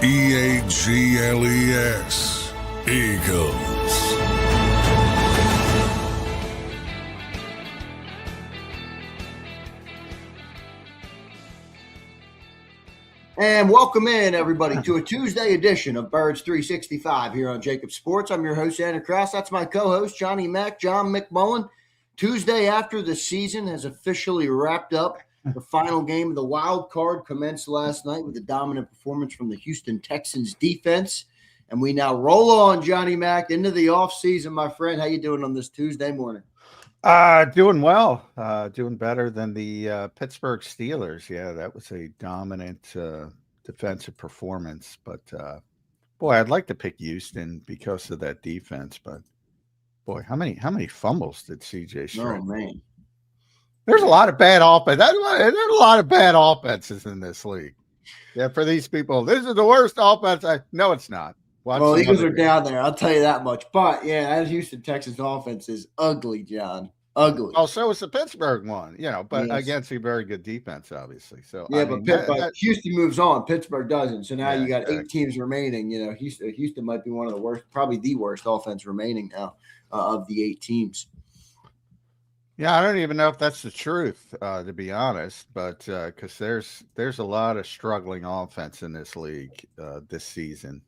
Eagles. Eagles. And welcome in, everybody, to a Tuesday edition of Birds 365 here on JAKIB Sports. I'm your host, Zander Krause. That's my co-host, John McMullen. Tuesday after the season has officially wrapped up. The final game of the wild card commenced last night with a dominant performance from the Houston Texans defense. And we now roll on, Johnny Mac, into the offseason, my friend. How you doing on this Tuesday morning? Doing well. Doing better than the Pittsburgh Steelers. Yeah, that was a dominant defensive performance. But, boy, I'd like to pick Houston because of that defense. But, boy, how many fumbles did C.J. Stroud? Oh, man. There's a lot of bad offense. There's a lot of bad offenses in this league. Yeah, for these people, this is the worst offense. No, it's not. Well, Eagles are down there. I'll tell you that much. But, yeah, that Houston Texans offense is ugly, John. Ugly. Oh, so it's the Pittsburgh one, but yes, against a very good defense, obviously. So yeah, but Houston moves on. Pittsburgh doesn't. So now you got 8 teams remaining. Houston might be one of the worst, probably the worst offense remaining now of the 8 teams. Yeah, I don't even know if that's the truth, to be honest, but because there's a lot of struggling offense in this league this season.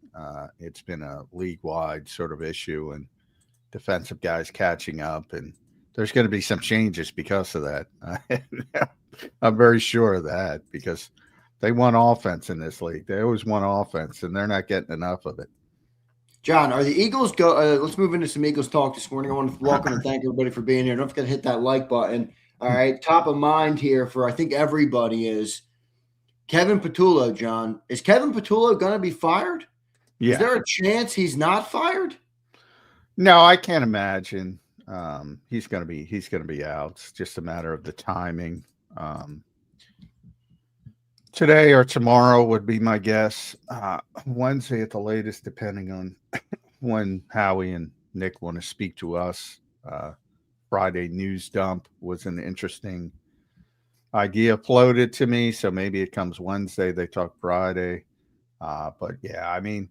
It's been a league-wide sort of issue, and defensive guys catching up, and there's going to be some changes because of that. I'm very sure of that because they want offense in this league. They always want offense, and they're not getting enough of it. John, are the Eagles go? Let's move into some Eagles talk this morning. I want to welcome and thank everybody for being here. Don't forget to hit that like button. All right, top of mind here for I think everybody is Kevin Patulo. John, is Kevin Patulo going to be fired? Yeah. Is there a chance he's not fired? No, I can't imagine. He's going to be out. It's just a matter of the timing. Today or tomorrow would be my guess. Wednesday at the latest, depending on when Howie and Nick want to speak to us. Friday news dump was an interesting idea floated to me, so maybe it comes Wednesday. They talk Friday. But, yeah, I mean,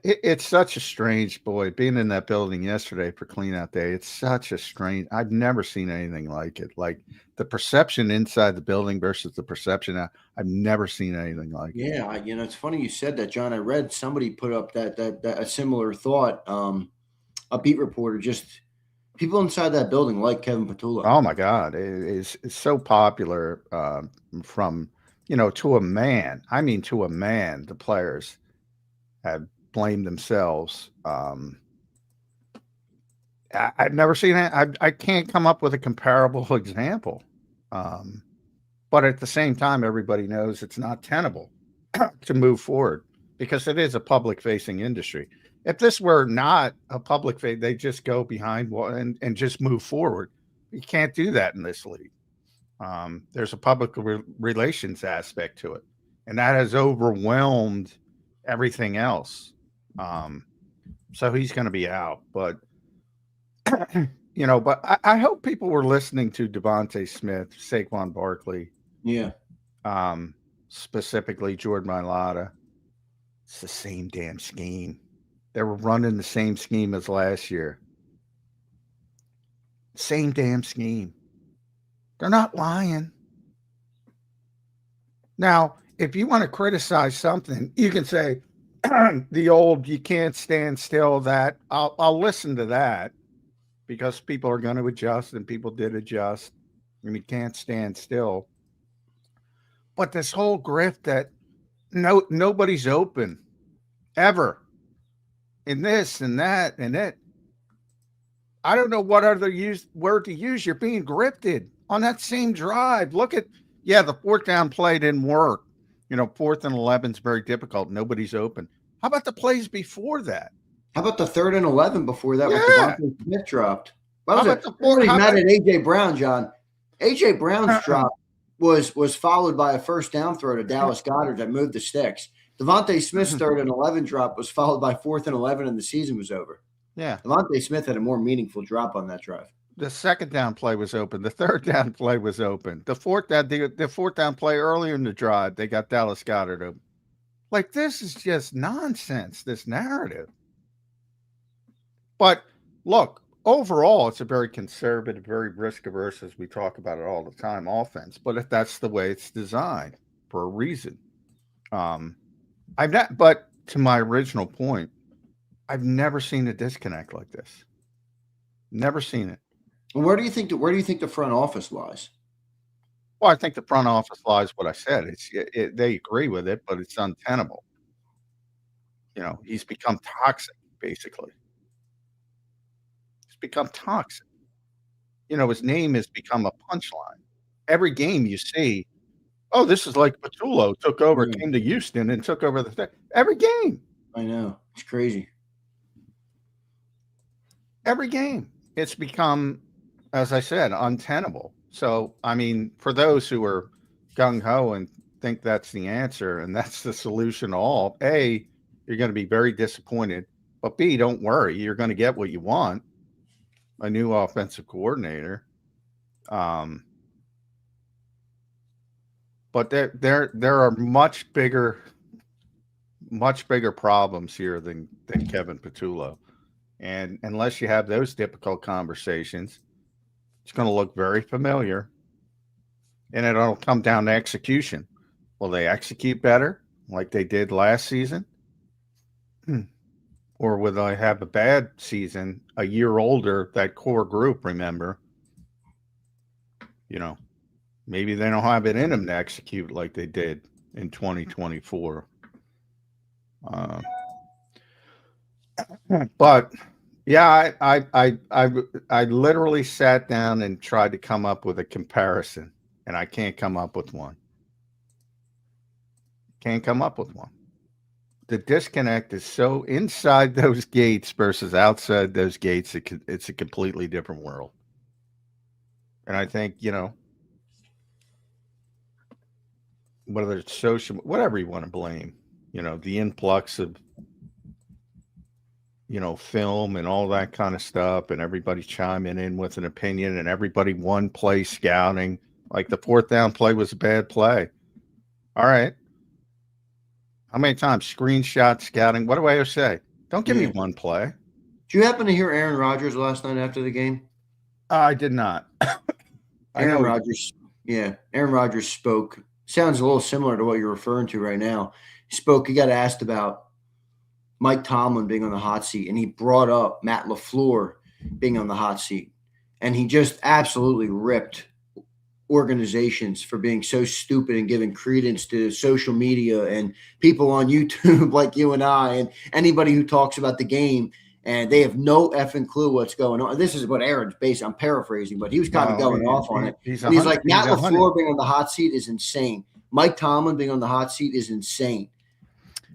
it's such a strange, being in that building yesterday for cleanout day. It's such a strange, I've never seen anything like it. Like the perception inside the building versus the perception out. I've never seen anything like it. Yeah. It's funny you said that, John. I read somebody put up that a similar thought. A beat reporter, just people inside that building like Kevin Patulo. Oh my God. It's so popular, from, to a man. I mean, to a man, the players have blame themselves. I've never seen it. I can't come up with a comparable example. But at the same time, everybody knows it's not tenable to move forward because it is a public-facing industry. If this were not a public face, they just go behind and just move forward. You can't do that in this league. There's a public relations aspect to it, and that has overwhelmed everything else. So he's going to be out, but but I hope people were listening to Devontae Smith, Saquon Barkley. Yeah. Specifically Jordan Mailata. It's the same damn scheme. They were running the same scheme as last year. Same damn scheme. They're not lying. Now, if you want to criticize something, you can say, the old "you can't stand still," that I'll listen to that because people are going to adjust and people did adjust and you can't stand still. But this whole grift that nobody's open ever in this and that and it, I don't know what other word to use. You're being grifted on that same drive. Look at, the 4th down play didn't work. 4th and 11 is very difficult. Nobody's open. How about the plays before that? How about the 3rd and 11 before that? Yeah. With Devontae Smith dropped. What was it? Everybody mad at A.J. Brown, John. A.J. Brown's drop was followed by a 1st down throw to Dallas Goedert that moved the sticks. Devontae Smith's 3rd and 11 drop was followed by 4th and 11, and the season was over. Yeah. Devontae Smith had a more meaningful drop on that drive. The 2nd down play was open. The 3rd down play was open. The 4th down play earlier in the drive, they got Dallas Goedert open. Like, this is just nonsense, this narrative. But look, overall, it's a very conservative, very risk averse, as we talk about it all the time, offense. But if that's the way it's designed for a reason. I'm not, but to my original point, I've never seen a disconnect like this. Never seen it. Where do you think the front office lies? Well, I think the front office lies what I said. They agree with it, but it's untenable. He's become toxic, basically. He's become toxic. His name has become a punchline. Every game you see, oh, this is like Patulo took over, came to Houston and took over the thing. Every game. I know. It's crazy. Every game. It's become, as I said, untenable. So, I mean, for those who are gung-ho and think that's the answer and that's the solution to all, A, you're going to be very disappointed. But B, don't worry. You're going to get what you want, a new offensive coordinator. But there are much bigger problems here than Kevin Patulo. And unless you have those difficult conversations, it's going to look very familiar. And it'll come down to execution. Will they execute better like they did last season? Or will they have a bad season, a year older, that core group, remember? Maybe they don't have it in them to execute like they did in 2024. But yeah, I literally sat down and tried to come up with a comparison, and I can't come up with one. Can't come up with one. The disconnect is so inside those gates versus outside those gates. It's a completely different world. And I think, whether it's social, whatever you want to blame, the influx of, film and all that kind of stuff, and everybody chiming in with an opinion, and everybody one play scouting, like the fourth down play was a bad play. All right. How many times screenshot scouting? What do I say? Don't give me one play. Did you happen to hear Aaron Rodgers last night after the game? I did not. Aaron Rodgers spoke. Sounds a little similar to what you're referring to right now. He got asked about Mike Tomlin being on the hot seat, and he brought up Matt LaFleur being on the hot seat. And he just absolutely ripped organizations for being so stupid and giving credence to social media and people on YouTube like you and I and anybody who talks about the game, and they have no effing clue what's going on. This is what Aaron's based. I'm paraphrasing, but he was kind of going off on it. He's like, Matt LaFleur being on the hot seat is insane. Mike Tomlin being on the hot seat is insane.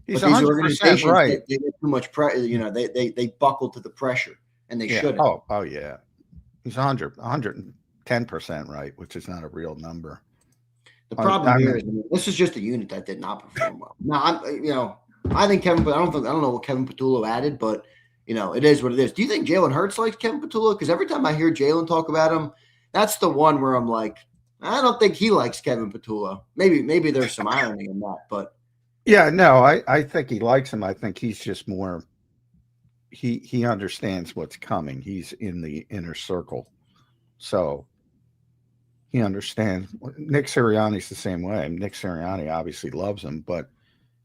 He's 100% right. They get too much pressure. They buckle to the pressure, and they shouldn't. Oh yeah. He's 110% right, which is not a real number. The problem here is this is just a unit that did not perform well. Now, I think I don't know what Kevin Patulo added, but it is what it is. Do you think Jalen Hurts likes Kevin Patulo? Because every time I hear Jalen talk about him, that's the one where I'm like, I don't think he likes Kevin Patulo. Maybe there's some irony in that, but yeah, no, I think he likes him. I think he's just more. He understands what's coming. He's in the inner circle, so he understands. Nick Sirianni's the same way. Nick Sirianni obviously loves him, but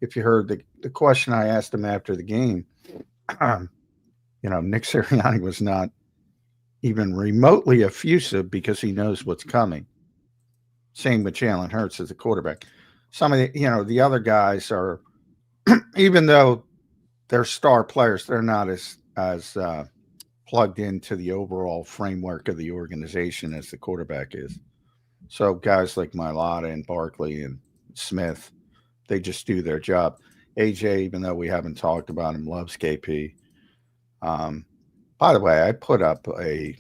if you heard the question I asked him after the game, Nick Sirianni was not even remotely effusive because he knows what's coming. Same with Jalen Hurts as a quarterback. Some of the other guys are, even though they're star players, they're not as plugged into the overall framework of the organization as the quarterback is. So guys like Mailata and Barkley and Smith, they just do their job. AJ, even though we haven't talked about him, loves KP. By the way, I put up a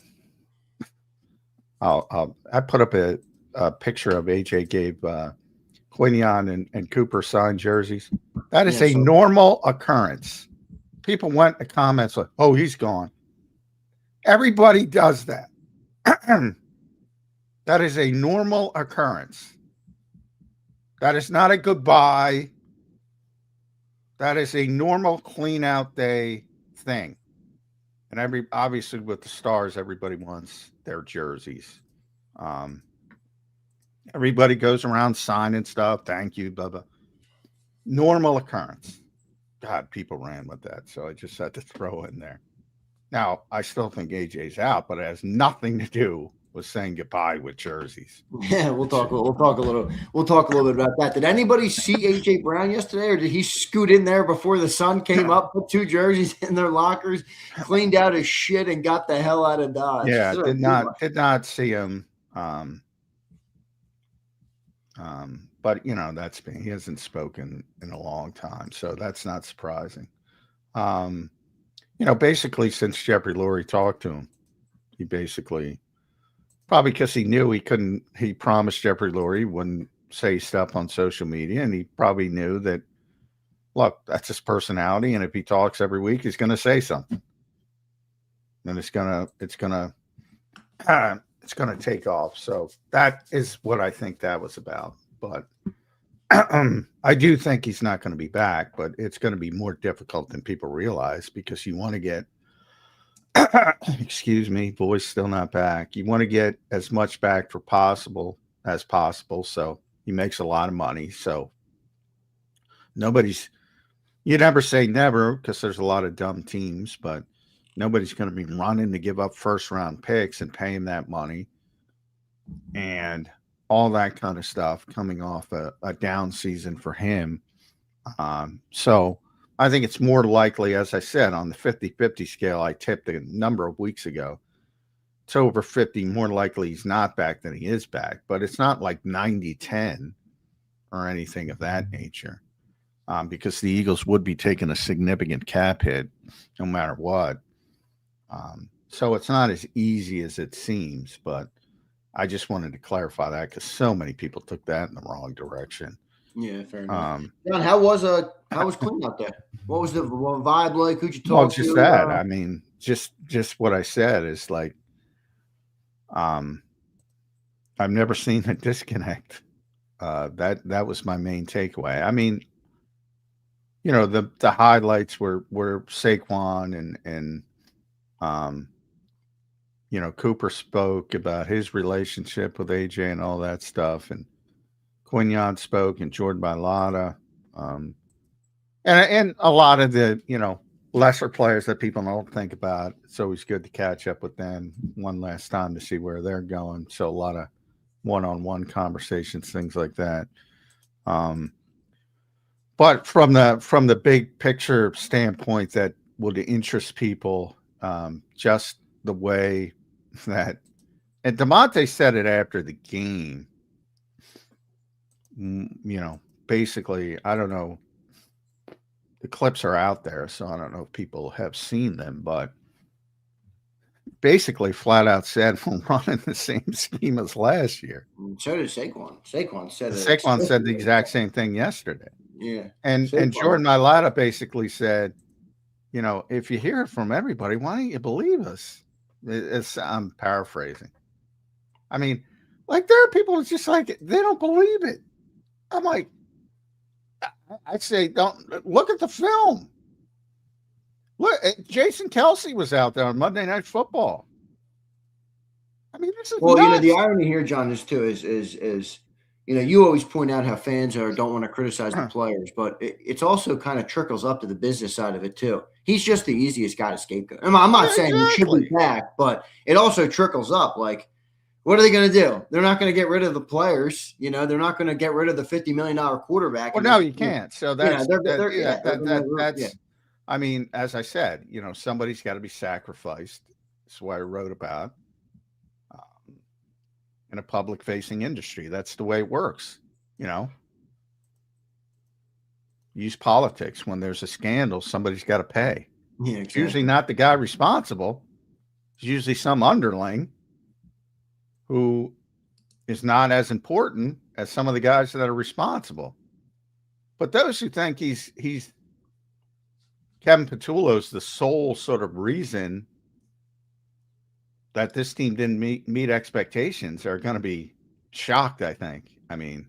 picture of AJ gave Quinion and Cooper signed jerseys. That is a normal occurrence. People went in the comments like, "Oh, he's gone." Everybody does that. That is a normal occurrence. That is not a goodbye. That is a normal clean out day thing. And obviously with the Stars, everybody wants their jerseys. Um, Everybody goes around signing stuff. Thank you, blah blah. Normal occurrence. God, people ran with that, so I just had to throw in there. Now, I still think AJ's out, but it has nothing to do with saying goodbye with jerseys. Yeah, we'll talk a little bit about that. Did anybody see AJ Brown yesterday, or did he scoot in there before the sun came up, put 2 jerseys in their lockers, cleaned out his shit, and got the hell out of Dodge? Yeah, did not see him. But he hasn't spoken in a long time, so that's not surprising. Basically since Jeffrey Lurie talked to him, he basically, probably because he knew he promised Jeffrey Lurie wouldn't say stuff on social media, and he probably knew that, look, that's his personality, and if he talks every week, he's going to say something, and it's gonna take off. So that is what I think that was about. But I do think he's not going to be back, but it's going to be more difficult than people realize, because you want to get, excuse me, voice still not back. You want to get as much back as possible. So he makes a lot of money. So you never say never, because there's a lot of dumb teams, but nobody's going to be running to give up first round picks and pay him that money and all that kind of stuff coming off a down season for him. So I think it's more likely, as I said, on the 50-50 scale I tipped a number of weeks ago, it's over 50, more likely he's not back than he is back. But it's not like 90-10 or anything of that nature, because the Eagles would be taking a significant cap hit no matter what. So it's not as easy as it seems, but I just wanted to clarify that because so many people took that in the wrong direction. Yeah, fair enough. John, how was Clean out there? What was the vibe like? Who'd you talk to? Well, just that. I mean, just what I said is like, I've never seen a disconnect. That was my main takeaway. I mean, the highlights were Saquon and Cooper spoke about his relationship with AJ and all that stuff, and Quignon spoke, and Jordan Mailata, and a lot of the lesser players that people don't think about. It's always good to catch up with them one last time to see where they're going. So a lot of one-on-one conversations, things like that. But from the big picture standpoint, that would interest people, just the way that, and DeMonte said it after the game, basically, I don't know, the clips are out there, so I don't know if people have seen them, but basically flat out said we'll run in the same scheme as last year. So did Saquon. Saquon said the exact same thing yesterday. Yeah. And Jordan Mailata basically said, if you hear it from everybody, why don't you believe us? I'm paraphrasing. I mean, like, there are people that's just like, they don't believe it. I'm like, I say, don't look at the film. Look, Jason Kelsey was out there on Monday Night Football. I mean, this is nuts. The irony here, John, is you always point out how fans don't want to criticize the players, but it also kind of trickles up to the business side of it too. He's just the easiest guy to scapegoat. I'm not saying he should be back, but it also trickles up. Like, what are they going to do? They're not going to get rid of the players. They're not going to get rid of the $50 million quarterback. Well, no, you can't. So that's I mean, as I said, somebody's got to be sacrificed. That's what I wrote about. In a public-facing industry, that's the way it works. Use politics. When there's a scandal, somebody's got to pay. Yeah, exactly. It's usually not the guy responsible. It's usually some underling who is not as important as some of the guys that are responsible. But those who think he's Kevin Patulo's the sole sort of reason that this team didn't meet expectations are going to be shocked, I think. I mean,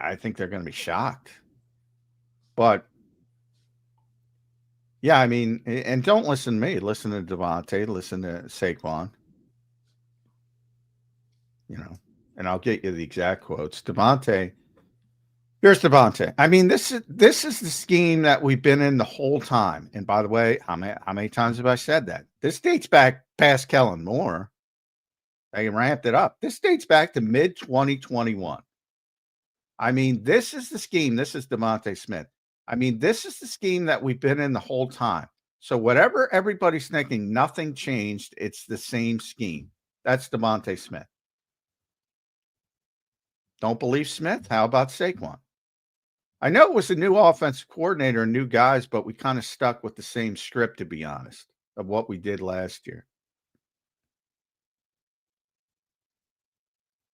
I think they're going to be shocked. But yeah, I mean, and don't listen to me. Listen to Devontae. Listen to Saquon. And I'll get you the exact quotes. Devontae. Here's Devontae. I mean, this is the scheme that we've been in the whole time. And by the way, how many times have I said that? This dates back past Kellen Moore. They ramped it up. This dates back to mid-2021. I mean, this is the scheme. This is Devontae Smith. I mean, this is the scheme that we've been in the whole time. So whatever everybody's thinking, nothing changed. It's the same scheme. That's Devontae Smith. Don't believe Smith? How about Saquon? I know it was a new offensive coordinator and new guys, but we kind of stuck with the same script, to be honest, of what we did last year.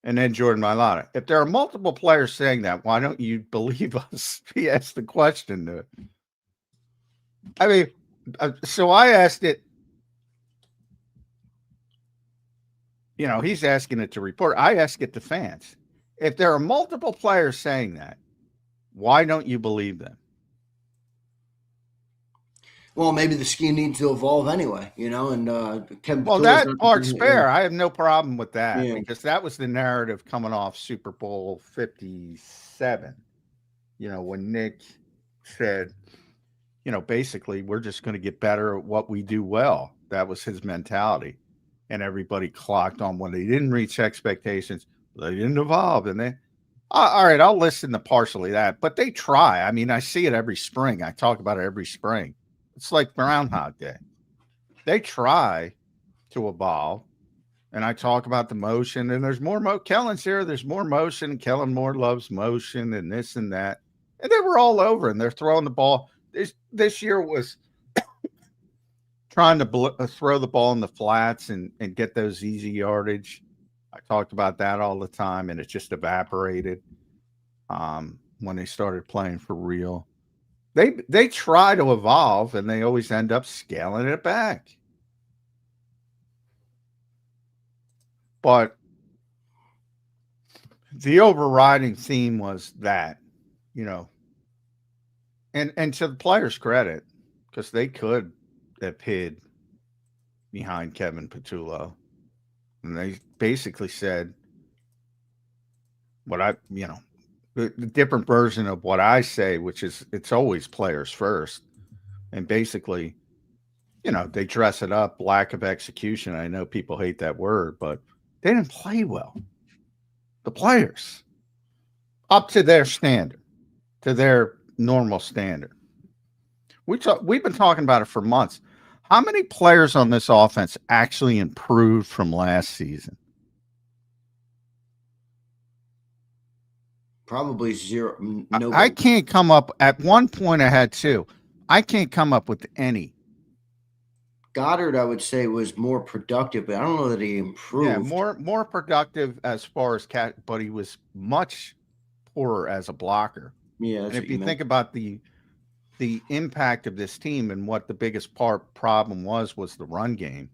And then Jordan Mailata. If there are multiple players saying that, why don't you believe us? He asked the question. I mean, so I asked it. He's asking it to report. I ask it to fans. If there are multiple players saying that, why don't you believe them? Well, maybe the scheme needs to evolve anyway, and Kevin. Well, that part's fair. I have no problem with that because that was the narrative coming off Super Bowl 57. When Nick said, basically we're just going to get better at what we do well. That was his mentality, and everybody clocked on when they didn't reach expectations. They didn't evolve, and they. All right, I'll listen to partially that, but they try. I mean, I see it every spring. I talk about it every spring. It's like Groundhog Day. They try to evolve, and I talk about the motion, and there's more. Kellen's here. There's more motion. Kellen Moore loves motion and this and that. And they were all over, and they're throwing the ball. This year was trying to throw the ball in the flats and get those easy yardage. I talked about that all the time, and it just evaporated when they started playing for real. They try to evolve, and they always end up scaling it back. But the overriding theme was that, and to the players' credit, because they could have hid behind Kevin Patulo. And they basically said the different version of what I say, which is it's always players first. And basically, they dress it up, lack of execution. I know people hate that word, but they didn't play well. The players, up to their standard, to their normal standard. We've been talking about it for months. How many players on this offense actually improved from last season? Probably zero. Nobody. I can't come up. At one point, I had two. I can't come up with any. Goddard, I would say, was more productive, but I don't know that he improved. Yeah, more productive as far as but he was much poorer as a blocker. Yeah, and if you think about the impact of this team and what the biggest problem was the run game.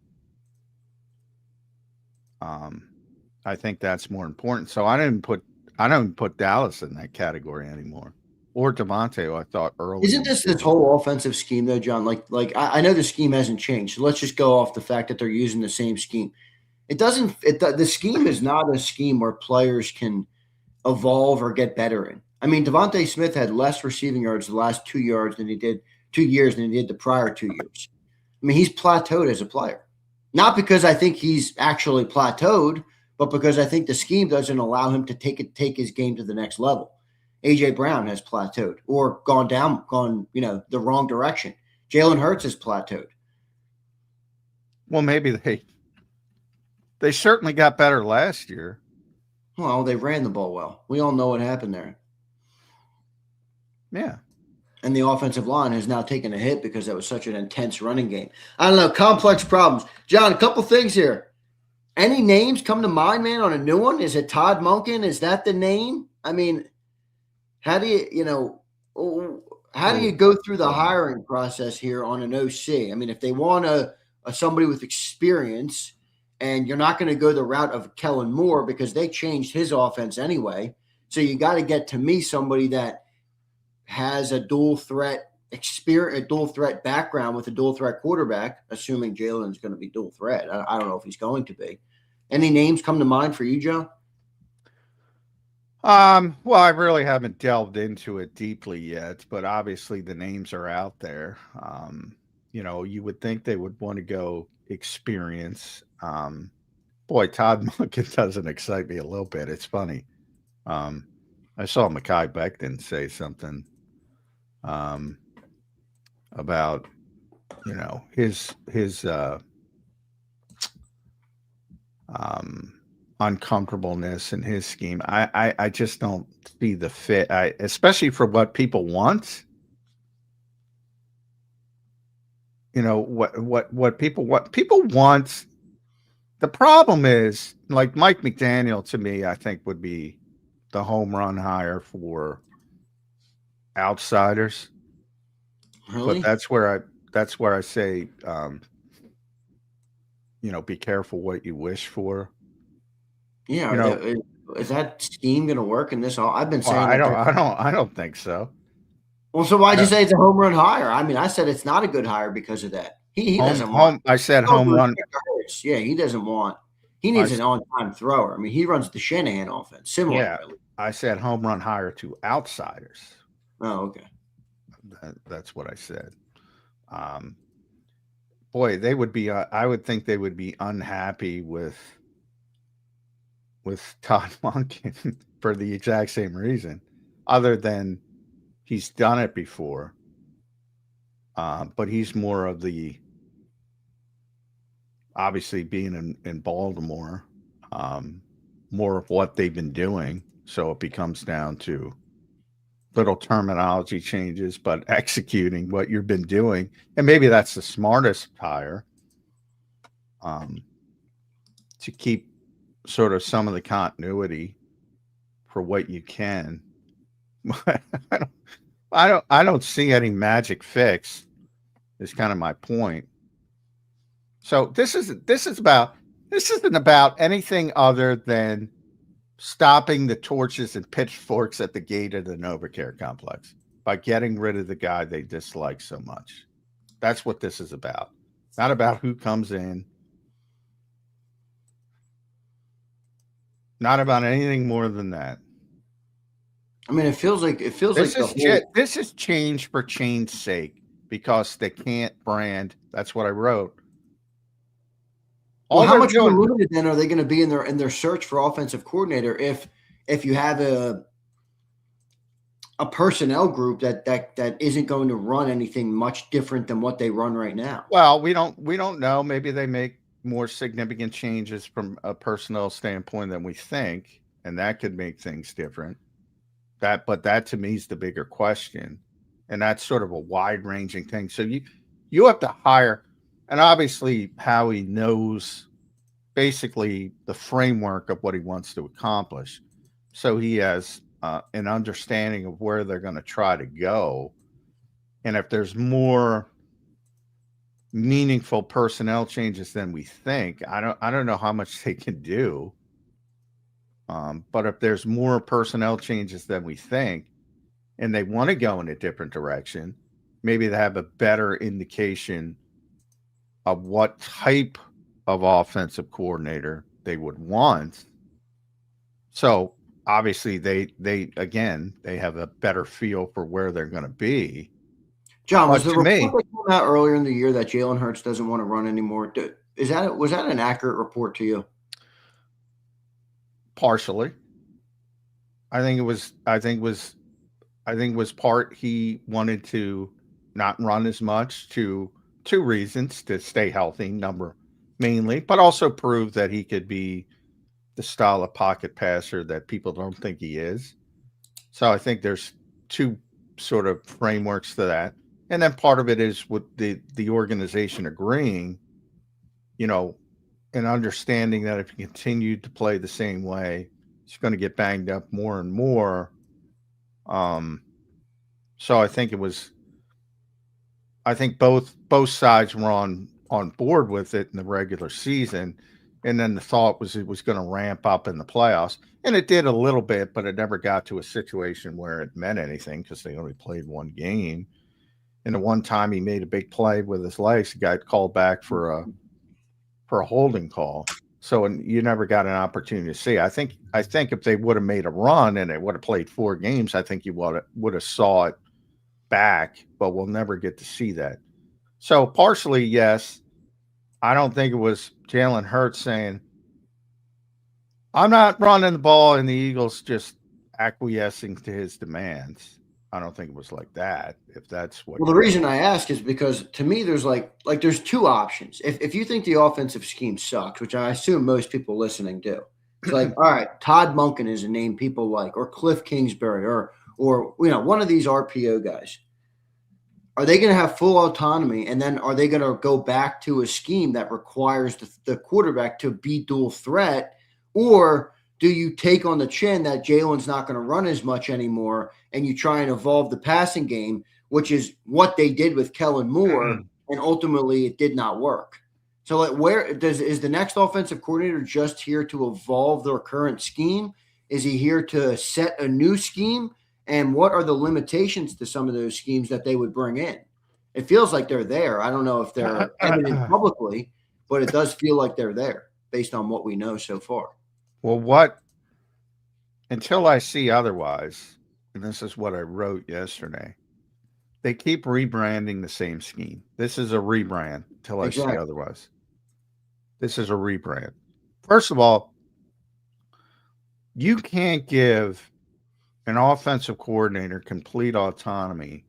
I think that's more important. So I don't put Dallas in that category anymore, or Devontae, who I thought earlier. Isn't this whole offensive scheme though, John? Like I know the scheme hasn't changed. So let's just go off the fact that they're using the same scheme. The scheme is not a scheme where players can evolve or get better in. I mean, Devontae Smith had less receiving yards the last 2 years than he did the prior 2 years. I mean, he's plateaued as a player. Not because I think he's actually plateaued, but because I think the scheme doesn't allow him to take his game to the next level. A.J. Brown has plateaued or gone the wrong direction. Jalen Hurts has plateaued. Well, maybe they certainly got better last year. Well, they ran the ball well. We all know what happened there. Yeah. And the offensive line has now taken a hit because that was such an intense running game. I don't know, complex problems. John, a couple things here. Any names come to mind, man, on a new one? Is it Todd Monken? Is that the name? I mean, how do you go through the hiring process here on an OC? I mean, if they want somebody with experience, and you're not going to go the route of Kellen Moore because they changed his offense anyway. So you got to get to me somebody that has a dual threat experience, a dual threat background with a dual threat quarterback, assuming Jalen's going to be dual threat. I don't know if he's going to be. Any names come to mind for you, Joe? Well, I really haven't delved into it deeply yet, but obviously the names are out there. You would think they would want to go experience. Boy, Todd Monken doesn't excite me a little bit. It's funny. I saw Mekhi Becton say something about his uncomfortableness in his scheme. I just don't see the fit. Especially for what people want. What people want. People want. The problem is, like Mike McDaniel, to me, I think would be the home run hire for outsiders. Really? But that's where I say, be careful what you wish for. Yeah. Is that scheme going to work in this? I've been saying I don't think so. Well, so why'd you say it's a home run hire? I mean, I said it's not a good hire because of that. He doesn't want. I said home run. Yeah, he doesn't want. He needs an on-time thrower. I mean, he runs the Shanahan offense. Similar. Yeah, I said home run hire to outsiders. Oh, okay. That's what I said. Boy, they would be. I would think they would be unhappy with Todd Monken for the exact same reason, other than he's done it before. But he's more of the, obviously being in Baltimore, more of what they've been doing. So it becomes down to little terminology changes, but executing what you've been doing. And maybe that's the smartest hire, to keep sort of some of the continuity for what you can. I don't see any magic fix, is kind of my point. So this isn't about anything other than stopping the torches and pitchforks at the gate of the NovaCare complex by getting rid of the guy they dislike so much. That's what this is about. Not about who comes in. Not about anything more than that. I mean, it feels like this is change for change's sake, because they can't brand. That's what I wrote. Well, how much more limited then are they going to be in their search for offensive coordinator if you have a personnel group that isn't going to run anything much different than what they run right now? Well, we don't know. Maybe they make more significant changes from a personnel standpoint than we think, and that could make things different. But that to me is the bigger question, and that's sort of a wide-ranging thing. So you have to hire, and obviously Howie knows basically the framework of what he wants to accomplish, so he has an understanding of where they're going to try to go, and if there's more meaningful personnel changes than we think, I don't know how much they can do. But if there's more personnel changes than we think, and they want to go in a different direction, maybe they have a better indication of what type of offensive coordinator they would want. So obviously they have a better feel for where they're going to be. John, was the report that came out earlier in the year that Jalen Hurts doesn't want to run anymore? Was that an accurate report to you? Partially. I think it was part he wanted to not run as much, to two reasons: to stay healthy, mainly, but also prove that he could be the style of pocket passer that people don't think he is. So I think there's two sort of frameworks to that. And then part of it is with the organization agreeing, and understanding that if he continued to play the same way, he's going to get banged up more and more. So I think both sides were on board with it in the regular season. And then the thought was it was going to ramp up in the playoffs. And it did a little bit, but it never got to a situation where it meant anything because they only played one game. And the one time he made a big play with his legs, he got called back for a holding call. So you never got an opportunity to see. I think if they would have made a run and it would have played 4 games, I think you would have saw it back, but we'll never get to see that. So partially, yes. I don't think it was Jalen Hurts saying, I'm not running the ball, and the Eagles just acquiescing to his demands. I don't think it was like that, if that's what. Well, the reason I ask is because to me, there's there's 2 options. If you think the offensive scheme sucks, which I assume most people listening do, it's like, all right, Todd Monken is a name people like, or Cliff Kingsbury, or one of these RPO guys. Are they going to have full autonomy, and then are they going to go back to a scheme that requires the quarterback to be dual threat, or do you take on the chin that Jalen's not going to run as much anymore, and you try and evolve the passing game, which is what they did with Kellen Moore, and ultimately it did not work. So is the next offensive coordinator just here to evolve their current scheme? Is he here to set a new scheme? And what are the limitations to some of those schemes that they would bring in? It feels like they're there. I don't know if they're evident publicly, but it does feel like they're there based on what we know so far. Well, until I see otherwise, and this is what I wrote yesterday, they keep rebranding the same scheme. This is a rebrand until I see otherwise. This is a rebrand. First of all, you can't give an offensive coordinator complete autonomy.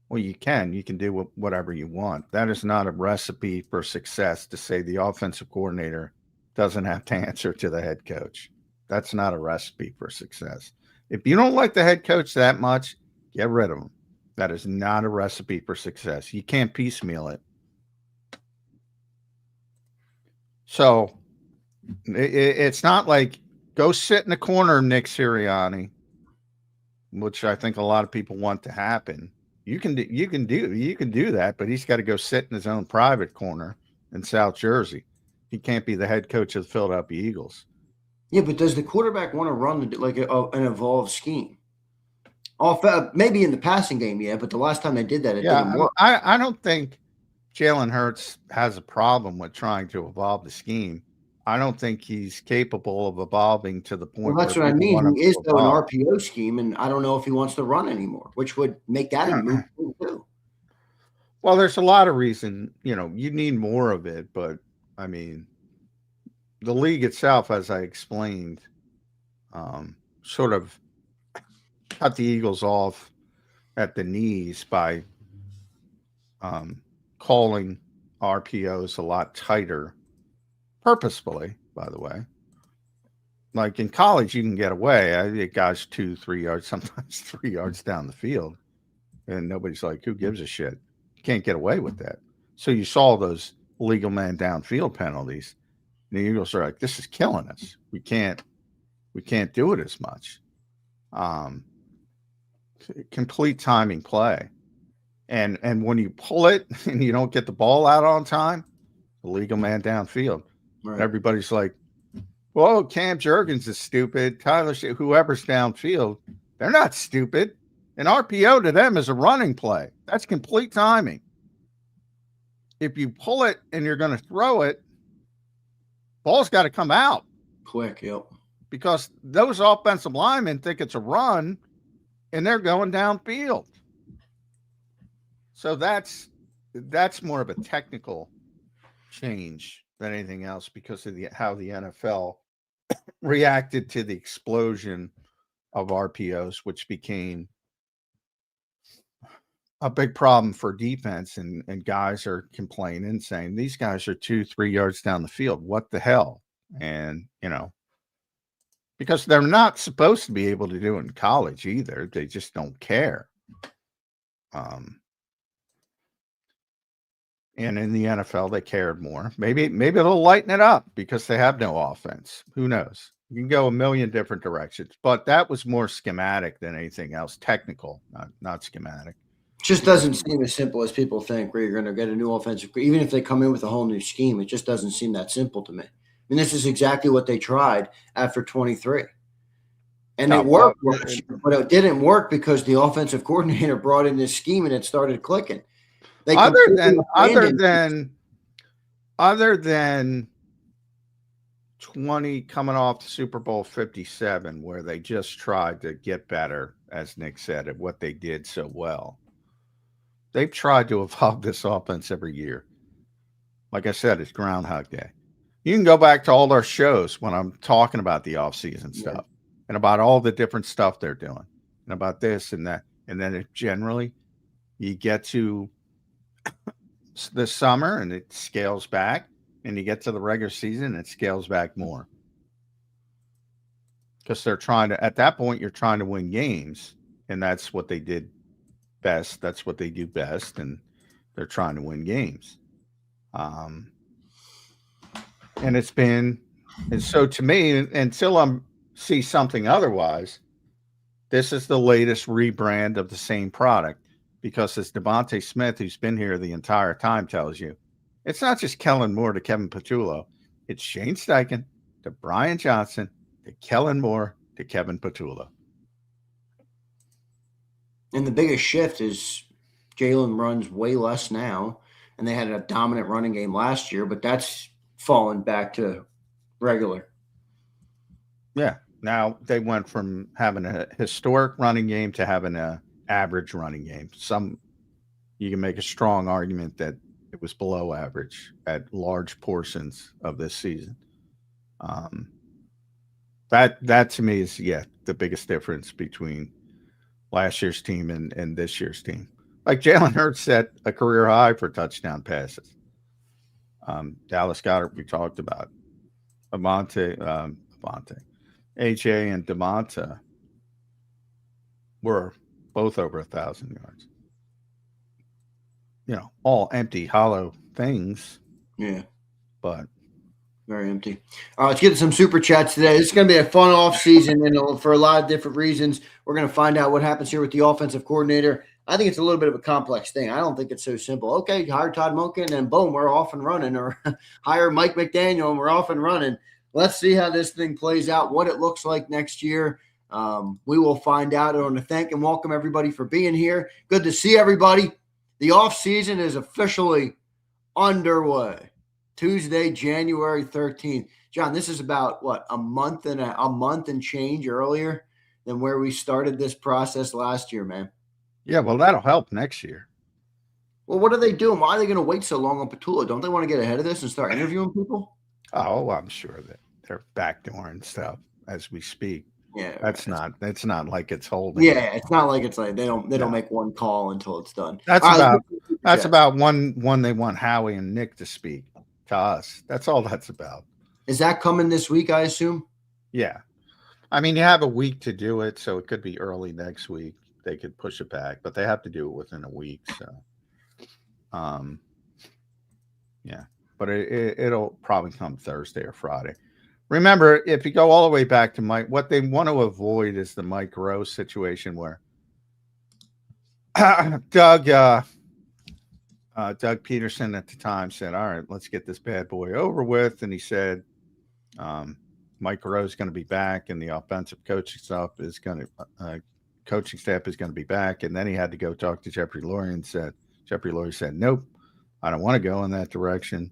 Well, you can do whatever you want. That is not a recipe for success to say the offensive coordinator doesn't have to answer to the head coach. That's not a recipe for success. If you don't like the head coach that much, get rid of him. That is not a recipe for success. You can't piecemeal it. So it's not like go sit in the corner, Nick Sirianni, which I think a lot of people want to happen. You can do that, but he's got to go sit in his own private corner in South Jersey. He can't be the head coach of the Philadelphia Eagles. Yeah, but does the quarterback want to run like an evolved scheme? Maybe in the passing game, yeah, but the last time they did that, it didn't work. I don't think Jalen Hurts has a problem with trying to evolve the scheme. I don't think he's capable of evolving to the point. Well, that's what I mean. He is though an RPO scheme, and I don't know if he wants to run anymore, which would make that a move too. Well, there's a lot of reason. You need more of it, but I mean, the league itself, as I explained, sort of cut the Eagles off at the knees by calling RPOs a lot tighter. Purposefully, by the way. Like in college, you can get away. I think guys 2-3 yards, sometimes 3 yards down the field. And nobody's like, who gives a shit? You can't get away with that. So you saw those legal man downfield penalties. And the Eagles are like, this is killing us. We can't do it as much. Complete timing play. And when you pull it and you don't get the ball out on time, the legal man downfield. Right. Everybody's like, whoa, Cam Jurgens is stupid. Tyler, whoever's downfield, they're not stupid. An RPO to them is a running play. That's complete timing. If you pull it and you're going to throw it, ball's got to come out. Quick, yep. Because those offensive linemen think it's a run, and they're going downfield. So that's more of a technical change than anything else because of how the NFL reacted to the explosion of RPOs, which became a big problem for defense. And guys are complaining, saying these guys are 2-3 yards down the field. What the hell? And, because they're not supposed to be able to do it in college either. They just don't care. And in the NFL, they cared more. Maybe they'll lighten it up because they have no offense. Who knows? You can go a million different directions. But that was more schematic than anything else. Technical, not schematic. Just doesn't seem as simple as people think, where you're going to get a new offensive. Even if they come in with a whole new scheme, it just doesn't seem that simple to me. I And this is exactly what they tried after 23. And Oh, it worked, well, but it didn't work because the offensive coordinator brought in this scheme and it started clicking. They other completely than 20 coming off the Super Bowl 57, where they just tried to get better, as Nick said, at what they did so well. They've tried to evolve this offense every year. Like I said, it's Groundhog Day. You can go back to all our shows when I'm talking about the offseason stuff and about all the different stuff they're doing and about this and that. And then it generally, you get to the summer and it scales back, and you get to the regular season and it scales back more. Because they're trying to, at that point, you're trying to win games, and that's what they did best. That's what they do best, and they're trying to win games. And it's been, and so to me, until I see something otherwise, this is the latest rebrand of the same product. Because as Devontae Smith, who's been here the entire time, tells you, it's not just Kellen Moore to Kevin Patulo. It's Shane Steichen to Brian Johnson to Kellen Moore to Kevin Patulo. And the biggest shift is Jalen runs way less now, and they had a dominant running game last year, but that's fallen back to regular. Yeah. Now they went from having a historic running game to having a average running game. You can make a strong argument that it was below average at large portions of this season. That to me is the biggest difference between last year's team and this year's team. Like Jalen Hurts set a career high for touchdown passes. Dallas Goedert, we talked about. AJ and DeMonta were both over 1,000 yards. All empty, hollow things. Yeah. But very empty. All right, let's get to some super chats today. This is going to be a fun off season, and for a lot of different reasons. We're going to find out what happens here with the offensive coordinator. I think it's a little bit of a complex thing. I don't think it's so simple. Okay, hire Todd Monken, and boom, we're off and running. Or hire Mike McDaniel, and we're off and running. Let's see how this thing plays out, what it looks like next year. We will find out. I want to thank and welcome everybody for being here. Good to see everybody. The off season is officially underway. Tuesday, January 13th. John, this is about a month and change earlier than where we started this process last year, man. Yeah, well, that'll help next year. Well, what are they doing? Why are they going to wait so long on Patulo? Don't they want to get ahead of this and start interviewing people? Oh, I'm sure that they're backdooring stuff as we speak. Yeah, that's not like it's holding. Yeah, it's not like it's like they don't make one call until it's done. That's about one they want Howie and Nick to speak to us. That's all that's about. Is that coming this week, I assume? Yeah. I mean, you have a week to do it, so it could be early next week. They could push it back, but they have to do it within a week. So, yeah, but it'll probably come Thursday or Friday. Remember, if you go all the way back to Mike, what they want to avoid is the Mike Rose situation where Doug Peterson at the time said, all right, let's get this bad boy over with. And he said, Mike Rose is going to be back and the offensive coaching staff is going to be back. And then he had to go talk to Jeffrey Lurie and Jeffrey Lurie said, nope, I don't want to go in that direction.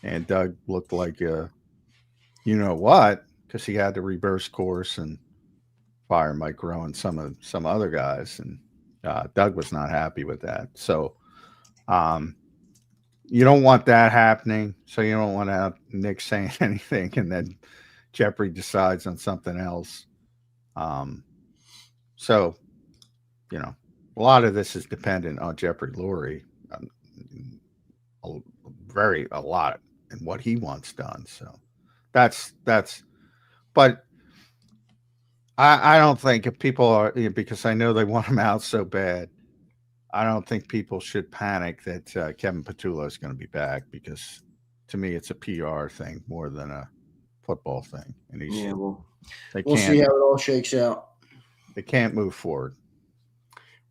And Doug looked like, you know what, because he had to reverse course and fire Mike Rowe and some other guys. And Doug was not happy with that. So you don't want that happening. So you don't want to have Nick saying anything and then Jeffrey decides on something else. So, a lot of this is dependent on Jeffrey Lurie, a lot and what he wants done. So that's, but I don't think if people are, because I know they want him out so bad, I don't think people should panic that Kevin Patulo is going to be back, because to me, it's a PR thing more than a football thing. And we'll see how it all shakes out. They can't move forward.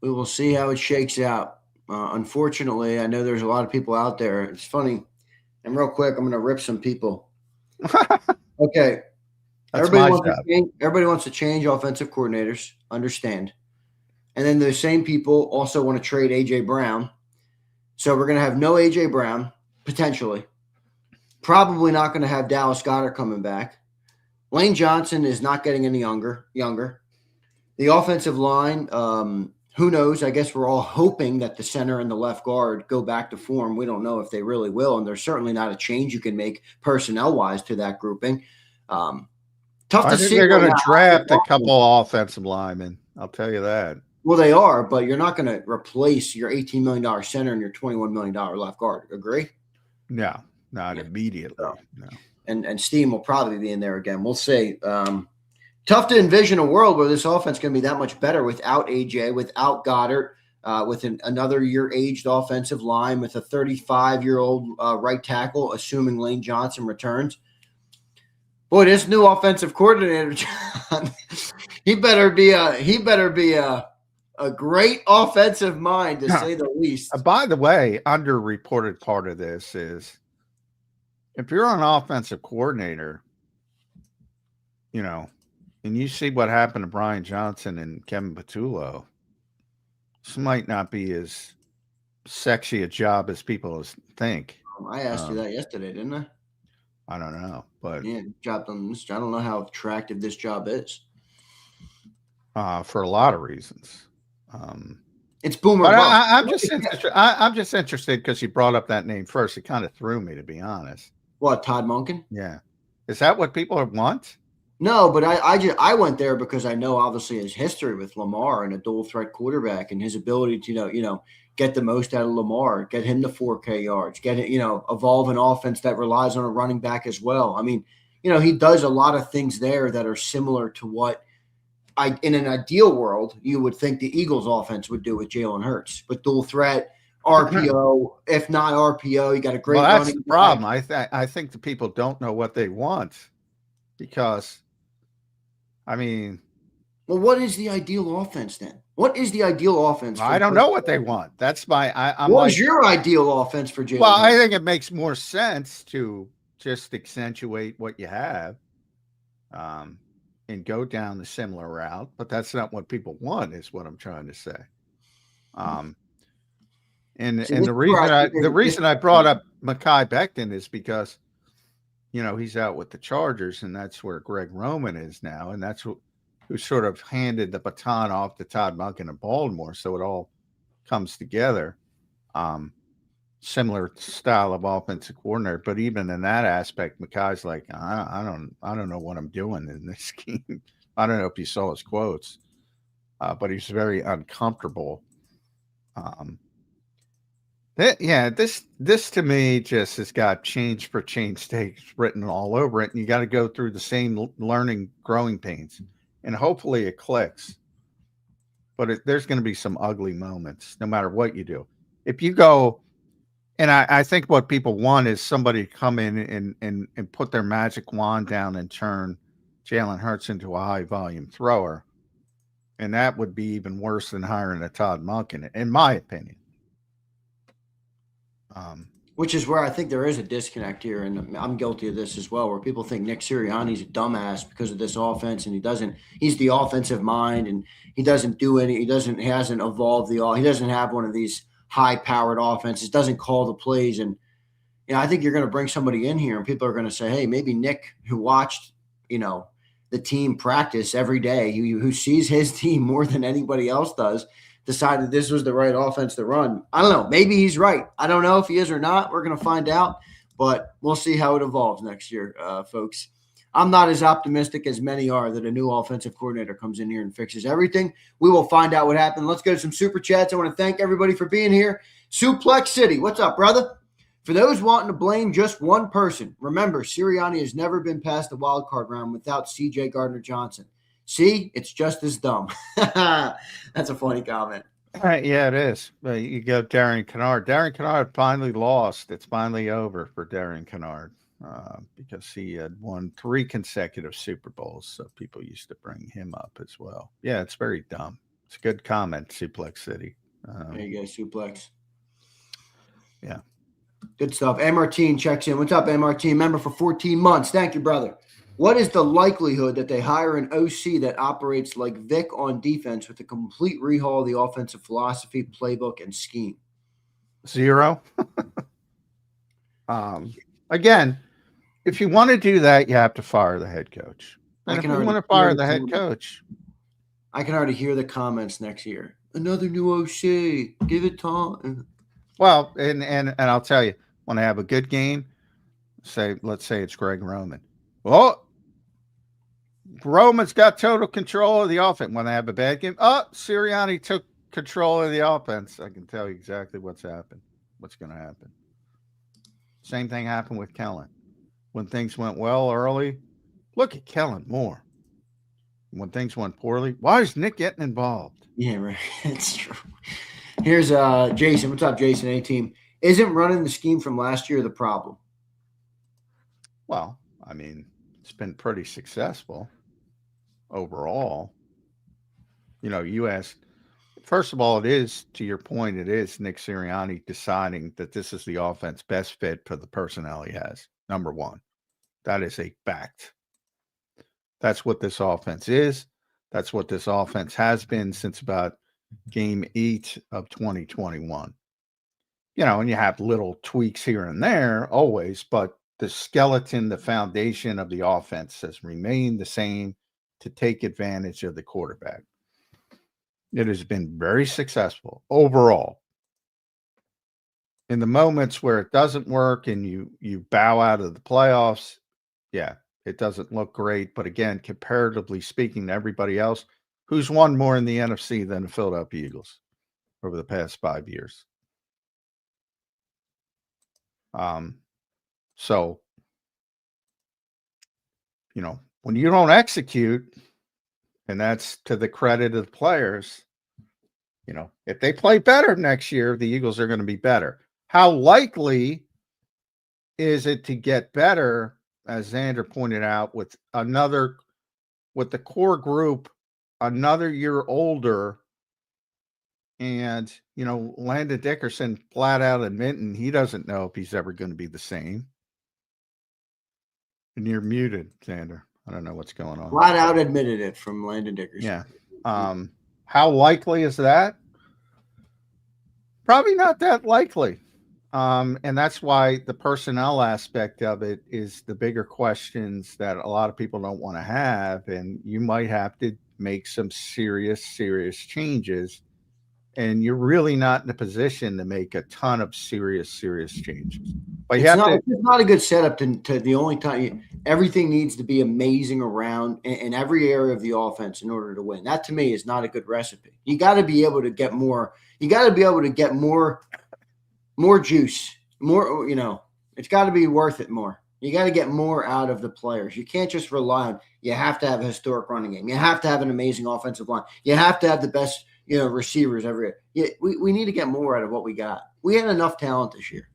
We will see how it shakes out. Unfortunately, I know there's a lot of people out there. It's funny. And real quick, I'm going to rip some people. Okay. That's my job. Everybody wants to change offensive coordinators. Understand. And then those same people also want to trade A.J. Brown. So we're going to have no A.J. Brown, potentially. Probably not going to have Dallas Goedert coming back. Lane Johnson is not getting any younger. The offensive line, who knows? I guess we're all hoping that the center and the left guard go back to form. We don't know if they really will, and there's certainly not a change you can make personnel-wise to that grouping. Tough I to think see. they're going to draft a couple offensive linemen. I'll tell you that. Well, they are, but you're not going to replace your $18 million center and your $21 million left guard. Agree? No, not immediately. No. And Steam will probably be in there again. We'll see. Tough to envision a world where this offense can be that much better without AJ, without Goddard, with another year-aged offensive line, with a 35-year-old right tackle, assuming Lane Johnson returns. Boy, this new offensive coordinator, John, he better be a great offensive mind, to say the least. By the way, underreported part of this is if you're an offensive coordinator, and you see what happened to Brian Johnson and Kevin Patulo, this might not be as sexy a job as people think. I asked you that yesterday, didn't I? I don't know, but yeah, job on this. I don't know how attractive this job is. For a lot of reasons. It's boomer. But I'm just interested because you brought up that name first. It kind of threw me, to be honest. What, Todd Monken? Yeah. Is that what people want? No, but I went there because I know obviously his history with Lamar and a dual threat quarterback and his ability to get the most out of Lamar, get him to 4K yards, get it, evolve an offense that relies on a running back as well. I mean, he does a lot of things there that are similar to what in an ideal world you would think the Eagles offense would do with Jalen Hurts, with dual threat, RPO, if not RPO, you got a great. Well, that's the problem. I think the people don't know what they want because. I mean, well, what is the ideal offense then? What is the ideal offense? I don't know what they want. That's my. What is your ideal offense for Jalen? Well, I think it makes more sense to just accentuate what you have, and go down the similar route. But that's not what people want. Is what I'm trying to say. And the reason I brought up Mekhi Becton is because. He's out with the Chargers, and that's where Greg Roman is now, and that's who sort of handed the baton off to Todd Monken in Baltimore. So it all comes together. Similar style of offensive coordinator, but even in that aspect, Mekhi's like, I don't know what I'm doing in this scheme. I don't know if you saw his quotes, but he's very uncomfortable. This to me just has got change for change stakes written all over it, and you got to go through the same learning growing pains, and hopefully it clicks. But there's going to be some ugly moments no matter what you do. If you go, and I think what people want is somebody to come in and put their magic wand down and turn Jalen Hurts into a high volume thrower, and that would be even worse than hiring a Todd Monken, in my opinion. Which is where I think there is a disconnect here, and I'm guilty of this as well, where people think Nick Sirianni's a dumbass because of this offense, and he's the offensive mind, and he hasn't evolved he doesn't have one of these high-powered offenses, doesn't call the plays, and I think you're going to bring somebody in here, and people are going to say, hey, maybe Nick, who watched, the team practice every day, who sees his team more than anybody else does, decided this was the right offense to run. I don't know. Maybe he's right. I don't know if he is or not. We're going to find out, but we'll see how it evolves next year, folks. I'm not as optimistic as many are that a new offensive coordinator comes in here and fixes everything. We will find out what happened. Let's go to some super chats. I want to thank everybody for being here. Suplex City, what's up, brother? For those wanting to blame just one person, remember, Sirianni has never been past the wild card round without C.J. Gardner-Johnson. See, it's just as dumb. That's a funny comment. Yeah, it is. You go Darren Kennard. Darren Kennard finally lost. It's finally over for Darren Kennard because he had won 3 consecutive Super Bowls. So people used to bring him up as well. Yeah, it's very dumb. It's a good comment, Suplex City. There you go, Suplex. Yeah. Good stuff. A. Martin checks in. What's up, A. Martin? Member for 14 months. Thank you, brother. What is the likelihood that they hire an OC that operates like Vic on defense with a complete rehaul of the offensive philosophy, playbook, and scheme? 0. Again, if you want to do that, you have to fire the head coach. And if you want to fire the head coach, I can already hear the comments next year. Another new OC. Give it time. Well, and I'll tell you, when I have a good game, let's say it's Greg Roman. Well, Roman's got total control of the offense. When I have a bad game, Sirianni took control of the offense. I can tell you exactly what's going to happen. Same thing happened with Kellen. When things went well early, look at Kellen Moore. When things went poorly, why is Nick getting involved? Yeah, right. It's true. Here's Jason. What's up, Jason? A-team. Isn't running the scheme from last year the problem? Well, I mean, it's been pretty successful overall. You asked, first of all, it is, to your point, it is Nick Sirianni deciding that this is the offense best fit for the personnel he has. Number one. That is a fact. That's what this offense is. That's what this offense has been since about game 8 of 2021. And you have little tweaks here and there always, but the skeleton, the foundation of the offense has remained the same to take advantage of the quarterback. It has been very successful overall. In the moments where it doesn't work and you bow out of the playoffs, yeah, it doesn't look great. But again, comparatively speaking to everybody else, who's won more in the NFC than the Philadelphia Eagles over the past 5 years? So, when you don't execute, and that's to the credit of the players, if they play better next year, the Eagles are going to be better. How likely is it to get better, as Zander pointed out, with the core group another year older, and Landon Dickerson flat out admitting he doesn't know if he's ever going to be the same. And you're muted, Zander. I don't know what's going on. Flat out admitted it from Landon Dickerson. Yeah. How likely is that? Probably not that likely. And that's why the personnel aspect of it is the bigger questions that a lot of people don't want to have. And you might have to make some serious changes. And you're really not in a position to make a ton of serious changes. But it's not a good setup to the only time everything needs to be amazing around in every area of the offense in order to win. That to me is not a good recipe. You got to be able to get more. You got to be able to get more juice, more. It's got to be worth it more. You got to get more out of the players. You can't just rely on. You have to have a historic running game. You have to have an amazing offensive line. You have to have the best. Receivers every year. We need to get more out of what we got. We had enough talent this year.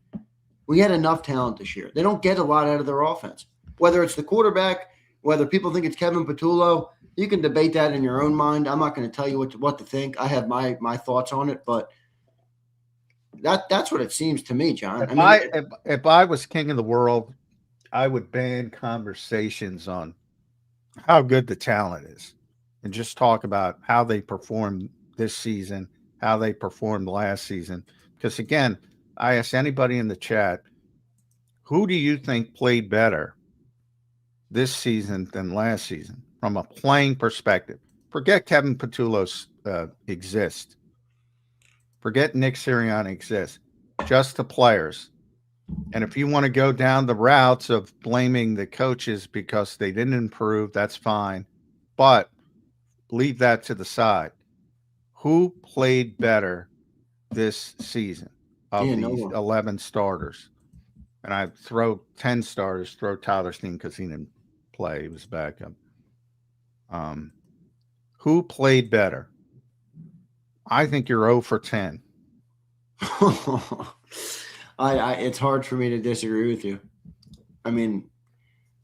They don't get a lot out of their offense. Whether it's the quarterback, whether people think it's Kevin Patulo, you can debate that in your own mind. I'm not going to tell you what to think. I have my thoughts on it, but that's what it seems to me, John. If I was king of the world, I would ban conversations on how good the talent is and just talk about how they performed this season, how they performed last season. Because again, I asked anybody in the chat, who do you think played better this season than last season from a playing perspective? Forget Kevin Patulo's exist. Forget Nick Sirianni exists. Just the players. And if you want to go down the routes of blaming the coaches because they didn't improve, that's fine. But leave that to the side. Who played better this season of these 11 starters? And I throw 10 starters, throw Tyler Steen because he didn't play. He was backup. Who played better? I think you're 0 for 10. It's hard for me to disagree with you. I mean,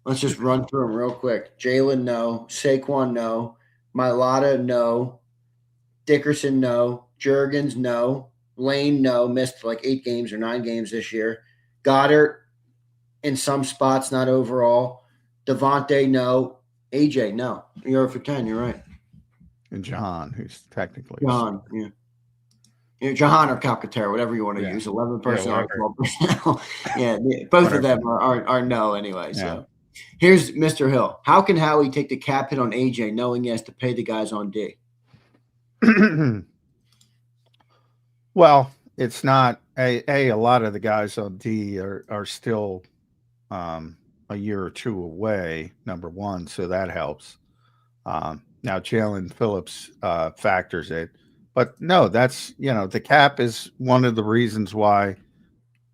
let's just run through them real quick. Jaylen, no. Saquon, no. Mailata, no. Dickerson, no. Juergens, no. Lane, no. Missed like 8 games or 9 games this year. Goddard in some spots, not overall. Devontae, no. AJ, no. You're for 10. You're right. And John, who's technically John, yeah. Jahan or Calcaterra, whatever you want to Yeah. use, 11 Yeah, personnel, whatever. 12 personnel. Yeah, both of Whatever. them are no anyway. Yeah. So here's Mr. Hill. How can Howie take the cap hit on AJ knowing he has to pay the guys on D? Well, it's not a lot of the guys on D are still a year or two away, number one, so that helps. Now Jalen Phillips factors it. But no, that's the cap is one of the reasons why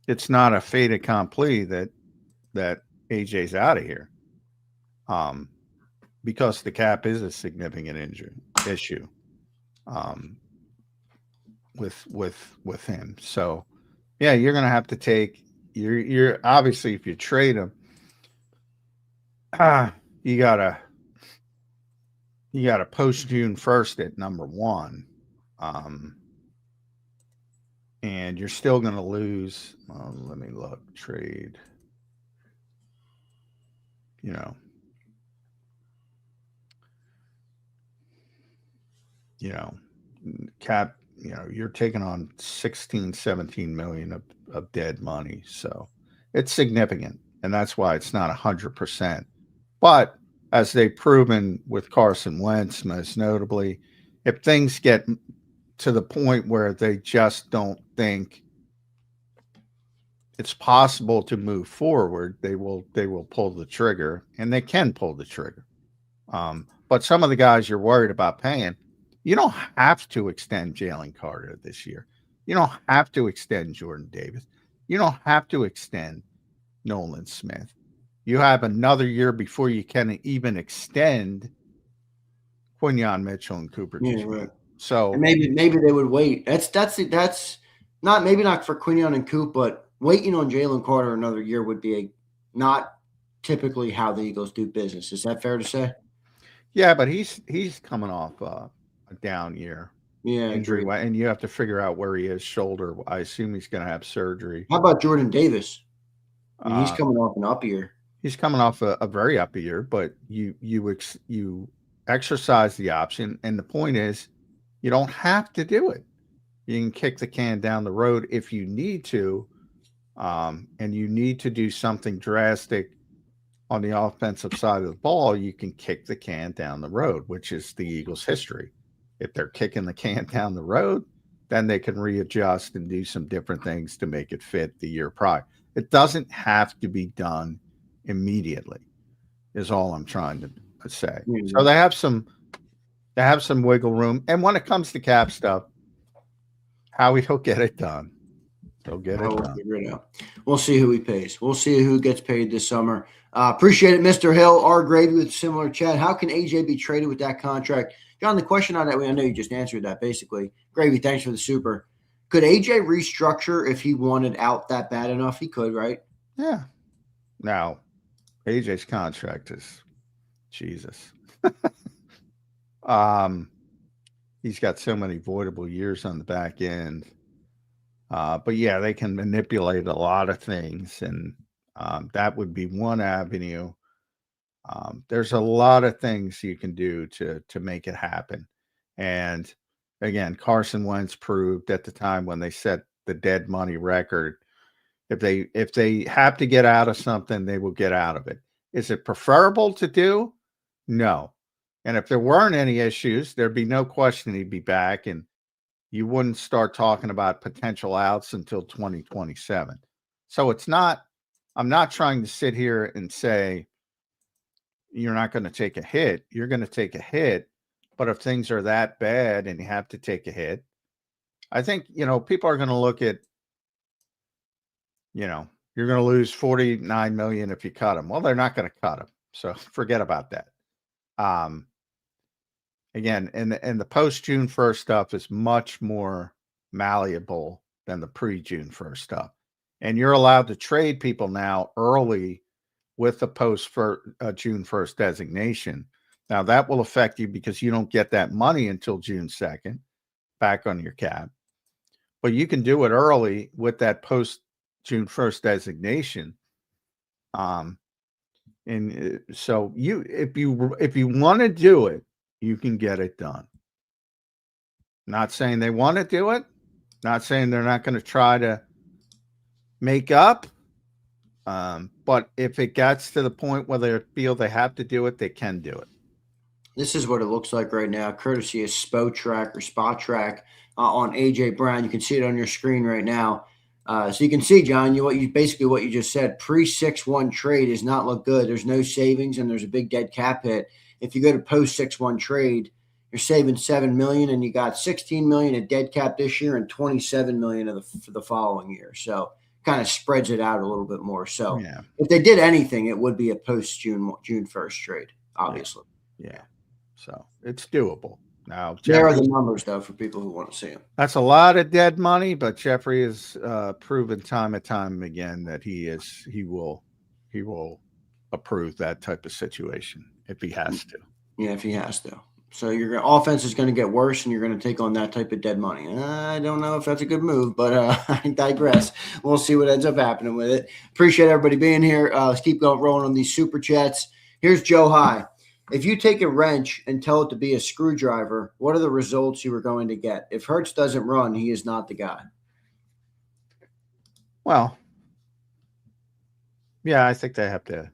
it's not a fait accompli that AJ's out of here. Because the cap is a significant issue with him. So yeah, you're gonna have to take you're obviously if you trade him, you gotta post June 1st at number one. And you're still gonna lose. Let me look. Trade. Cap, you're taking on 16, 17 million of dead money. So it's significant. And that's why it's not 100%. But as they've proven with Carson Wentz, most notably, if things get to the point where they just don't think it's possible to move forward, they will pull the trigger, and they can pull the trigger. But some of the guys you're worried about paying, you don't have to extend Jalen Carter this year. You don't have to extend Jordan Davis. You don't have to extend Nolan Smith. You have another year before you can even extend Quinyon Mitchell and Cooper. Yeah, right. So and maybe they would wait. That's not maybe not for Quinyon and Coop, but waiting on Jalen Carter another year would be not typically how the Eagles do business. Is that fair to say? Yeah, but he's coming off a down year. Yeah, injury, and you have to figure out where he is. Shoulder. I assume he's going to have surgery. How about Jordan Davis? I mean, he's coming off an up year. He's coming off a very up year, but you exercise the option, and the point is, you don't have to do it. You can kick the can down the road if you need to, and you need to do something drastic on the offensive side of the ball. You can kick the can down the road, which is the Eagles' history. If they're kicking the can down the road, then they can readjust and do some different things to make it fit the year prior. It doesn't have to be done immediately, is all I'm trying to say. Mm-hmm. So they have some wiggle room. And when it comes to cap stuff, Howie will get it done. He'll get it done. Figure it out. We'll see who he pays. We'll see who gets paid this summer. Appreciate it, Mr. Hill. R. Gravy with similar chat. How can AJ be traded with that contract? John, the question on that, I know you just answered that basically. Gravy, thanks for the super. Could AJ restructure if he wanted out that bad enough? He could, right? Yeah. Now, AJ's contract is Jesus. He's got so many voidable years on the back end. But yeah, they can manipulate a lot of things, and that would be one avenue. There's a lot of things you can do to make it happen. And again, Carson Wentz proved at the time when they set the dead money record, if they have to get out of something, they will get out of it. Is it preferable to do? No. And if there weren't any issues, there'd be no question he'd be back, and you wouldn't start talking about potential outs until 2027. So I'm not trying to sit here and say you're not going to take a hit. You're going to take a hit. But if things are that bad and you have to take a hit, I think, people are going to look at, you're going to lose $49 million if you cut him. Well, they're not going to cut him. So forget about that. Again, and the post-June 1st stuff is much more malleable than the pre-June 1st stuff. And you're allowed to trade people now early with the post-June 1st designation. Now, that will affect you because you don't get that money until June 2nd back on your cap. But you can do it early with that post June 1st designation. And so if you want to do it, you can get it done. Not saying they want to do it. Not saying they're not going to try to make up. But if it gets to the point where they feel they have to do it, they can do it. This is what it looks like right now, courtesy of Spot Track on AJ Brown. You can see it on your screen right now. So you can see, John, what you just said. Pre 6-1 trade does not look good. There's no savings, and there's a big dead cap hit. If you go to post 6-1 trade, you're saving $7 million, and you got $16 million in dead cap this year and $27 million for the following year. So kind of spreads it out a little bit more. So if they did anything, it would be a post June 1st trade, obviously. Yeah. So it's doable. Now, there are the numbers, though, for people who want to see them. That's a lot of dead money, but Jeffrey has proven time and time again that he will approve that type of situation if he has to. Yeah, if he has to. So your offense is going to get worse, and you're going to take on that type of dead money. I don't know if that's a good move, but I digress. We'll see what ends up happening with it. Appreciate everybody being here. Let's keep rolling on these super chats. Here's Joe High. If you take a wrench and tell it to be a screwdriver, what are the results you are going to get? If Hurts doesn't run, he is not the guy. Well, yeah, I think they have to.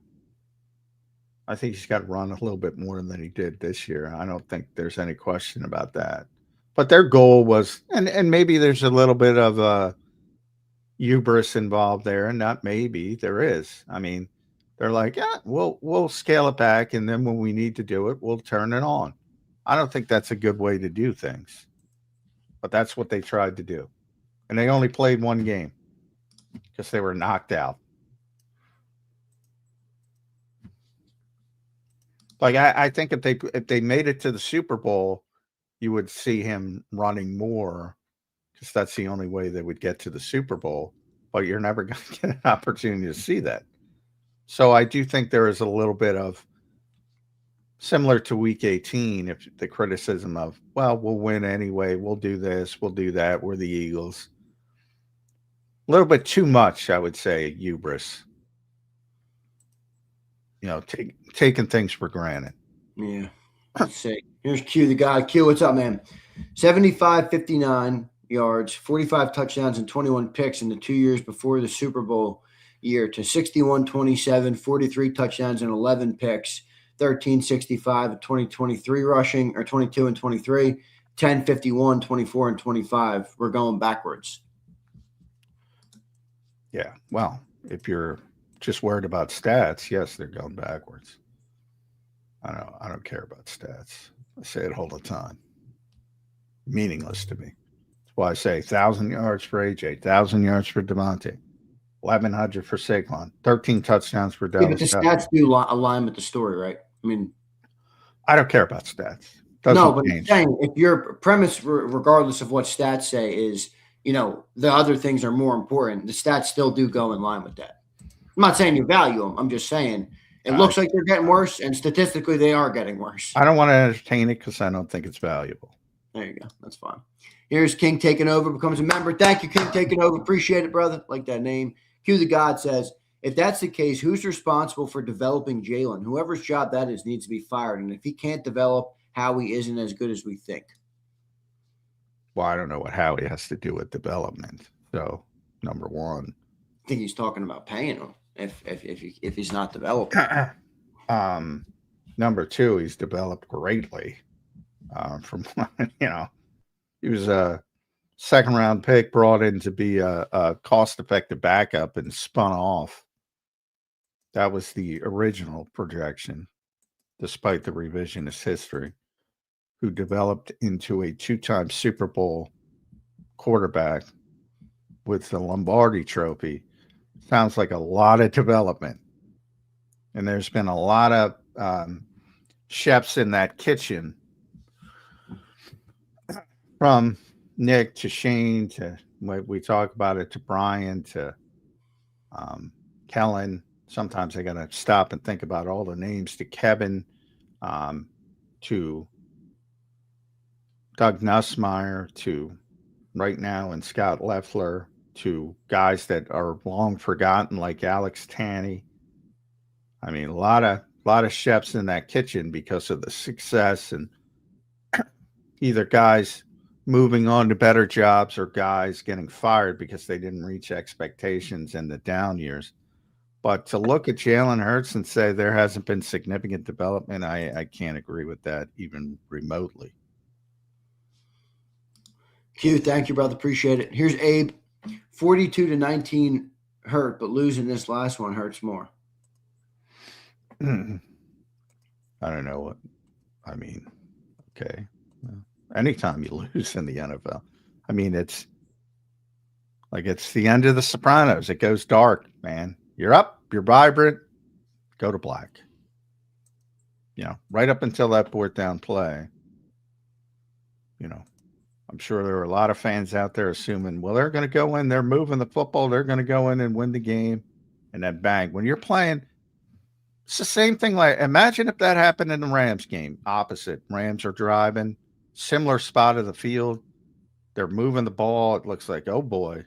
I think he's got to run a little bit more than he did this year. I don't think there's any question about that. But their goal was, and maybe there's a little bit of hubris involved there, and not maybe, there is. I mean, they're like, yeah, we'll scale it back, and then when we need to do it, we'll turn it on. I don't think that's a good way to do things, but that's what they tried to do, and they only played one game because they were knocked out. Like I think if they made it to the Super Bowl, you would see him running more because that's the only way they would get to the Super Bowl. But you're never going to get an opportunity to see that. So I do think there is a little bit of similar to Week 18, if the criticism of, well, we'll win anyway, we'll do this, we'll do that, we're the Eagles. A little bit too much, I would say, hubris. You know, taking things for granted. Yeah. Let's see. Here's Q, the guy. Q, what's up, man? 75, 59 yards, 45 touchdowns, and 21 picks in the 2 years before the Super Bowl year to 61, 27, 43 touchdowns, and 11 picks, 13, 65, 2023 rushing, or 22 and 23, 10, 51, 24, and 25. We're going backwards. Yeah. Well, if you're just worried about stats, yes, they're going backwards. I don't care about stats. I say it all the time. Meaningless to me. That's why I say 1,000 yards for AJ, 1,000 yards for Devontae, 1,100 for Saquon, 13 touchdowns for Dallas. Yeah, but the stats do align with the story, right? I mean, I don't care about stats. No, but I'm saying if your premise, regardless of what stats say, is, the other things are more important, the stats still do go in line with that. I'm not saying you value them. I'm just saying it looks like they're getting worse, and statistically they are getting worse. I don't want to entertain it because I don't think it's valuable. There you go. That's fine. Here's King taking over, becomes a member. Thank you, King taking over. Appreciate it, brother. Like that name. Q the God says, if that's the case, who's responsible for developing Jalen? Whoever's job that is needs to be fired. And if he can't develop, Howie isn't as good as we think. Well, I don't know what Howie has to do with development. So, number one. I think he's talking about paying him if he's not developing. Number two, he's developed greatly. From he was a second-round pick brought in to be a cost-effective backup and spun off. That was the original projection, despite the revisionist history, who developed into a two-time Super Bowl quarterback with the Lombardi Trophy. Sounds like a lot of development. And there's been a lot of chefs in that kitchen, from Nick to Shane to we talk about it, to Brian to Kellen. Sometimes I got to stop and think about all the names, to Kevin, to Doug Nussmeier, to right now and Scott Leffler. to guys that are long forgotten, like Alex Tanney. I mean, a lot of chefs in that kitchen because of the success, and either guys moving on to better jobs or guys getting fired because they didn't reach expectations in the down years. But to look at Jalen Hurts and say there hasn't been significant development, I can't agree with that even remotely. Q, thank you, brother. Appreciate it. Here's Abe. 42-19 hurt, but losing this last one hurts more. I don't know what I mean. Okay. Anytime you lose in the NFL, I mean, it's the end of The Sopranos. It goes dark, man. You're up, you're vibrant, go to black. Right up until that fourth down play, I'm sure there are a lot of fans out there assuming, well, they're going to go in, they're moving the football, they're going to go in and win the game, and then bang. When you're playing, it's the same thing. Like, imagine if that happened in the Rams game. Opposite. Rams are driving, similar spot of the field. They're moving the ball. It looks like, oh boy,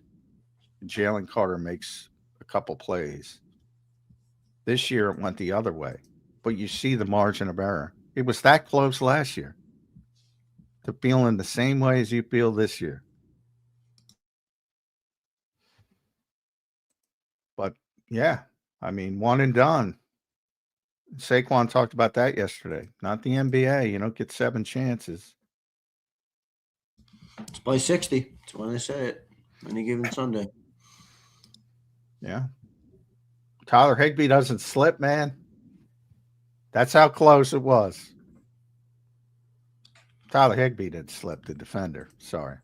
Jalen Carter makes a couple plays. This year it went the other way, but you see the margin of error. It was that close last year. To feeling the same way as you feel this year. But yeah, I mean, one and done. Saquon talked about that yesterday. Not the NBA. You don't get 7 chances. It's play 60. That's when they say it. Any given Sunday. Yeah. Tyler Higbee doesn't slip, man. That's how close it was. Tyler Higbee didn't slip, the defender. Sorry.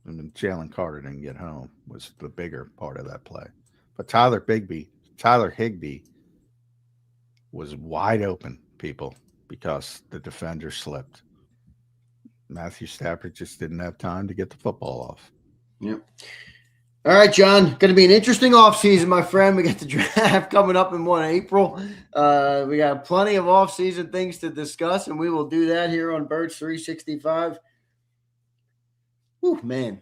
I mean, Jalen Carter didn't get home was the bigger part of that play. But Tyler Higbee was wide open, people, because the defender slipped. Matthew Stafford just didn't have time to get the football off. Yep. All right, John. Going to be an interesting offseason, my friend. We got the draft coming up in April. We got plenty of offseason things to discuss, and we will do that here on Birds 365. Ooh, man.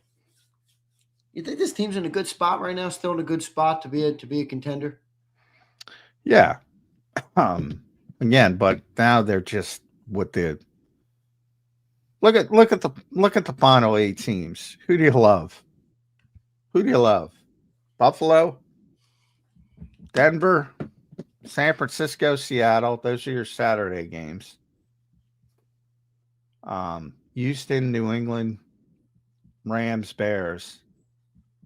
You think this team's in a good spot right now? Still in a good spot to be a contender? Yeah. Again, but now they're just with the look at the final 8 teams. Who do you love? Buffalo, Denver, San Francisco, Seattle. Those are your Saturday games. Houston, New England, Rams, Bears.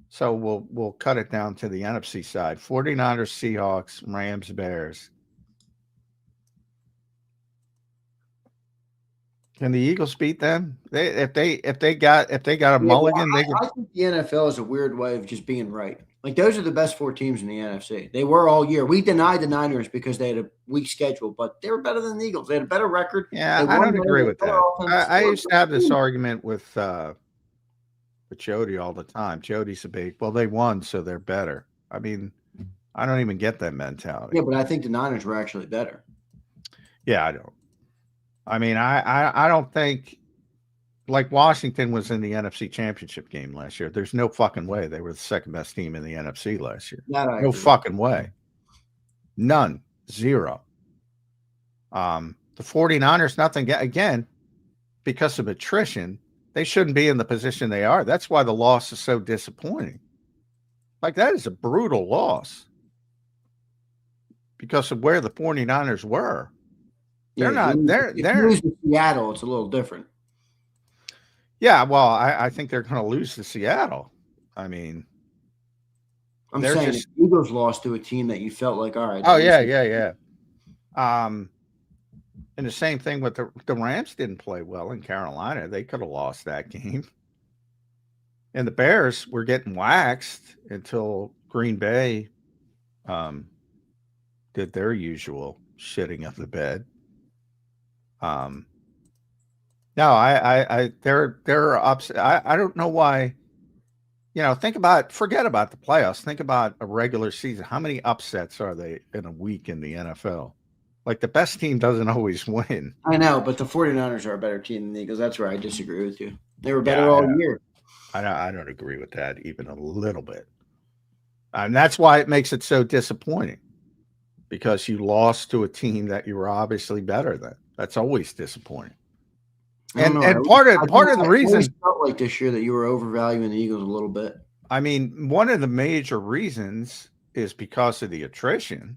So we'll cut it down to the NFC side. 49ers, Seahawks, Rams, Bears. Can the Eagles beat them? If they got a mulligan, I think the NFL is a weird way of just being right. Like, those are the best 4 teams in the NFC. They were all year. We denied the Niners because they had a weak schedule, but they were better than the Eagles. They had a better record. Yeah, I don't agree with that. I used to have this argument with Jody all the time. Jody's a big, well, they won, so they're better. I mean, I don't even get that mentality. Yeah, but I think the Niners were actually better. Yeah, I don't. I mean, I don't think, like, Washington was in the NFC Championship game last year. There's no fucking way they were the second best team in the NFC last year. No fucking way. None. Zero. The 49ers, nothing. Again, because of attrition, they shouldn't be in the position they are. That's why the loss is so disappointing. Like, that is a brutal loss because of where the 49ers were. They're not. They're lose to Seattle. It's a little different. Yeah, well, I think they're going to lose to Seattle. I mean, I'm saying the Eagles lost to a team that you felt like, all right. Oh yeah. And the same thing with the Rams didn't play well in Carolina. They could have lost that game. And the Bears were getting waxed until Green Bay did their usual shitting of the bed. No, there are ups. I don't know why. Forget about the playoffs. Think about a regular season. How many upsets are they in a week in the NFL? Like, the best team doesn't always win. I know, but the 49ers are a better team than the Eagles. That's where I disagree with you. They were better all year. I don't agree with that even a little bit. And that's why it makes it so disappointing, because you lost to a team that you were obviously better than. That's always disappointing. And part of the reason I felt like this year that you were overvaluing the Eagles a little bit. I mean, one of the major reasons is because of the attrition.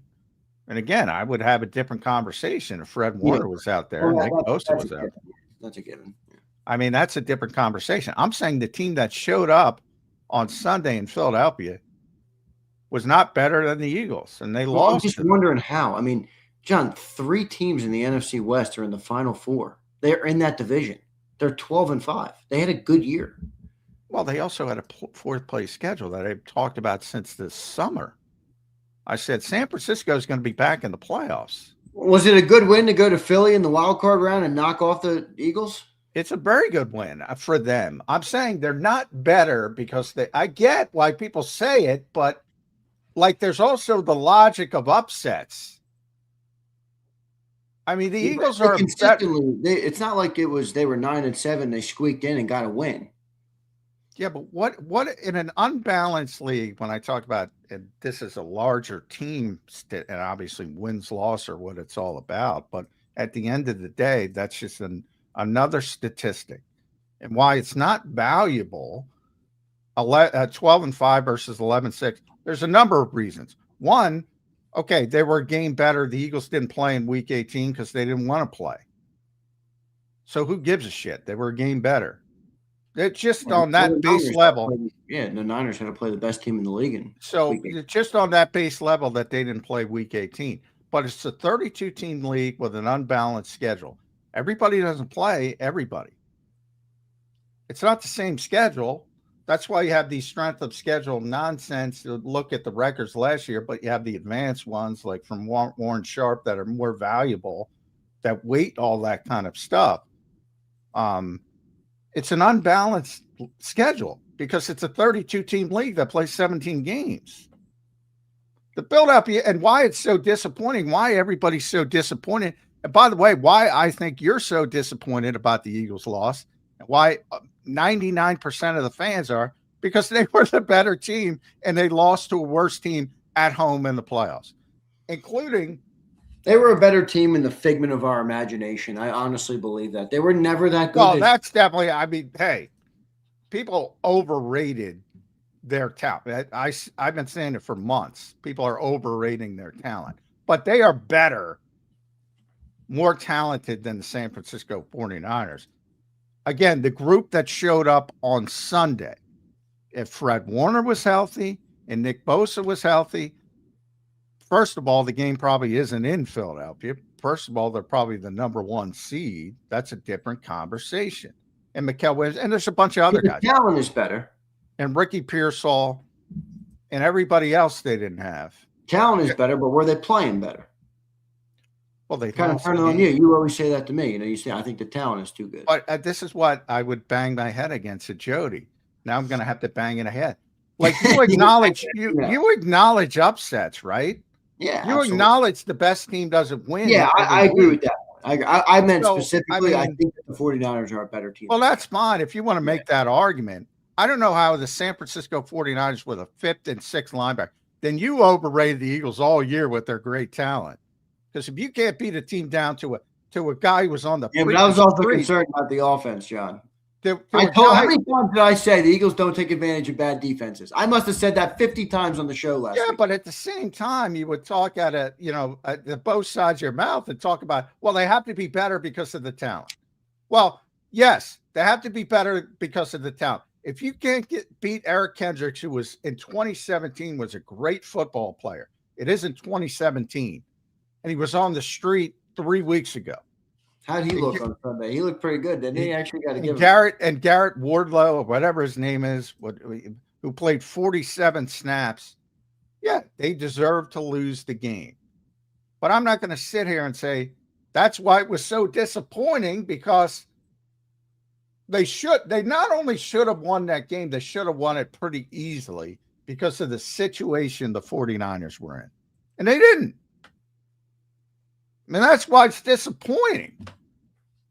And again, I would have a different conversation if Fred Warner was out there and Nick Bosa was out there. That's a given. Yeah. I mean, that's a different conversation. I'm saying the team that showed up on Sunday in Philadelphia was not better than the Eagles, and they lost. I'm just wondering how. I mean, John, 3 teams in the NFC West are in the Final Four. They're in that division. They're 12-5. They had a good year. Well, they also had a 4th place schedule that I've talked about since this summer. I said San Francisco is going to be back in the playoffs. Was it a good win to go to Philly in the wild card round and knock off the Eagles? It's a very good win for them. I'm saying they're not better because I get why people say it, but like there's also the logic of upsets. I mean, the Eagles are consistently. It's not like it was they were 9-7. They squeaked in and got a win. Yeah, but what in an unbalanced league? When I talk about this is a larger team, and obviously wins-loss are what it's all about. But at the end of the day, that's just another statistic, and why it's not valuable. 12-5 versus 11-6. There's a number of reasons. One, okay, they were a game better. The Eagles didn't play in Week 18 because they didn't want to play. So who gives a shit? They were a game better. It's just on that base level. The Niners had to play the best team in the league. So just on that base level that they didn't play Week 18. But it's a 32-team league with an unbalanced schedule. Everybody doesn't play everybody. It's not the same schedule. That's why you have these strength of schedule nonsense. You look at the records last year, but you have the advanced ones like from Warren Sharp that are more valuable, that weight all that kind of stuff. It's an unbalanced schedule because it's a 32-team league that plays 17 games. The build-up, and why it's so disappointing, why everybody's so disappointed, and by the way, why I think you're so disappointed about the Eagles' loss, and why 99% of the fans are, because they were the better team and they lost to a worse team at home in the playoffs, including. They were a better team in the figment of our imagination. I honestly believe that. They were never that good. Well, that's definitely, I mean, hey, people overrated their talent. I've been saying it for months. People are overrating their talent. But they are better, more talented than the San Francisco 49ers. Again, the group that showed up on Sunday, if Fred Warner was healthy and Nick Bosa was healthy, first of all, the game probably isn't in Philadelphia. First of all, they're probably the number 1 seed. That's a different conversation. And Mikael Williams, and there's a bunch of other guys. Jalen is better. And Ricky Pearsall and everybody else they didn't have. Jalen is better, but were they playing better? Well, they kind of turn on you. You always say that to me. You say, I think the talent is too good. But this is what I would bang my head against at Jody. Now I'm going to have to bang it ahead. Like you acknowledge, you acknowledge upsets, right? Yeah, you absolutely. Acknowledge the best team doesn't win. Yeah, I agree with that. I meant specifically, I think that the 49ers are a better team. Well, that's fine if you want to make that argument. I don't know how the San Francisco 49ers were the 5th and 6th linebacker. Then you overrated the Eagles all year with their great talent. Because if you can't beat a team down to a guy who was on the but I was also concerned about the offense, John. How many times did I say the Eagles don't take advantage of bad defenses? I must have said that 50 times on the show last week. Yeah, but at the same time, you would talk at both sides of your mouth and talk about, well, they have to be better because of the talent. Well, yes, they have to be better because of the talent. If you can't beat Eric Kendricks, who was in 2017 was a great football player, it isn't 2017, and he was on the street 3 weeks ago. How did he look on Sunday? He looked pretty good, didn't he? Actually got to give Garrett Wardlow, or whatever his name is, who played 47 snaps. Yeah, they deserve to lose the game. But I'm not going to sit here and say that's why it was so disappointing, because they not only should have won that game, they should have won it pretty easily because of the situation the 49ers were in. And they didn't. I mean, that's why it's disappointing.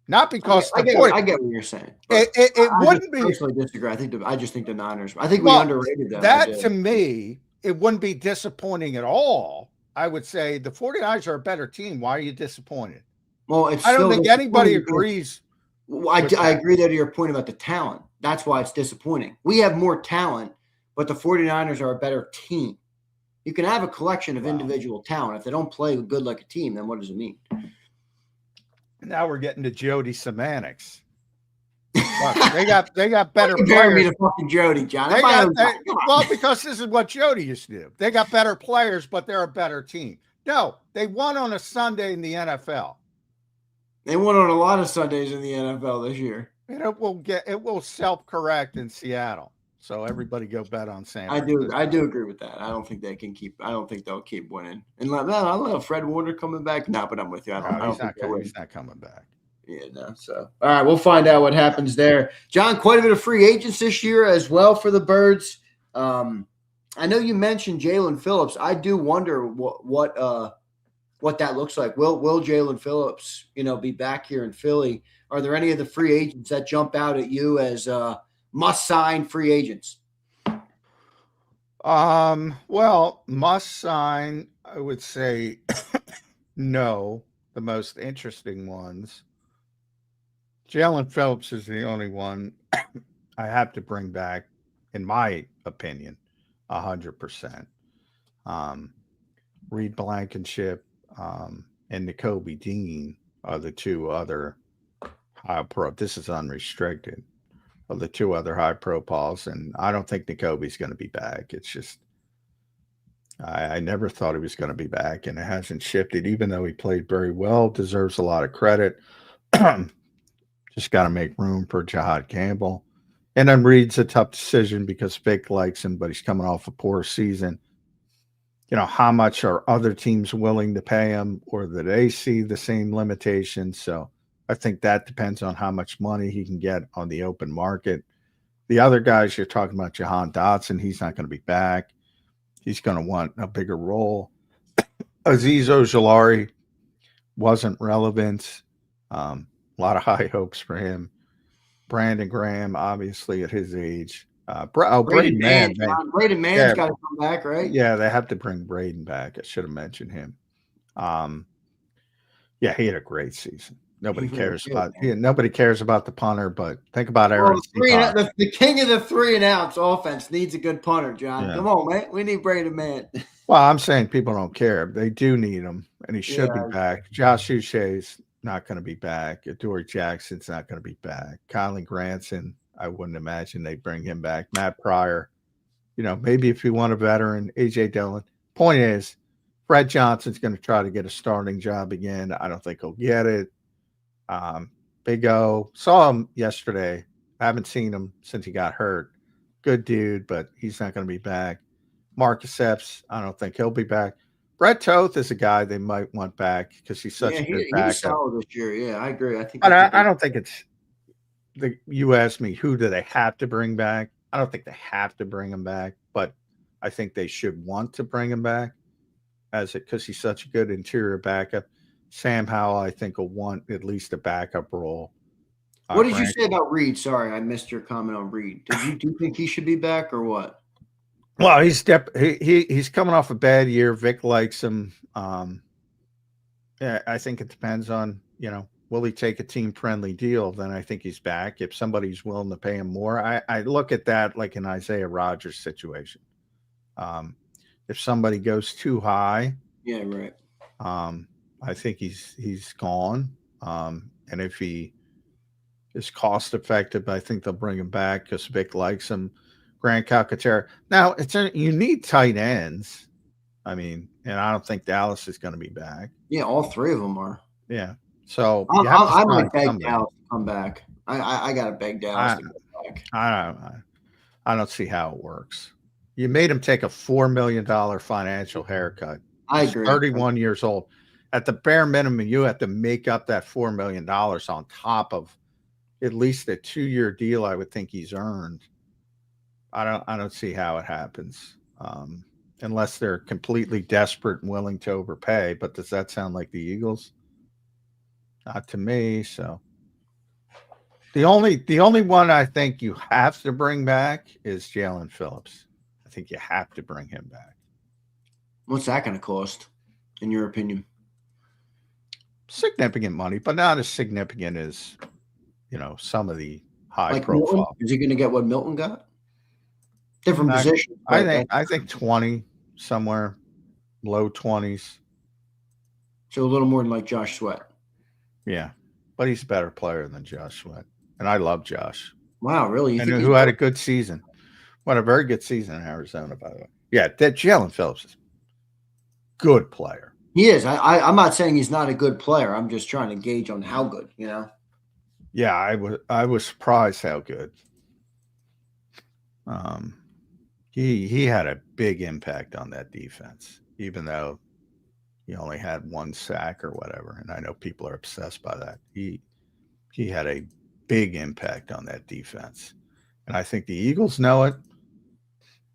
Not because I get what you're saying. It wouldn't be. I personally disagree. I just think the Niners. I think we underrated them. That to me it wouldn't be disappointing at all. I would say the 49ers are a better team. Why are you disappointed? Well, it's I don't still think anybody disappointing because- agrees. I agree that to your point about the talent. That's why it's disappointing. We have more talent, but the 49ers are a better team. You can have a collection of individual talent. If they don't play good like a team, then what does it mean? Now we're getting to Jody semantics. Look, they got better Compare me players. to fucking Jody, John. Well, because this is what Jody used to do. They got better players, but they're a better team. No, they won on a Sunday in the NFL. They won on a lot of Sundays in the NFL this year. And it will self-correct in Seattle. So everybody go bet on San I Francisco. do agree with that. I don't think they'll keep winning. And I love Fred Warner coming back. No, but I'm with you. He's not coming back. Yeah, no. So all right, we'll find out what happens there. John, quite a bit of free agents this year as well for the Birds. I know you mentioned Jalen Phillips. I do wonder what that looks like. Will Jalen Phillips, be back here in Philly? Are there any of the free agents that jump out at you as must-sign free agents? Well, must-sign, I would say no. The most interesting ones. Jalen Phillips is the only one I have to bring back, in my opinion, 100%. Reed Blankenship and Nakobe Dean are the two other high pro. This is unrestricted. Of the two other high profiles, and I don't think Nakobe's going to be back. It's just I never thought he was going to be back, and it hasn't shifted. Even though he played very well, deserves a lot of credit. Just got to make room for Jahad Campbell. And then Reed's a tough decision because Vic likes him, but he's coming off a poor season. How much are other teams willing to pay him, or do they see the same limitations? So I think that depends on how much money he can get on the open market. The other guys you're talking about, Jahan Dotson, he's not going to be back. He's going to want a bigger role. Azeez Ojulari wasn't relevant. A lot of high hopes for him. Brandon Graham, obviously at his age. Braden Mann. Braden Mann's got to come back, right? Yeah, they have to bring Braden back. I should have mentioned him. Yeah, he had a great season. Nobody cares about the punter, but think about Aaron. The king of the 3-and-outs offense needs a good punter, John. Yeah. Come on, man. We need Braden Mann. Well, I'm saying people don't care. They do need him, and he should be back. Josh Uche's not going to be back. Adoree Jackson's not going to be back. Kylie Granson, I wouldn't imagine they bring him back. Matt Pryor, maybe if you want a veteran, A.J. Dillon. Point is, Fred Johnson's going to try to get a starting job again. I don't think he'll get it. Big O, saw him yesterday. I haven't seen him since he got hurt. Good dude, but he's not going to be back. Marcus Epps, I don't think he'll be back. Brett Toth is a guy they might want back because he's such a good backup. He's solid this year. Yeah, I agree. I don't think it's you asked me who do they have to bring back. I don't think they have to bring him back, but I think they should want to bring him back because he's such a good interior backup. Sam Howell, I think, will want at least a backup role. What did you say about Reed? Sorry, I missed your comment on Reed. Do you think he should be back or what? Well, he's coming off a bad year. Vic likes him. Yeah, I think it depends on, will he take a team-friendly deal? Then I think he's back. If somebody's willing to pay him more, I look at that like an Isaiah Rodgers situation. If somebody goes too high, yeah, right. I think he's gone. And if he is cost effective, I think they'll bring him back because Vic likes him. Grant Calcaterra. Now you need tight ends. I mean, and I don't think Dallas is going to be back. Yeah, all three of them are. Yeah. So I might beg Dallas to come back. I got to beg Dallas to come back. I don't see how it works. You made him take a $4 million financial haircut. I agree. 31 years old. At the bare minimum, you have to make up that $4 million on top of at least a 2-year deal I would think he's earned. I don't see how it happens unless they're completely desperate and willing to overpay. But does that sound like the Eagles? Not to me. So the only one I think you have to bring back is Jalen Phillips. I think you have to bring him back. What's that going to cost, in your opinion? Significant money, but not as significant as, some of the high Like profile. Milton? Is he going to get what Milton got? Different position. I think 20, somewhere low 20s. So a little more than like Josh Sweat. Yeah, but he's a better player than Josh Sweat, and I love Josh. Wow, really? And who had a good season? What a very good season in Arizona, by the way. Yeah, that Jalen Phillips is a good player. He is. I'm not saying he's not a good player. I'm just trying to gauge on how good. Yeah, I was surprised how good. He had a big impact on that defense, even though he only had one sack or whatever. And I know people are obsessed by that. He had a big impact on that defense. And I think the Eagles know it.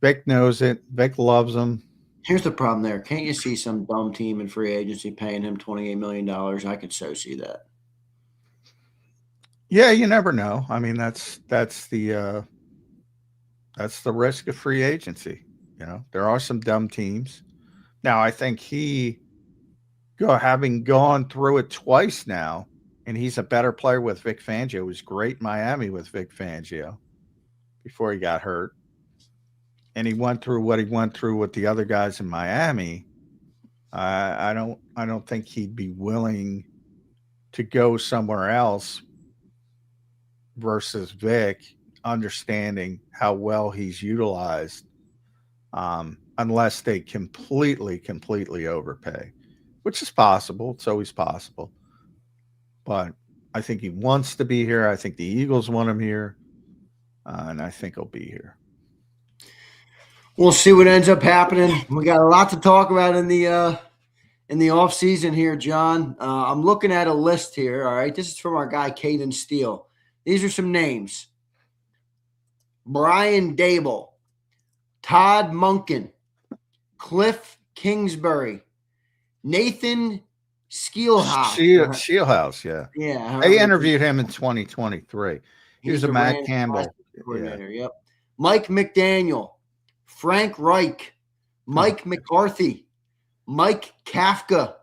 Vic knows it. Vic loves him. Here's the problem there. Can't you see some dumb team in free agency paying him $28 million? I could so see that. Yeah, you never know. I mean, that's the risk of free agency. There are some dumb teams. Now, I think having gone through it twice now, and he's a better player with Vic Fangio. He was great in Miami with Vic Fangio before he got hurt. And he went through what he went through with the other guys in Miami. I don't think he'd be willing to go somewhere else versus Vic, understanding how well he's utilized, unless they completely overpay, which is possible. It's always possible. But I think he wants to be here. I think the Eagles want him here, and I think he'll be here. We'll see what ends up happening. We got a lot to talk about in the off season here, John. I'm looking at a list here. All right, this is from our guy Caden Steele. These are some names: Brian Dable, Todd Monken, Cliff Kingsbury, Nathan Skeelhouse. Skeelhouse, yeah. Yeah. They interviewed him in 2023. He was a Matt Campbell coordinator. Yeah. Yep. Mike McDaniel, Frank Reich, Mike McCarthy, Mike Kafka,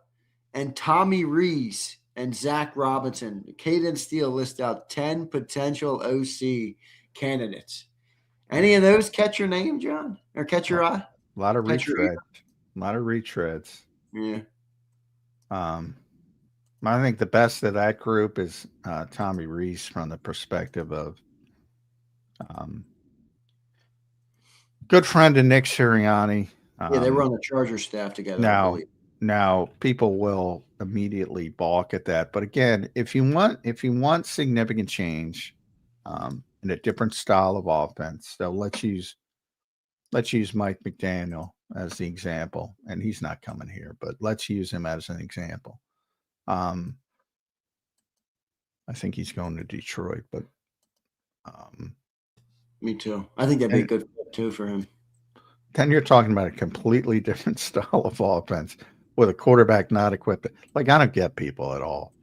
and Tommy Rees and Zach Robinson. Caden Steele lists out 10 potential OC candidates. Any of those catch your name, John? Or catch your eye? A lot of retreads. Yeah. I think the best of that group is Tommy Rees from the perspective of good friend of Nick Sirianni. Yeah, they were on the Chargers staff together. Now people will immediately balk at that, but again, if you want significant change in a different style of offense, so let's use Mike McDaniel as the example, and he's not coming here, but let's use him as an example. I think he's going to Detroit, but me too. I think that'd be a good fit too for him. Then you're talking about a completely different style of offense with a quarterback not equipped. Like, I don't get people at all.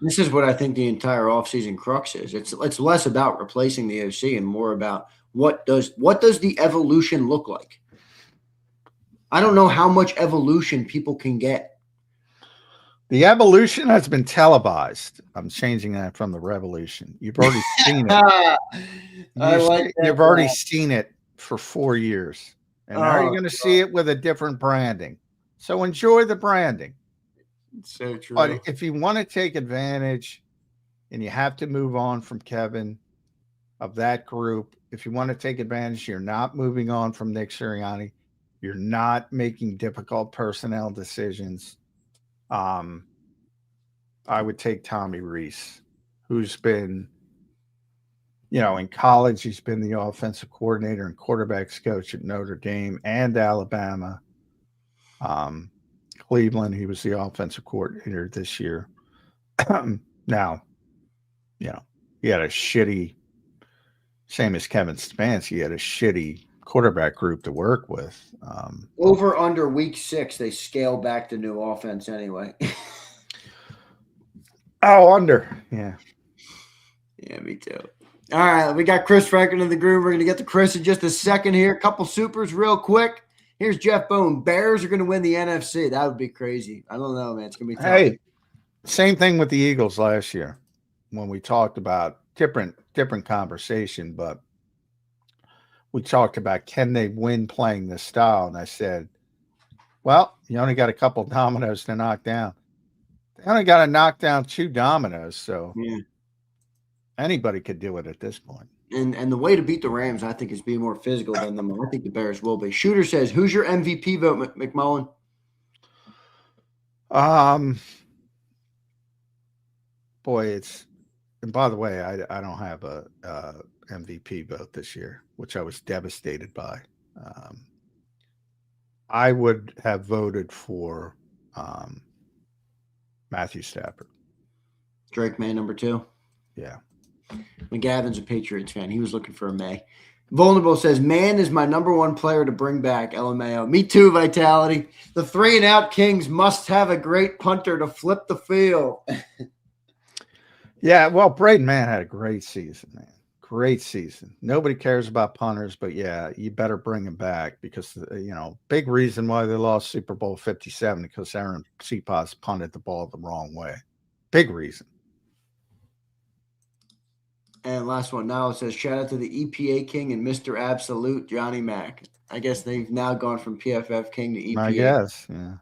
This is what I think the entire offseason crux is. It's less about replacing the OC and more about what does the evolution look like. I don't know how much evolution people can get. The evolution has been televised. I'm changing that from the revolution. You've already seen it. You've already seen it for 4 years. And now you're going to see it with a different branding. So enjoy the branding. It's so true. But if you want to take advantage and you have to move on from Kevin of that group, if you want to take advantage, you're not moving on from Nick Sirianni. You're not making difficult personnel decisions. I would take Tommy Rees, who's been, in college, he's been the offensive coordinator and quarterbacks coach at Notre Dame and Alabama. Cleveland, he was the offensive coordinator this year. Now, he had a shitty, same as Kevin Stefanski, he had a shitty quarterback group to work with. Over under week 6, they scale back the new offense anyway. Under. Yeah. Yeah, me too. All right, we got Chris Franklin in the group. We're going to get to Chris in just a second here. A couple supers real quick. Here's Jeff Bone. Bears are going to win the NFC. That would be crazy. I don't know, man. It's going to be tough. Hey, same thing with the Eagles last year when we talked about different conversation, but we talked about can they win playing this style? And I said, well, you only got a couple dominoes to knock down. They only got to knock down 2 dominoes, so anybody could do it at this point. And the way to beat the Rams, I think, is be more physical than them. I think the Bears will be. Shooter says, who's your MVP vote, McMullen? Boy, it's – and by the way, I don't have a MVP vote this year, which I was devastated by. I would have voted for Matthew Stafford. Drake May, number 2. Yeah. McGavin's a Patriots fan. He was looking for a May. Vulnerable says, man is my number 1 player to bring back, LMAO. Me too, Vitality. The 3-and-out Kings must have a great punter to flip the field. Yeah, well, Braden Mann had a great season, man. Great season. Nobody cares about punters, but yeah, you better bring him back because, big reason why they lost Super Bowl 57 because Aaron Cepas punted the ball the wrong way. Big reason. And last one now, it says, shout out to the EPA King and Mr. Absolute, Johnny Mac. I guess they've now gone from PFF King to EPA. I guess, yeah.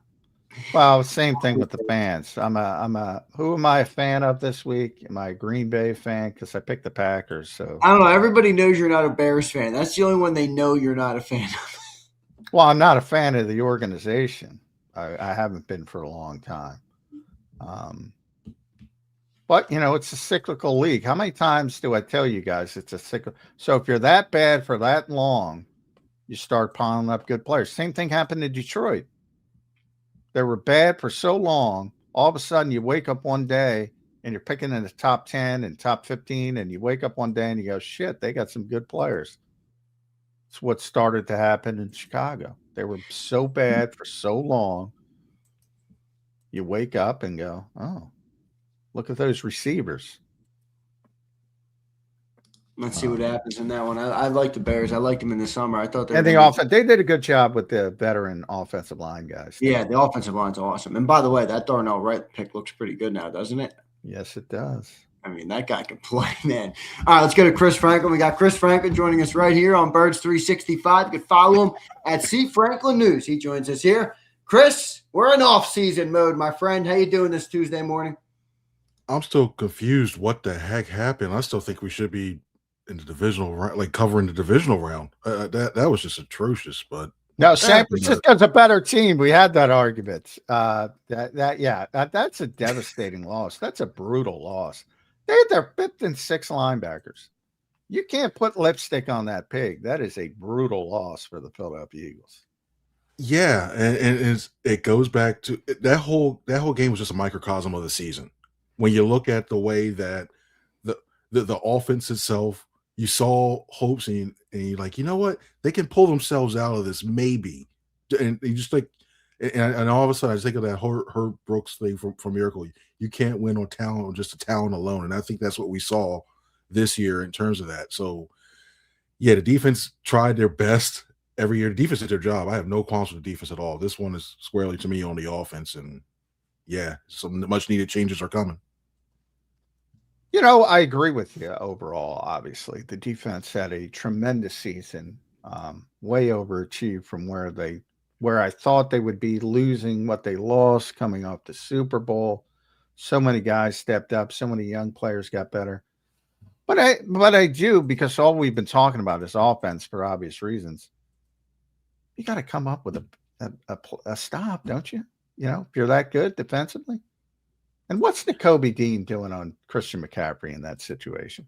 Well, same thing with the fans. who am I a fan of this week? Am I a Green Bay fan? Because I picked the Packers. So I don't know. Everybody knows you're not a Bears fan. That's the only one they know you're not a fan of. Well, I'm not a fan of the organization. I haven't been for a long time. But, it's a cyclical league. How many times do I tell you guys it's a cyclical? So if you're that bad for that long, you start piling up good players. Same thing happened to Detroit. They were bad for so long. All of a sudden, you wake up one day and you're picking in the top 10 and top 15, and you wake up one day and you go, shit, they got some good players. It's what started to happen in Chicago. They were so bad for so long. You wake up and go, oh, look at those receivers. Let's see what happens in that one. I like the Bears. I liked them in the summer. I thought they did a good job with the veteran offensive line guys. Yeah, the offensive line's awesome. And by the way, that Darnell Wright pick looks pretty good now, doesn't it? Yes, it does. I mean, that guy can play, man. All right, let's go to Chris Franklin. We got Chris Franklin joining us right here on Birds 365. You can follow him at C Franklin News. He joins us here. Chris, we're in off-season mode, my friend. How you doing this Tuesday morning? I'm still confused. What the heck happened? I still think we should be in the divisional round, like covering the divisional round. That was just atrocious. But no, San Francisco's a better team. We had that argument. That's a devastating loss. That's a brutal loss. They had their 5th and 6th linebackers. You can't put lipstick on that pig. That is a brutal loss for the Philadelphia Eagles. Yeah, and it goes back to that whole game was just a microcosm of the season. When you look at the way that the offense itself, you saw hopes and you're like, you know what? They can pull themselves out of this maybe. And you just like, and all of a sudden I just think of that Herb Brooks thing from Miracle. You can't win on talent or just a talent alone. And I think that's what we saw this year in terms of that. So, yeah, the defense tried their best every year. The defense did their job. I have no qualms with the defense at all. This one is squarely to me on the offense. And, yeah, some much-needed changes are coming. I agree with you overall, obviously. The defense had a tremendous season, way overachieved from where I thought they would be, losing what they lost coming off the Super Bowl. So many guys stepped up. So many young players got better. But I do, because all we've been talking about is offense for obvious reasons. You got to come up with a stop, don't you? If you're that good defensively. And what's Nakobe Dean doing on Christian McCaffrey in that situation?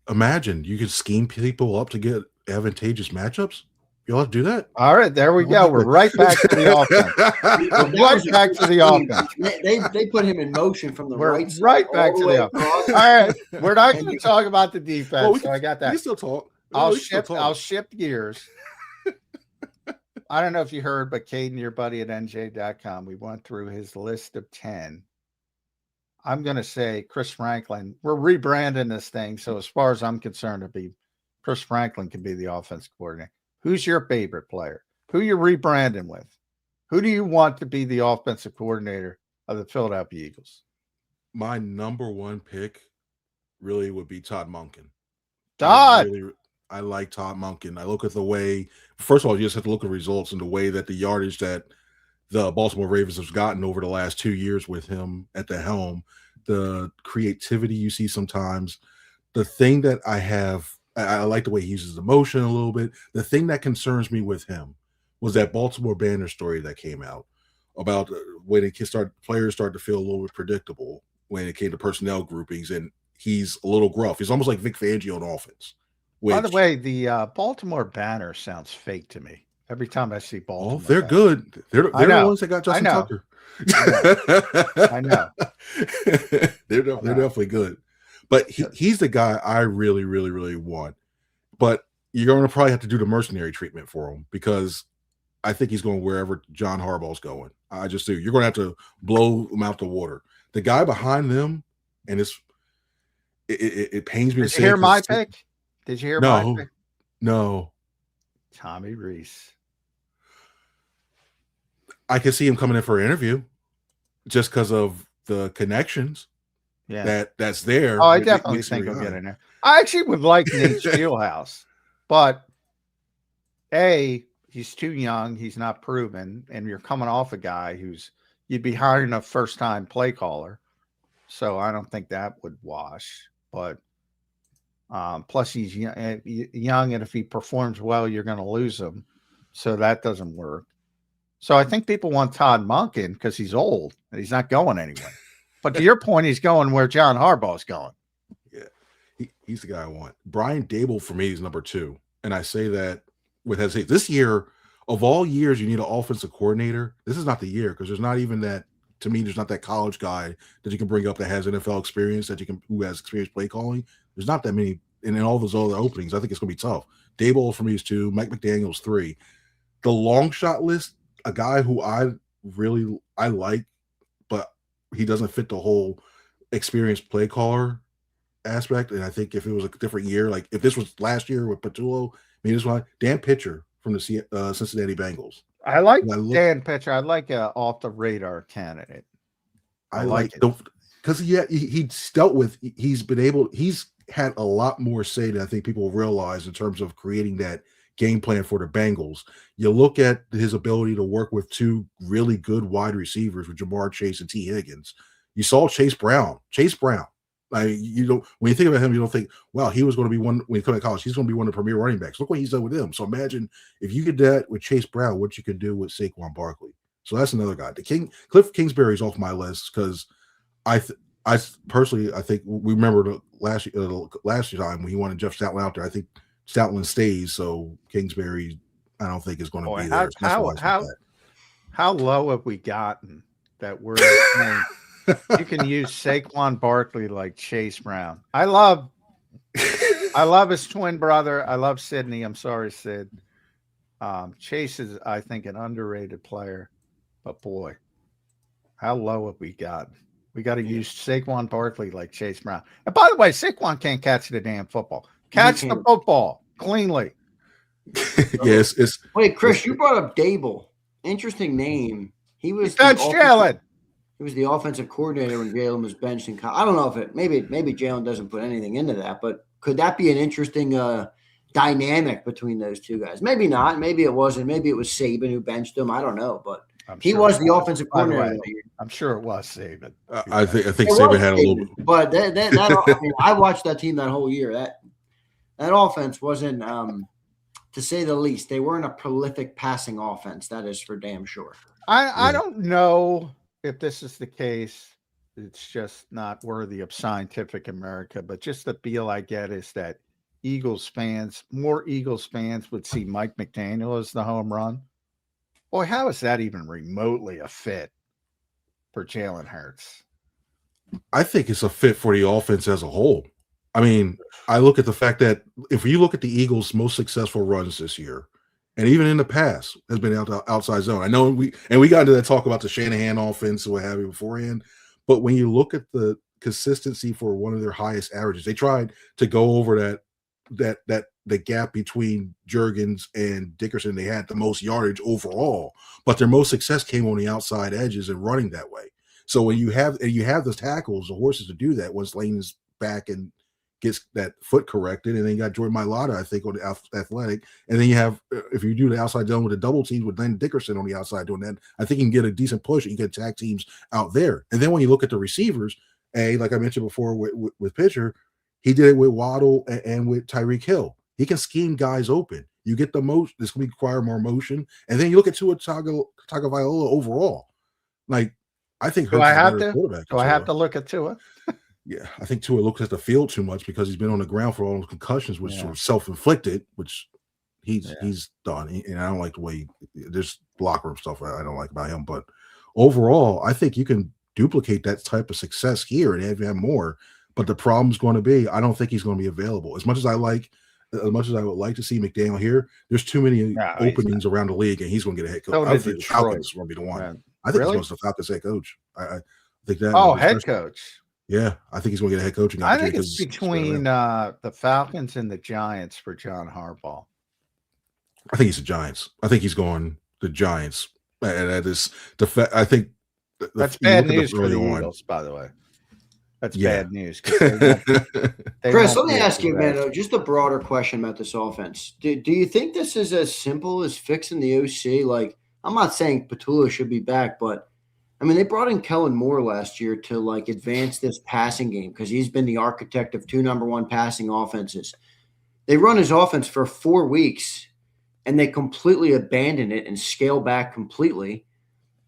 Imagine you could scheme people up to get advantageous matchups. You'll have to do that. All right, there we go. We're right back to the offense. Right back to the offense. They put him in motion from the right side. Right back to the offense. All right, we're not going to talk about the defense. So I got that. We still talk. I'll shift gears. I don't know if you heard, but Caden, your buddy at NJ.com, we went through his list of 10. I'm going to say Chris Franklin. We're rebranding this thing. So as far as I'm concerned, Chris Franklin can be the offense coordinator. Who's your favorite player? Who you rebranding with? Who do you want to be the offensive coordinator of the Philadelphia Eagles? My number one pick really would be Todd Monken. Todd. I like Todd Monken. I look at the way, first of all, you just have to look at the results and the way that the yardage that the Baltimore Ravens have gotten over the last 2 years with him at the helm, the creativity you see sometimes. The thing that I like the way he uses emotion a little bit. The thing that concerns me with him was that Baltimore Banner story that came out about when players start to feel a little bit predictable when it came to personnel groupings, and he's a little gruff. He's almost like Vic Fangio on offense. By the way, the Baltimore Banner sounds fake to me every time I see Baltimore. Oh, they're Banner. Good. They're the ones that got Justin Tucker. I know. They're definitely good. But he's the guy I really, really, really want. But you're going to probably have to do the mercenary treatment for him because I think he's going wherever John Harbaugh's going. I just do. You're going to have to blow him out the water. The guy behind them, and it pains me to say. Did you hear my pick? Did you hear my pick? No. Tommy Reese. I can see him coming in for an interview just because of the connections. Yeah, that's there. Oh, I definitely think he'll get in there. I actually would like Nate Fieldhouse, but he's too young. He's not proven, and you're coming off a guy you'd be hiring a first-time play caller, so I don't think that would wash. But plus, he's young, and if he performs well, you're going to lose him, so that doesn't work. So I think people want Todd Monken because he's old and he's not going anywhere. But to your point, he's going where John Harbaugh's going. Yeah, he's the guy I want. Brian Dable for me is number 2, and I say that with hesitation. This year, of all years, you need an offensive coordinator. This is not the year because there's not even that. To me, there's not that college guy that you can bring up that has NFL experience who has experience play calling. There's not that many, and in all those other openings, I think it's going to be tough. Dable for me is 2. Mike McDaniel's 3. The long shot list, a guy who I like, but he doesn't fit the whole experienced play caller aspect. And I think if it was a different year, like if this was last year with Patulo, maybe this one, Dan Pitcher from the Cincinnati Bengals. I like Dan Pitcher. I like a off the radar candidate. I like because he's dealt with. He's had a lot more say than I think people realize in terms of creating that game plan for the Bengals. You look at his ability to work with 2 really good wide receivers with Jamar Chase and T. Higgins. You saw Chase Brown. Like when you think about him, you don't think, wow, he was going to be one when he come to college. He's going to be one of the premier running backs. Look what he's done with him. So imagine if you did that with Chase Brown, what you could do with Saquon Barkley. So that's another guy. Cliff Kingsbury's off my list because I personally think we remember the last time when he wanted Jeff Stoutland out there. I think Stoutland stays, so Kingsbury I don't think is going to be there. How low have we gotten that we're you can use Saquon Barkley like Chase Brown? I love his twin brother. I love Sidney. I'm sorry, Sid. Chase is, I think, an underrated player, but boy, how low have we gotten? We got to use Saquon Barkley like Chase Brown. And by the way, Saquon can't catch the damn football. Catch the football cleanly. Yes. Wait, Chris, you brought up Dable. Interesting name. He was Jalen. He was the offensive coordinator when Jalen was benched in college. I don't know if it maybe Jalen doesn't put anything into that, but could that be an interesting dynamic between those 2 guys? Maybe not. Maybe it wasn't. Maybe it was Saban who benched him. I don't know, but he was the offensive coordinator. I'm sure it was Saban. I think Saban had a little bit. But that I watched that team that whole year. That offense wasn't, to say the least, they weren't a prolific passing offense. That is for damn sure. I don't know if this is the case. It's just not worthy of Scientific America, but just the feel I get is that more Eagles fans would see Mike McDaniel as the home run. Boy, how is that even remotely a fit for Jalen Hurts? I think it's a fit for the offense as a whole. I mean, I look at the fact that if you look at the Eagles' most successful runs this year, and even in the past, has been outside zone. I know we got into that talk about the Shanahan offense and what have you beforehand, but when you look at the consistency for one of their highest averages, they tried to go over that that the gap between Jurgens and Dickerson, they had the most yardage overall, but their most success came on the outside edges and running that way. So when you have the tackles, the horses to do that once Lane is back and gets that foot corrected, and then you got Jordan Mailata, I think, on the athletic, and then you have if you do the outside zone with the double teams with Lane Dickerson on the outside doing that, I think you can get a decent push and you can attack teams out there. And then when you look at the receivers, like I mentioned before with Pitcher, he did it with Waddle and with Tyreek Hill. He can scheme guys open. You get the motion. This will require more motion, and then you look at Tua Tagovailoa overall. Like I think Hurts is a better quarterback. Do I have to look at Tua? Yeah, I think Tua looks at the field too much because he's been on the ground for all those concussions, which were self-inflicted, which he's done. And I don't like the way there's locker room stuff I don't like about him. But overall, I think you can duplicate that type of success here and have more. But the problem's going to be, I don't think he's going to be available. As much as I would like to see McDaniel here, there's too many openings around the league, and he's going to get a head coach. I think the Falcons is going to be the one. Man. I think he's going to the Falcons head coach. I think that. Oh, head coach. Yeah, I think he's going to get a head coaching opportunity. I think it's between the Falcons and the Giants for John Harbaugh. I think he's the Giants. I think he's going the Giants. And that is I think that's bad news for the Eagles, by the way. That's bad news. Chris, let me ask you, man, just a broader question about this offense. Do you think this is as simple as fixing the OC? Like, I'm not saying Patulo should be back, but I mean, they brought in Kellen Moore last year to like advance this passing game because he's been the architect of 2 number 1 passing offenses. They run his offense for 4 weeks and they completely abandon it and scale back completely.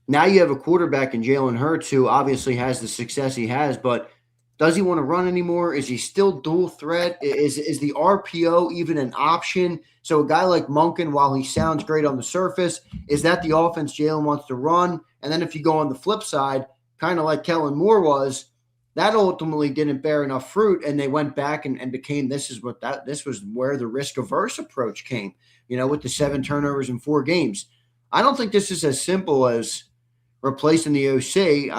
Now you have a quarterback in Jalen Hurts who obviously has the success he has, but does he want to run anymore? Is he still dual threat? Is the RPO even an option? So a guy like Monken, while he sounds great on the surface, is that the offense Jalen wants to run? And then if you go on the flip side, kind of like Kellen Moore was, that ultimately didn't bear enough fruit, and they went back and became this was where the risk-averse approach came, with the 7 turnovers in 4 games. I don't think this is as simple as replacing the OC.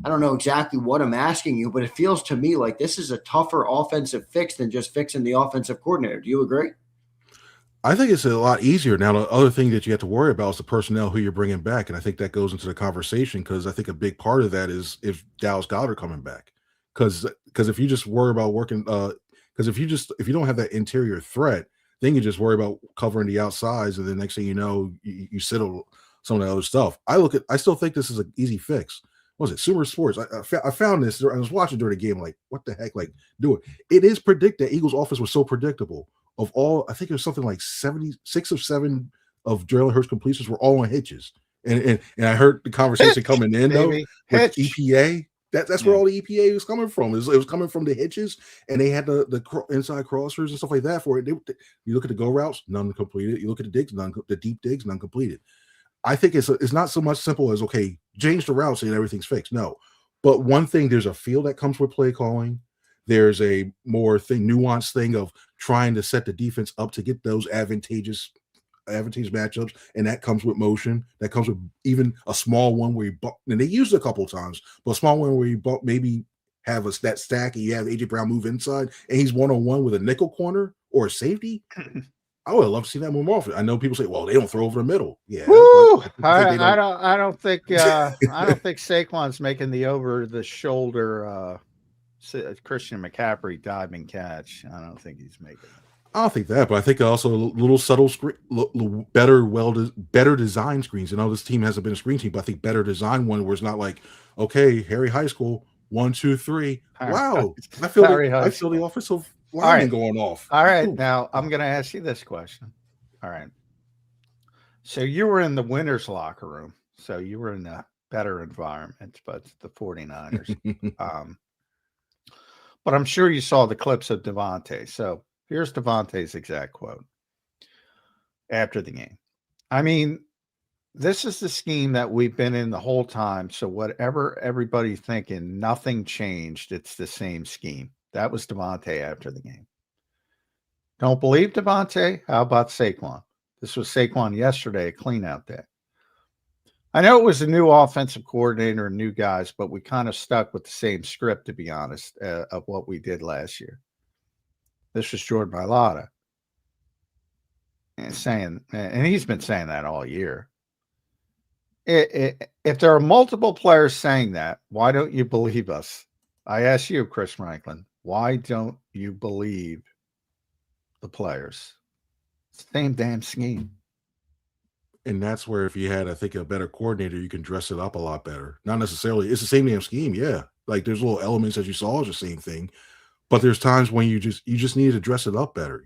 I don't know exactly what I'm asking you, but it feels to me like this is a tougher offensive fix than just fixing the offensive coordinator. Do you agree? I think it's a lot easier. Now, the other thing that you have to worry about is the personnel who you're bringing back. And I think that goes into the conversation because I think a big part of that is if Dallas Goedert coming back. Because if you just worry about working because if you don't have that interior threat, then you just worry about covering the outsides, and the next thing you know, you settle some of the other stuff. I still think this is an easy fix. What was it? Sumer Sports. I found this. I was watching during the game, like, what the heck? Like, do it. It is predicted. Eagles' offense was so predictable. Of all, I think it was something like 76 or 7 of Jalen Hurts completions were all on hitches. And I heard the conversation coming in though with EPA. That's where all the EPA was coming from. It was coming from the hitches, and they had the inside crossers and stuff like that for it. You look at the go routes, none completed. You look at the digs, the deep digs, none completed. I think it's not so much simple as, okay, change the routes and everything's fixed. No, but one thing, there's a feel that comes with play calling. There's a more nuanced thing of trying to set the defense up to get those advantageous matchups, and that comes with motion. That comes with even a small one where you bump, and they used it a couple of times, but a small one where you bump, maybe have that stack and you have AJ Brown move inside and he's one-on-one with a nickel corner or a safety. I would love to see that more often. I know people say, "Well, they don't throw over the middle." Yeah, I don't think Saquon's making the over the shoulder Christian McCaffrey diving catch. I don't think he's making it. I don't think that, but I think also a little subtle screen, better design screens. I know this team hasn't been a screen team, but I think better design one where it's not like, okay, Harry High School, 1, 2, 3. Wow, I feel the offensive line going off. All right, now I'm going to ask you this question. All right, so you were in the winners' locker room, so you were in a better environment, but the 49ers. But I'm sure you saw the clips of Devontae. So here's Devontae's exact quote after the game. I mean, this is the scheme that we've been in the whole time. So whatever everybody's thinking, nothing changed. It's the same scheme. That was Devontae after the game. Don't believe Devontae? How about Saquon? This was Saquon yesterday, a clean out day. I know it was a new offensive coordinator and new guys, but we kind of stuck with the same script, to be honest, of what we did last year. This was Jordan Mailata. And he's been saying that all year. If there are multiple players saying that, why don't you believe us? I ask you, Chris Franklin, why don't you believe the players? Same damn scheme. And that's where if you had, I think, a better coordinator, you can dress it up a lot better. Not necessarily, it's the same damn scheme, yeah. Like there's little elements that you saw is the same thing, but there's times when you just need to dress it up better.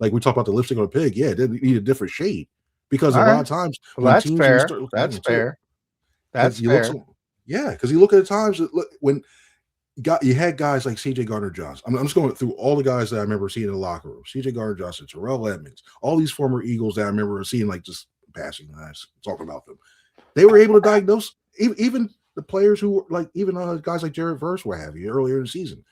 Like we talked about the lipstick on a pig, yeah, it need a different shade because All a right. lot of times Well, when that's teams fair. start looking That's fair. That's you fair. because you look at the times that when you had guys like C.J. Gardner-Johnson. I'm just going through all the guys that I remember seeing in the locker room. C.J. Gardner-Johnson, Terrell Edmonds, all these former Eagles that I remember seeing like just passing guys talking about them. They were able to diagnose even the players who were like even guys like Jared Verse, what have you, earlier in the season.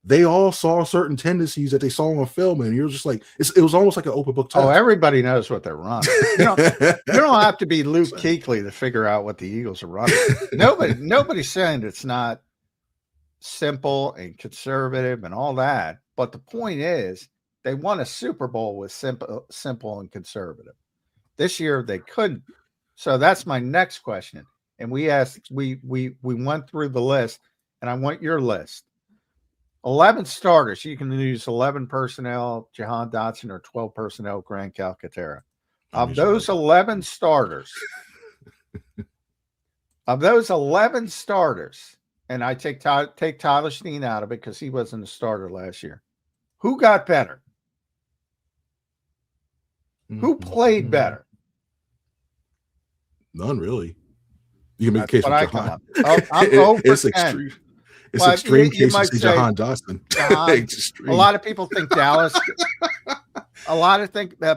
They all saw certain tendencies that they saw on film, and you're just like it was almost like an open book test. Oh, everybody knows what they're running. You don't have to be Luke Kuechly to figure out what the Eagles are running. Nobody's saying it's not simple and conservative and all that, but the point is they won a Super Bowl with simple and conservative. This year they couldn't. So that's my next question. And we went through the list, and I want your list. 11 starters. You can use 11 personnel, Jahan Dotson, or 12 personnel, Grant Calcaterra. Of those 11 starters, and I take Tyler Steen out of it because he wasn't a starter last year. Who got better? Who played better? None really. You can make a case for Jahan. It's extreme. It's extreme case to say Jahan Dotson. A lot of people think Dallas.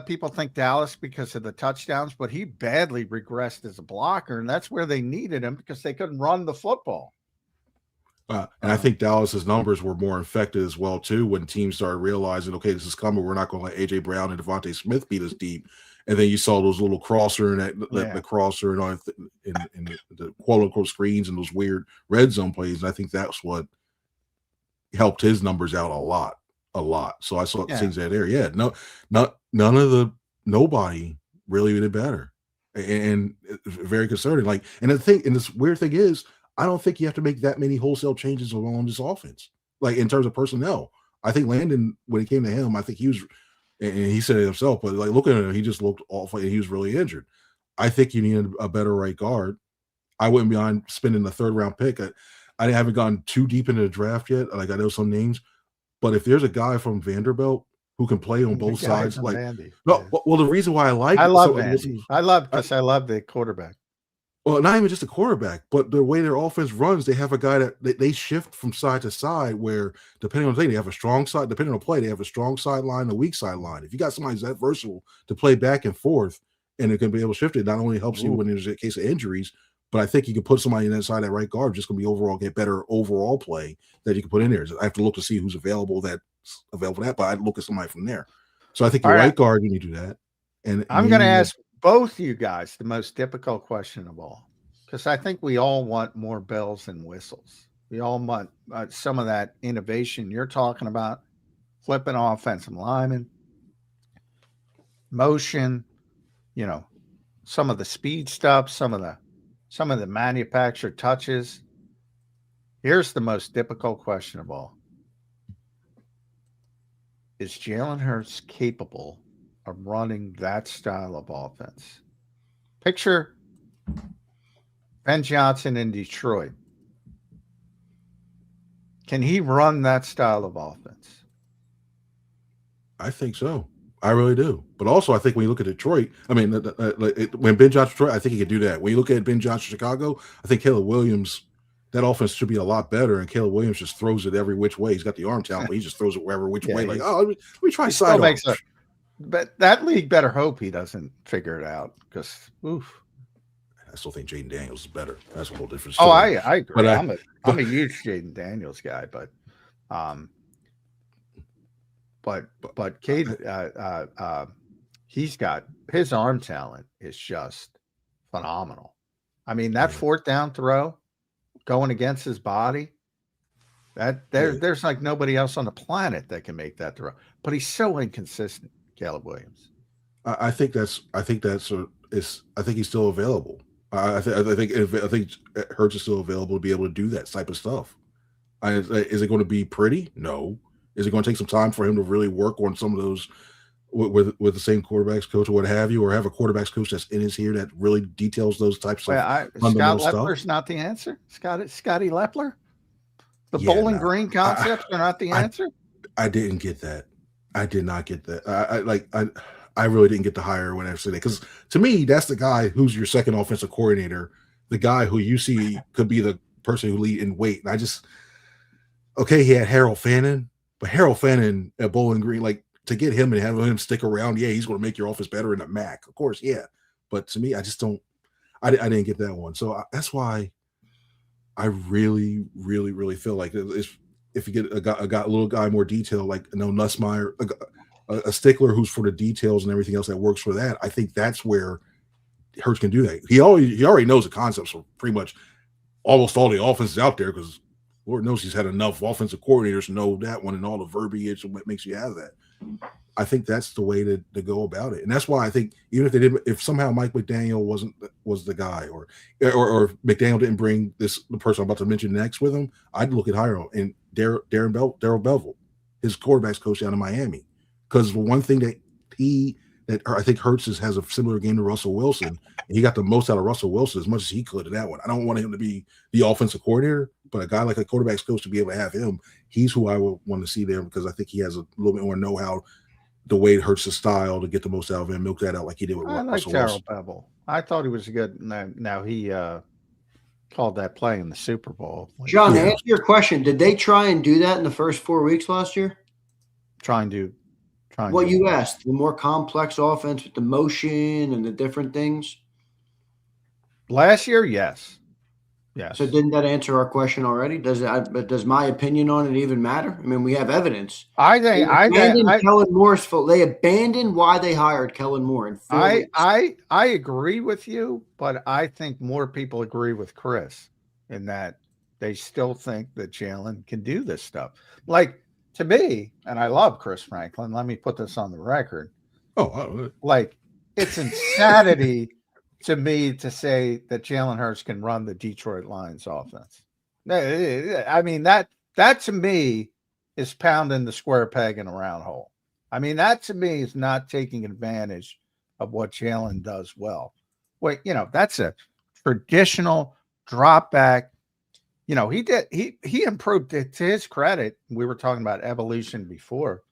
People think Dallas because of the touchdowns, but he badly regressed as a blocker, and that's where they needed him because they couldn't run the football. And I think Dallas's numbers were more infected as well too when teams started realizing, okay, this is coming. We're not going to let AJ Brown and Devontae Smith beat us deep. And then you saw those little crosser and the crosser and all in the quote unquote screens and those weird red zone plays. And I think that's what helped his numbers out a lot. So I saw things there. Yeah, nobody really did better, and very concerning. Like, and this weird thing is, I don't think you have to make that many wholesale changes along this offense. Like in terms of personnel, I think Landon, when it came to him, I think he was. And he said it himself, but like looking at him, he just looked awful and he was really injured. I think you need a better right guard. I wouldn't be on spending the 3rd round pick. I haven't gone too deep into the draft yet. Like I know some names, but if there's a guy from Vanderbilt who can play on both sides, like Vandy. Well, the reason why I love Vandy. I love the quarterback. Well, not even just a quarterback, but the way their offense runs, they have a guy that they shift from side to side where, depending on the thing, they have a strong side. Depending on the play, they have a strong sideline and a weak sideline. If you got somebody who's that versatile to play back and forth and it can be able to shift it, not only helps you when there's a case of injuries, but I think you can put somebody in that side, that right guard, just going to get better overall play that you can put in there. I have to look to see who's available for that, but I'd look at somebody from there. So I think your right guard, you need to do that. And I'm going to ask both you guys the most difficult question of all, because I think we all want more bells and whistles. We all want some of that innovation you're talking about, flipping offensive linemen, motion, some of the speed stuff, some of the manufactured touches. Here's the most difficult question of all. Is Jalen Hurts capable of running that style of offense? Picture Ben Johnson in Detroit. Can he run that style of offense? I think so. I really do. But also, I think when you look at Detroit, I mean, when Ben Johnson Detroit, I think he could do that. When you look at Ben Johnson Chicago, I think Caleb Williams, that offense should be a lot better. And Caleb Williams just throws it every which way. He's got the arm talent, but he just throws it wherever which way. Like, let me try side arm. But that league better hope he doesn't figure it out because, oof. I still think Jaden Daniels is better. That's a whole different story. Oh, I agree. But I'm a huge Jaden Daniels guy, but Cade, he's got his arm talent is just phenomenal. I mean, that 4th down throw going against his body, there's like nobody else on the planet that can make that throw. but he's so inconsistent, Caleb Williams. I think he's still available. I think Hurts is still available to be able to do that type of stuff. Is it going to be pretty? No. Is it going to take some time for him to really work on some of those with the same quarterbacks coach or what have you, or have a quarterbacks coach that's in his ear that really details those types of fundamental Scott stuff? Lepler's not the answer. Scotty Lepler? The Bowling Green concepts are not the answer? I didn't get that. I did not get that. I really didn't get the hire when I said that, because to me, that's the guy who's your second offensive coordinator, the guy who you see could be the person who lead in weight. And I just, okay, he had Harold Fannin, but Harold Fannin at Bowling Green, like, to get him and have him stick around, yeah, he's going to make your offense better in the MAC, of course, yeah. But to me, I just don't. I didn't get that one, so that's why I really, really, really feel like if you get a little guy more detail, like Nussmeier, a stickler who's for the details and everything else that works for that, I think that's where Hurts can do that. He already knows the concepts of pretty much almost all the offenses out there, because Lord knows he's had enough offensive coordinators to know that one and all the verbiage and what makes you have that. I think that's the way to go about it, and that's why I think even if somehow Mike McDaniel was the guy, or McDaniel didn't bring the person I'm about to mention next with him, I'd look at Hiram and Darrell Bevell, his quarterbacks coach down in Miami, because one thing that I think Hurts has a similar game to Russell Wilson, and he got the most out of Russell Wilson as much as he could in that one. I don't want him to be the offensive coordinator, but a guy like a quarterback's coach to be able to have him, he's who I would want to see there, because I think he has a little bit more know-how, the way it hurts the style to get the most out of him, milk that out like he did with Russell Wilson. Bevel. I thought he was good. Now he called that play in the Super Bowl. John, to answer your question, did they try and do that in the first 4 weeks last year? Trying to. What you asked, the more complex offense with the motion and the different things? Last year, yes. Yes. So didn't that answer our question already? Does my opinion on it even matter? I mean, we have evidence. They abandoned Kellen Moore's fault. They abandoned why they hired Kellen Moore. I agree with you, but I think more people agree with Chris in that they still think that Jalen can do this stuff. Like, to me, and I love Chris Franklin, let me put this on the record. Like, it's insanity to me to say that Jalen Hurts can run the Detroit Lions offense. I mean, that to me is pounding the square peg in a round hole. I mean, that to me is not taking advantage of what Jalen does well. Wait, that's a traditional drop back. He improved it, to his credit. We were talking about evolution before.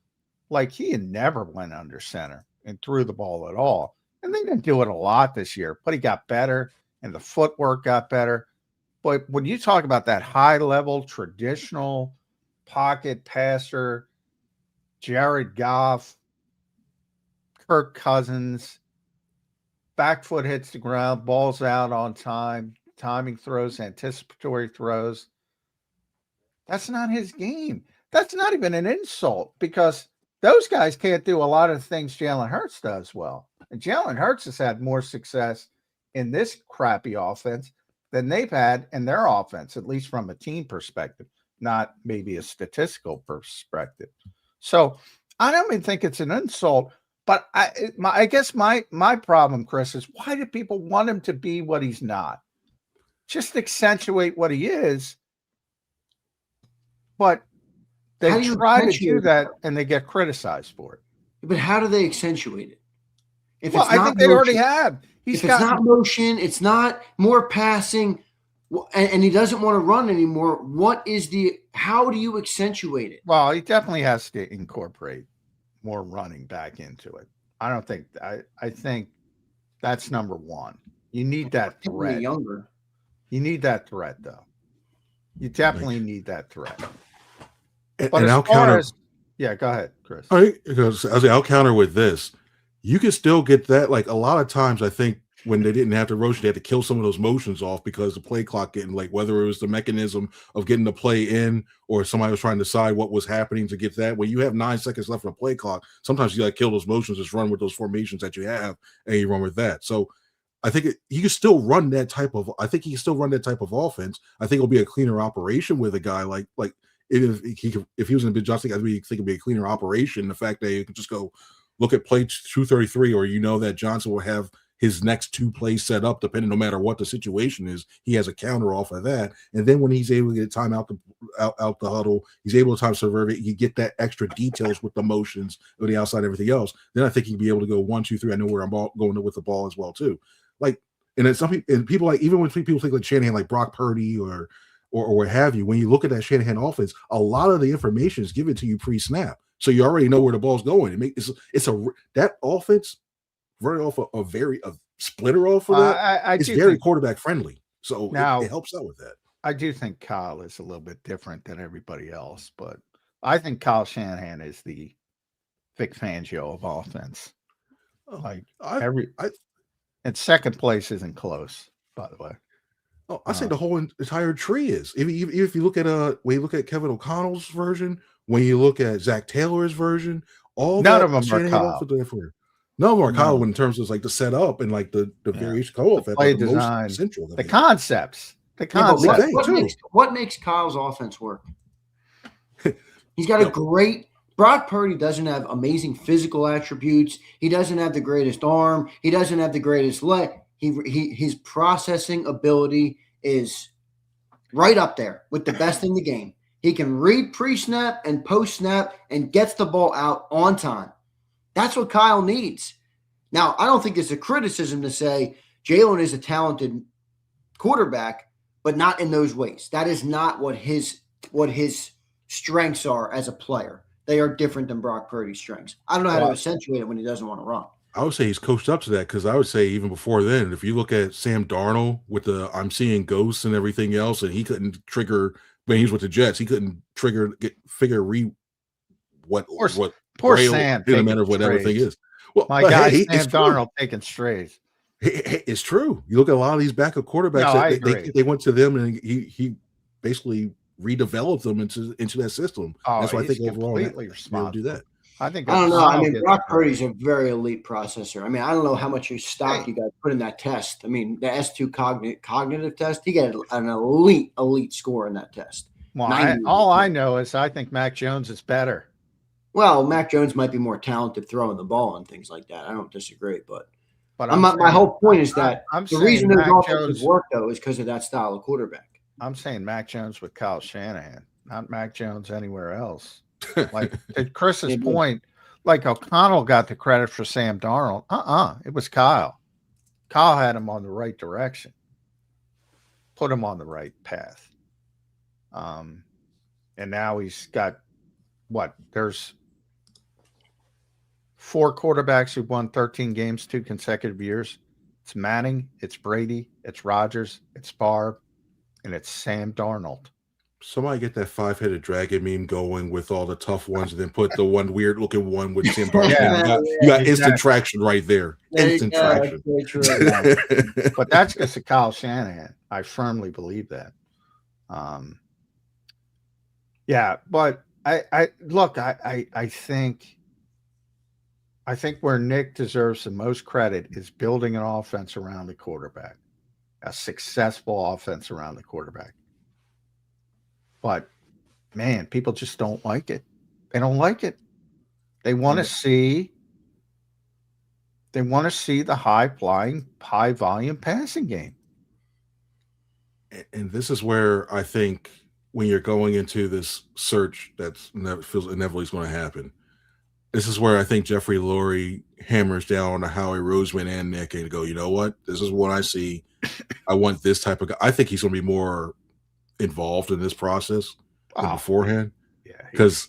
Like, he had never went under center and threw the ball at all. And they didn't do it a lot this year, but he got better and the footwork got better. But when you talk about that high level, traditional pocket passer, Jared Goff, Kirk Cousins, back foot hits the ground, balls out on time, timing throws, anticipatory throws. That's not his game. That's not even an insult, because those guys can't do a lot of things Jalen Hurts does well. And Jalen Hurts has had more success in this crappy offense than they've had in their offense, at least from a team perspective, not maybe a statistical perspective. So I don't even think it's an insult, but I guess my problem, Chris, is why do people want him to be what he's not? Just accentuate what he is, but they try to do that and they get criticized for it. But how do they accentuate it? I think they already have. It's not motion, it's not more passing, and he doesn't want to run anymore, how do you accentuate it? Well, he definitely has to incorporate more running back into it. I think that's number one. You need that threat. Younger. You need that threat, though. You definitely need that threat. But I'll counter. Yeah, go ahead, Chris. All right, because I'll counter with this. You can still get that. Like, a lot of times, I think when they didn't have to rush, they had to kill some of those motions off because the play clock getting late, whether it was the mechanism of getting the play in or somebody was trying to decide what was happening to get that. When you have 9 seconds left on the play clock, sometimes you got to kill those motions, just run with those formations that you have, and you run with that. So I think he can still run that type of offense. I think it'll be a cleaner operation with a guy like if he was in a bit Johnson, I think it'd be a cleaner operation. The fact that you can just go look at play 233, or that Johnson will have his next 2 plays set up, depending no matter what the situation is. He has a counter off of that, and then when he's able to get time out the huddle, he's able to time serve it. You get that extra details with the motions of the outside, everything else. Then I think he'd be able to go 1, 2, 3. I know where I'm going with the ball as well too. Like, and then people like, even when people think like Shanahan, like Brock Purdy or what have you, when you look at that Shanahan offense, a lot of the information is given to you pre-snap, so you already know where the ball's going. That offense running off a splitter off of that. It's very quarterback friendly, so now it helps out with that. I do think Kyle is a little bit different than everybody else, but I think Kyle Shanahan is the Vic Fangio of offense. And second place isn't close, by the way. Oh, I say the whole entire tree is. If you look at when you look at Kevin O'Connell's version, when you look at Zach Taylor's version, none of them are Kyle. None of them are Kyle in terms of like the setup and like the various co-offense, play design, central, the concepts. What makes Kyle's offense work? He's got a great. Brock Purdy doesn't have amazing physical attributes. He doesn't have the greatest arm. He doesn't have the greatest leg. His processing ability is right up there with the best in the game. He can read pre-snap and post-snap and gets the ball out on time. That's what Kyle needs. Now, I don't think it's a criticism to say Jalen is a talented quarterback, but not in those ways. That is not what his strengths are as a player. They are different than Brock Purdy's strengths. I don't know how to accentuate it when he doesn't want to run. I would say he's coached up to that, because I would say even before then, if you look at Sam Darnold with the I'm seeing ghosts and everything else, and he couldn't trigger when he was with the Jets, he couldn't poor Sam didn't matter what everything is. Well, my guy Sam Darnold taking strays. It's true. You look at a lot of these backup quarterbacks. They went to them, and he basically redeveloped them into that system. That's why I think overall they'll do that. I don't know. I mean, Brock Purdy's a very elite processor. I mean, I don't know how much stock you guys put in that test. I mean, the S2 cognitive test, he got an elite score in that test. Well, all I know is I think Mac Jones is better. Well, Mac Jones might be more talented throwing the ball and things like that. I don't disagree, but my whole point is that the reason those offenses work, though, is because of that style of quarterback. I'm saying Mac Jones with Kyle Shanahan, not Mac Jones anywhere else. Like to Chris's point, like O'Connell got the credit for Sam Darnold. It was Kyle. Kyle had him on the right direction, put him on the right path. And now he's got there's 4 quarterbacks who've won 13 games 2 consecutive years. It's Manning, it's Brady, it's Rodgers, it's Favre, and it's Sam Darnold. Somebody get that 5-headed dragon meme going with all the tough ones, and then put the one weird looking one with Sam Darnold. You got instant traction right there. Instant traction. But that's just a Kyle Shanahan. I firmly believe that. But I think where Nick deserves the most credit is building an offense around the quarterback, a successful offense around the quarterback. But man, people just don't like it. They don't like it. They want to see the high-flying, high-volume passing game. And this is where I think when you're going into this search that feels inevitably is going to happen, this is where I think Jeffrey Lurie hammers down on Howie Roseman and Nick and go, you know what? This is what I see. I want this type of guy. I think he's going to be more involved in this process than beforehand. Yeah, because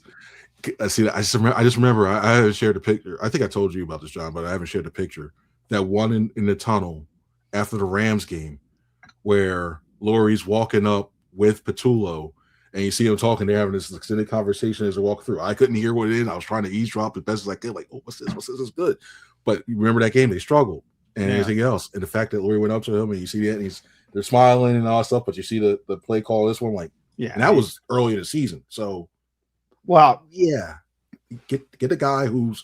I just remember I haven't shared a picture. I think I told you about this, John, but I haven't shared a picture. That one in the tunnel after the Rams game where Lurie's walking up with Patulo, and you see them talking. They're having this extended conversation as they walk through. I couldn't hear what it is. I was trying to eavesdrop as best as I could. Like, oh, what's this? What's this? This is good. But you remember that game? They struggled and everything else. And the fact that Lurie went up to him and you see that, and they're smiling and all that stuff, but you see the play call this one, like, and that was early in the season. So, get a guy who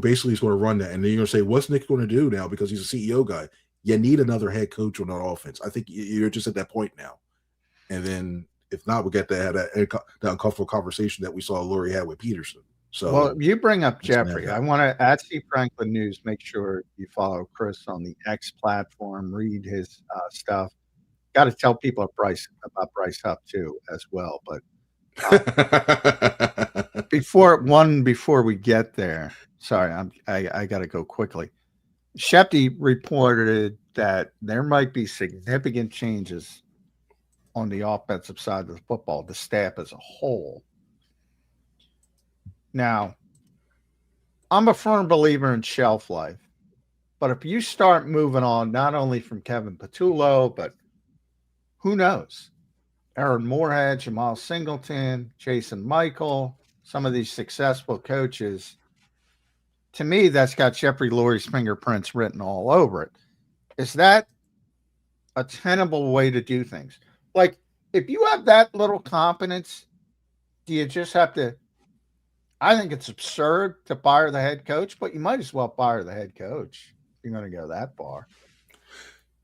basically is going to run that, and then you're going to say, what's Nick going to do now because he's a CEO guy? You need another head coach on that offense. I think you're just at that point now, and then if not, we get to have that uncomfortable conversation that we saw Lurie had with Peterson. So, well, you bring up Jeffrey. I want to, at Steve Franklin News, make sure you follow Chris on the X platform, read his stuff. Got to tell people about Bryce Huff too, as well. But before we get there, sorry, I got to go quickly. Shepty reported that there might be significant changes on the offensive side of the football, the staff as a whole. Now, I'm a firm believer in shelf life, but if you start moving on, not only from Kevin Patulo, but who knows? Aaron Moorhead, Jamal Singleton, Jason Michael, some of these successful coaches, to me, that's got Jeffrey Lurie's fingerprints written all over it. Is that a tenable way to do things? Like, if you have that little confidence, do you just have to? I think it's absurd to fire the head coach, but you might as well fire the head coach if you're going to go that far.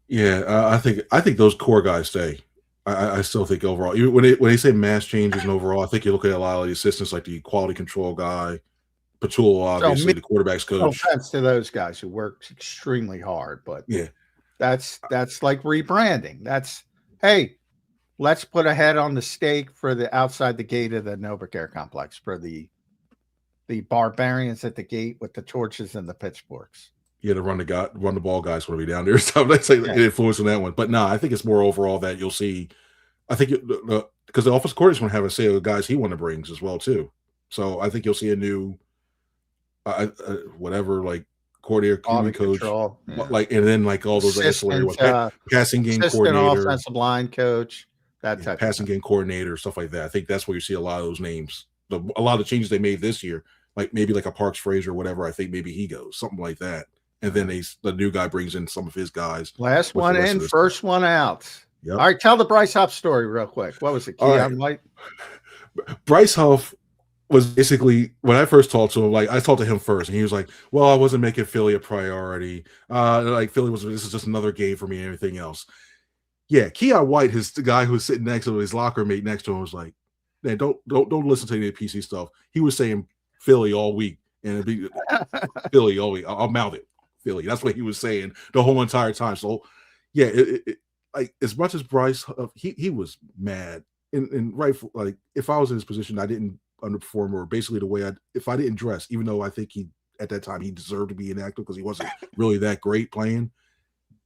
Yeah, I think those core guys stay. I still think overall, even when they say mass changes and overall, I think you look at a lot of the assistants, like the quality control guy, Patulo, obviously the quarterback's coach. No offense to those guys who work extremely hard, but yeah, that's like rebranding. That's, hey, let's put a head on the stake for the outside the gate of the Novacare complex for the barbarians at the gate with the torches and the pitchforks. Yeah, to run the ball guys want to be down there. So let's say influence on that one. But no, I think it's more overall that you'll see. I think because the offensive coordinator's going to have a say of the guys he want to brings as well too. So I think you'll see a new, whatever, like coordinator, QB coach, like, and then like all those ancillary ones, passing game coordinator, offensive line coach, that type passing game coordinator, stuff like that. I think that's where you see a lot of those names. A lot of the changes they made this year, like maybe like a Parks Frazier or whatever. I think maybe he goes something like that. And then the new guy brings in some of his guys. Last one in, first one out. Yep. All right, tell the Bryce Huff story real quick. What was it? Keon White? Bryce Huff was basically, when I first talked to him, like I talked to him first, and he was like, well, I wasn't making Philly a priority. Like this is just another game for me and everything else. Yeah, Keon White, the guy who was sitting next to him, his locker mate next to him, was like, man, don't listen to any of the PC stuff. He was saying Philly all week, and it'd be Philly all week. I'll mouth it. Philly. That's what he was saying the whole entire time. So, yeah, like as much as Bryce, he was mad and rightful. Like if I was in his position, I didn't underperform, or basically the way if I didn't dress, even though I think at that time he deserved to be inactive because he wasn't really that great playing.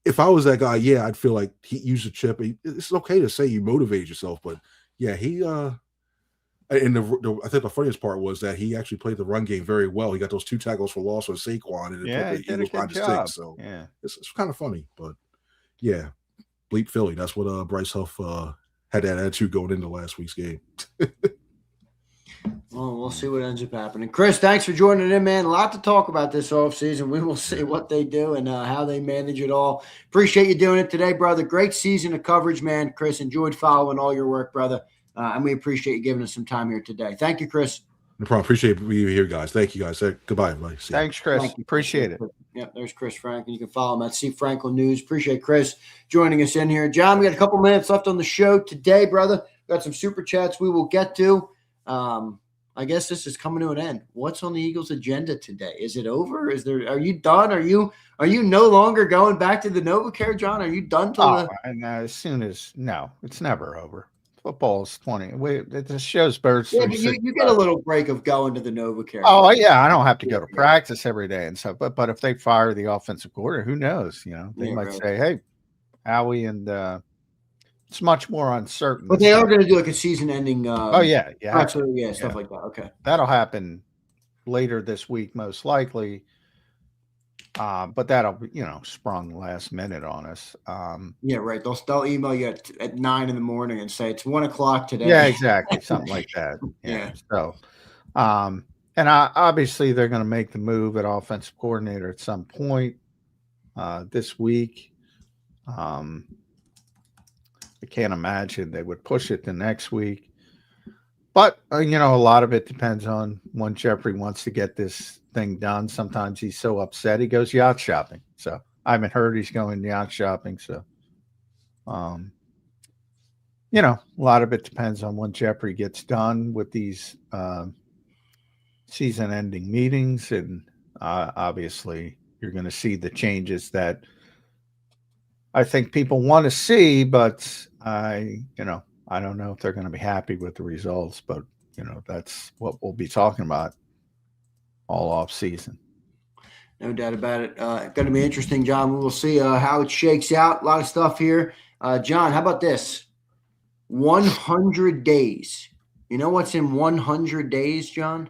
If I was that guy, yeah, I'd feel like he used a chip. It's okay to say you motivated yourself, but yeah, he and I think the funniest part was that he actually played the run game very well. He got those 2 tackles for loss with Saquon, and he did a good job. So yeah, it's kind of funny, but yeah, bleep Philly. That's what Bryce Huff had that attitude going into last week's game. Well, we'll see what ends up happening. Chris, thanks for joining in, man. A lot to talk about this offseason. We will see what they do and how they manage it all. Appreciate you doing it today, brother. Great season of coverage, man. Chris, enjoyed following all your work, brother. And we appreciate you giving us some time here today. Thank you, Chris. No problem. Appreciate you here, guys. Thank you, guys. Goodbye, everybody. Thanks, Chris. Thank you. Appreciate it. Yep, there's Chris Franklin. You can follow him at C Franklin News. Appreciate Chris joining us in here. John, we got a couple minutes left on the show today, brother. Got some super chats we will get to. I guess this is coming to an end. What's on the Eagles' agenda today? Is it over? Are you done? Are you no longer going back to the NovaCare, John? Are you done as soon as it's never over. Football is 20. It shows birds. Yeah, but you get a little break of going to the NovaCare. Oh yeah, I don't have to go to practice every day and stuff. But if they fire the offensive coordinator, who knows? They might say, "Hey, Howie," and it's much more uncertain. But they are going to do like a season-ending. Yeah, stuff like that. Okay, that'll happen later this week, most likely. But that'll sprung last minute on us. Yeah, right. They'll email you at 9 a.m. and say it's 1 o'clock today. Yeah, exactly, something like that. Yeah. So, and obviously they're going to make the move at offensive coordinator at some point this week. I can't imagine they would push it the next week. But, a lot of it depends on when Jeffrey wants to get this thing done. Sometimes he's so upset he goes yacht shopping. So I haven't heard he's going yacht shopping. So, a lot of it depends on when Jeffrey gets done with these season-ending meetings, and obviously you're going to see the changes that I think people want to see, but I don't know if they're going to be happy with the results, but that's what we'll be talking about all off season. No doubt about it. Going to be interesting, John. We will see how it shakes out. A lot of stuff here. John, how about this? 100 days. You know what's in 100 days, John?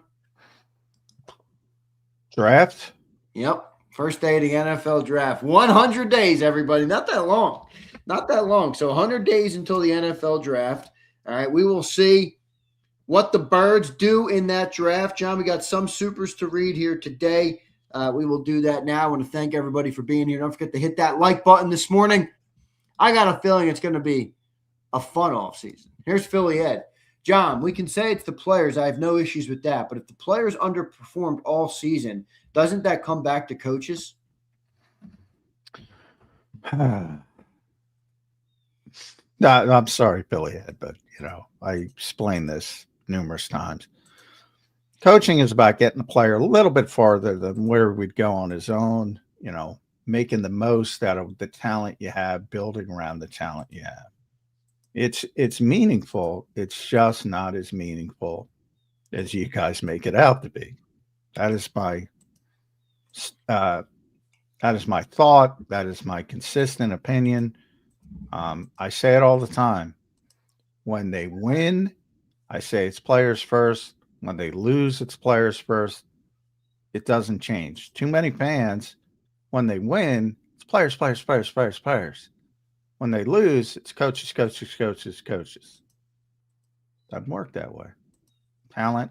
Draft? Yep. First day of the NFL draft. 100 days, everybody. Not that long. Not that long. So 100 days until the NFL draft. All right. We will see what the Birds do in that draft. John, we got some supers to read here today. We will do that now. I want to thank everybody for being here. Don't forget to hit that like button this morning. I got a feeling it's going to be a fun offseason. Here's Philly Ed. John, we can say it's the players. I have no issues with that. But if the players underperformed all season, doesn't that come back to coaches? No, I'm sorry, Billy Ed, but I explained this numerous times. Coaching is about getting the player a little bit farther than where we'd go on his own, making the most out of the talent you have, building around the talent you have. It's meaningful. It's just not as meaningful as you guys make it out to be. That is my thought. That is my consistent opinion. I say it all the time. When they win, I say it's players first. When they lose, it's players first. It doesn't change. Too many fans, when they win, it's players, players, players, players, players. When they lose, it's coaches, coaches, coaches, coaches. Doesn't work that way. Talent.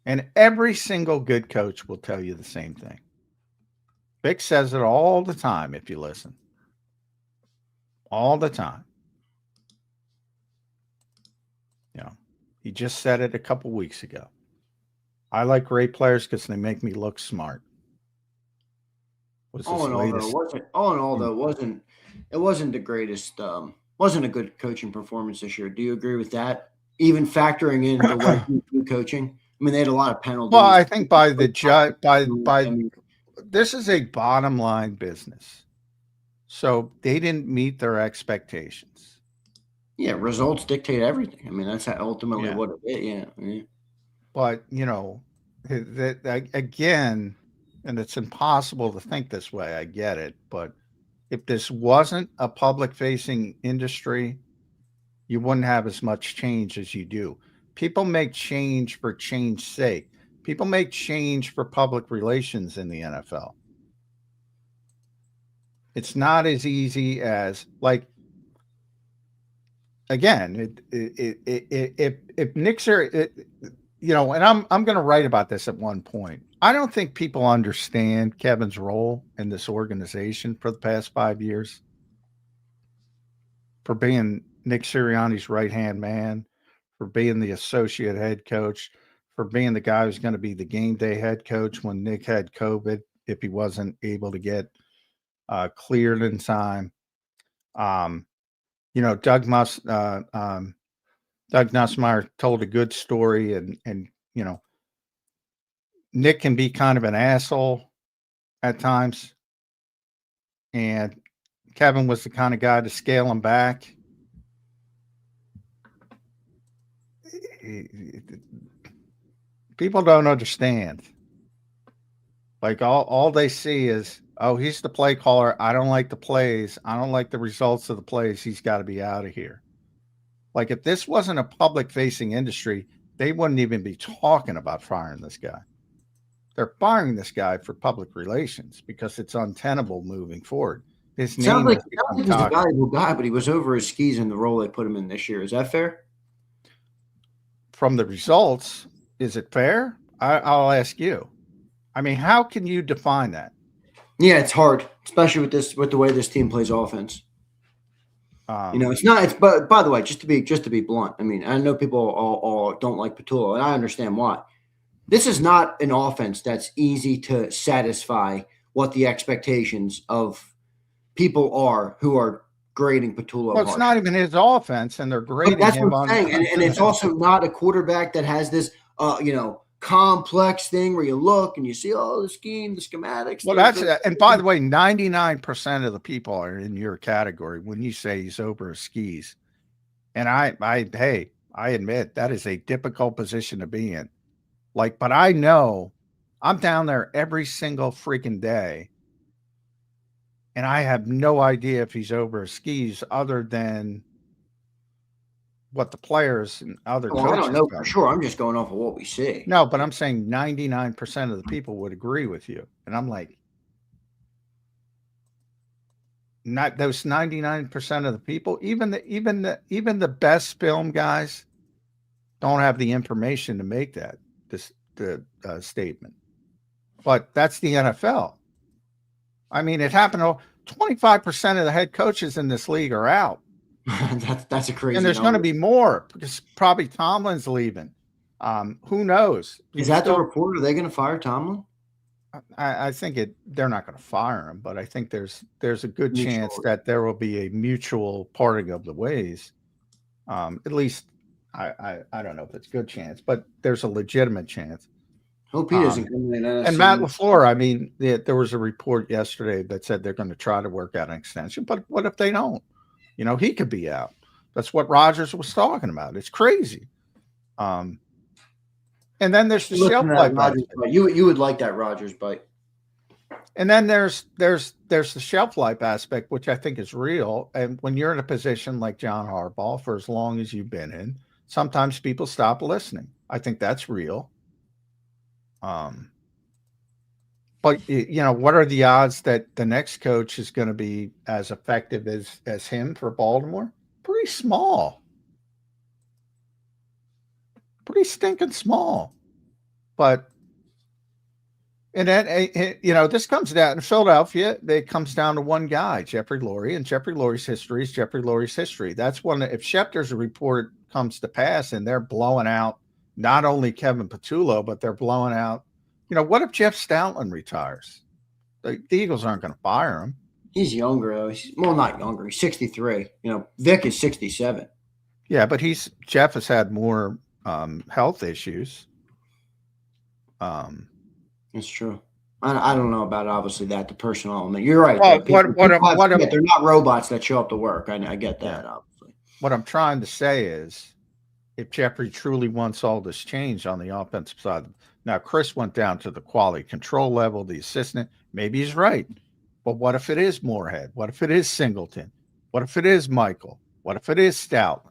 And every single good coach will tell you the same thing. Vic says it all the time if you listen. All the time. He just said it a couple weeks ago. I like great players because they make me look smart. All in all, though, it wasn't the greatest. Wasn't a good coaching performance this year. Do you agree with that? Even factoring in the way coaching. I mean, they had a lot of penalties. Well, I think this is a bottom line business, so they didn't meet their expectations. Yeah, results dictate everything. I mean, that's ultimately what it is. Yeah. But again, and it's impossible to think this way. I get it, but if this wasn't a public-facing industry, you wouldn't have as much change as you do. People make change for change's sake. People make change for public relations in the NFL. It's not as easy as again, if Knicks are, and I'm going to write about this at one point. I don't think people understand Kevin's role in this organization for the past 5 years, for being Nick Sirianni's right-hand man, for being the associate head coach, for being the guy who's going to be the game day head coach when Nick had COVID, if he wasn't able to get cleared in time. Doug Nussmeier told a good story, and Nick can be kind of an asshole at times, and Kevin was the kind of guy to scale him back. People don't understand. All they see is, oh, he's the play caller. I don't like the plays. I don't like the results of the plays. He's got to be out of here. If this wasn't a public-facing industry, they wouldn't even be talking about firing this guy. They're firing this guy for public relations because it's untenable moving forward. His name sounds like he's a valuable guy, but he was over his skis in the role they put him in this year. Is that fair? From the results, is it fair? I'll ask you. I mean, how can you define that? Yeah, it's hard, especially with the way this team plays offense. It's not. But by the way, just to be blunt, I mean, I know people all don't like Patulo, and I understand why. This is not an offense that's easy to satisfy what the expectations of people are who are grading Patulo. Well, it's not even his offense, and they're grading that's him what I'm on. saying. And it's also not a quarterback that has this, complex thing where you look and you see, the scheme, the schematics. Well, and by the way, 99% of the people are in your category when you say he's over his skis. And I admit that is a difficult position to be in. But I know I'm down there every single freaking day. And I have no idea if he's over his skis other than what the players and other coaches. I don't know for sure. I'm just going off of what we see. No, but I'm saying 99% of the people would agree with you. And I'm like, not those 99% of the people, even the best film guys don't have the information to make the statement. But that's the NFL. I mean, it happened. 25% of the head coaches in this league are out. That's a crazy. And there's going to be more because probably Tomlin's leaving. Who knows? Is that the report? Are they going to fire Tomlin? I think they're not going to fire him, but I think there's a good chance that there will be a mutual parting of the ways. At least I don't know if it's a good chance, but there's a legitimate chance. Hope he doesn't come in. And Matt LaFleur, I mean, there was a report yesterday that said they're going to try to work out an extension, but what if they don't? He could be out. That's what Rodgers was talking about. It's crazy. And then there's the shelf life. You would like that Rodgers bite. And then there's the shelf life aspect, which I think is real. And when you're in a position like John Harbaugh for as long as you've been in, sometimes people stop listening. I think that's real. But what are the odds that the next coach is going to be as effective as him for Baltimore? Pretty small. Pretty stinking small. But, and then, this comes down in Philadelphia, it comes down to one guy, Jeffrey Lurie, and Jeffrey Lurie's history is Jeffrey Lurie's history. That's one, if Schefter's report comes to pass and they're blowing out not only Kevin Patulo, but they're blowing out, what if Jeff Stoutland retires? The Eagles aren't going to fire him. He's younger, though. Not younger. He's 63. Vic is 67. Yeah, but Jeff has had more health issues. That's true. I don't know about obviously the personal element. You're right. Well, they're not robots that show up to work. I get that, obviously. What I'm trying to say is, if Jeffrey truly wants all this change on the offensive side, now Chris went down to the quality control level, the assistant. Maybe he's right, but what if it is Moorhead? What if it is Singleton? What if it is Michael? What if it is Stoutland?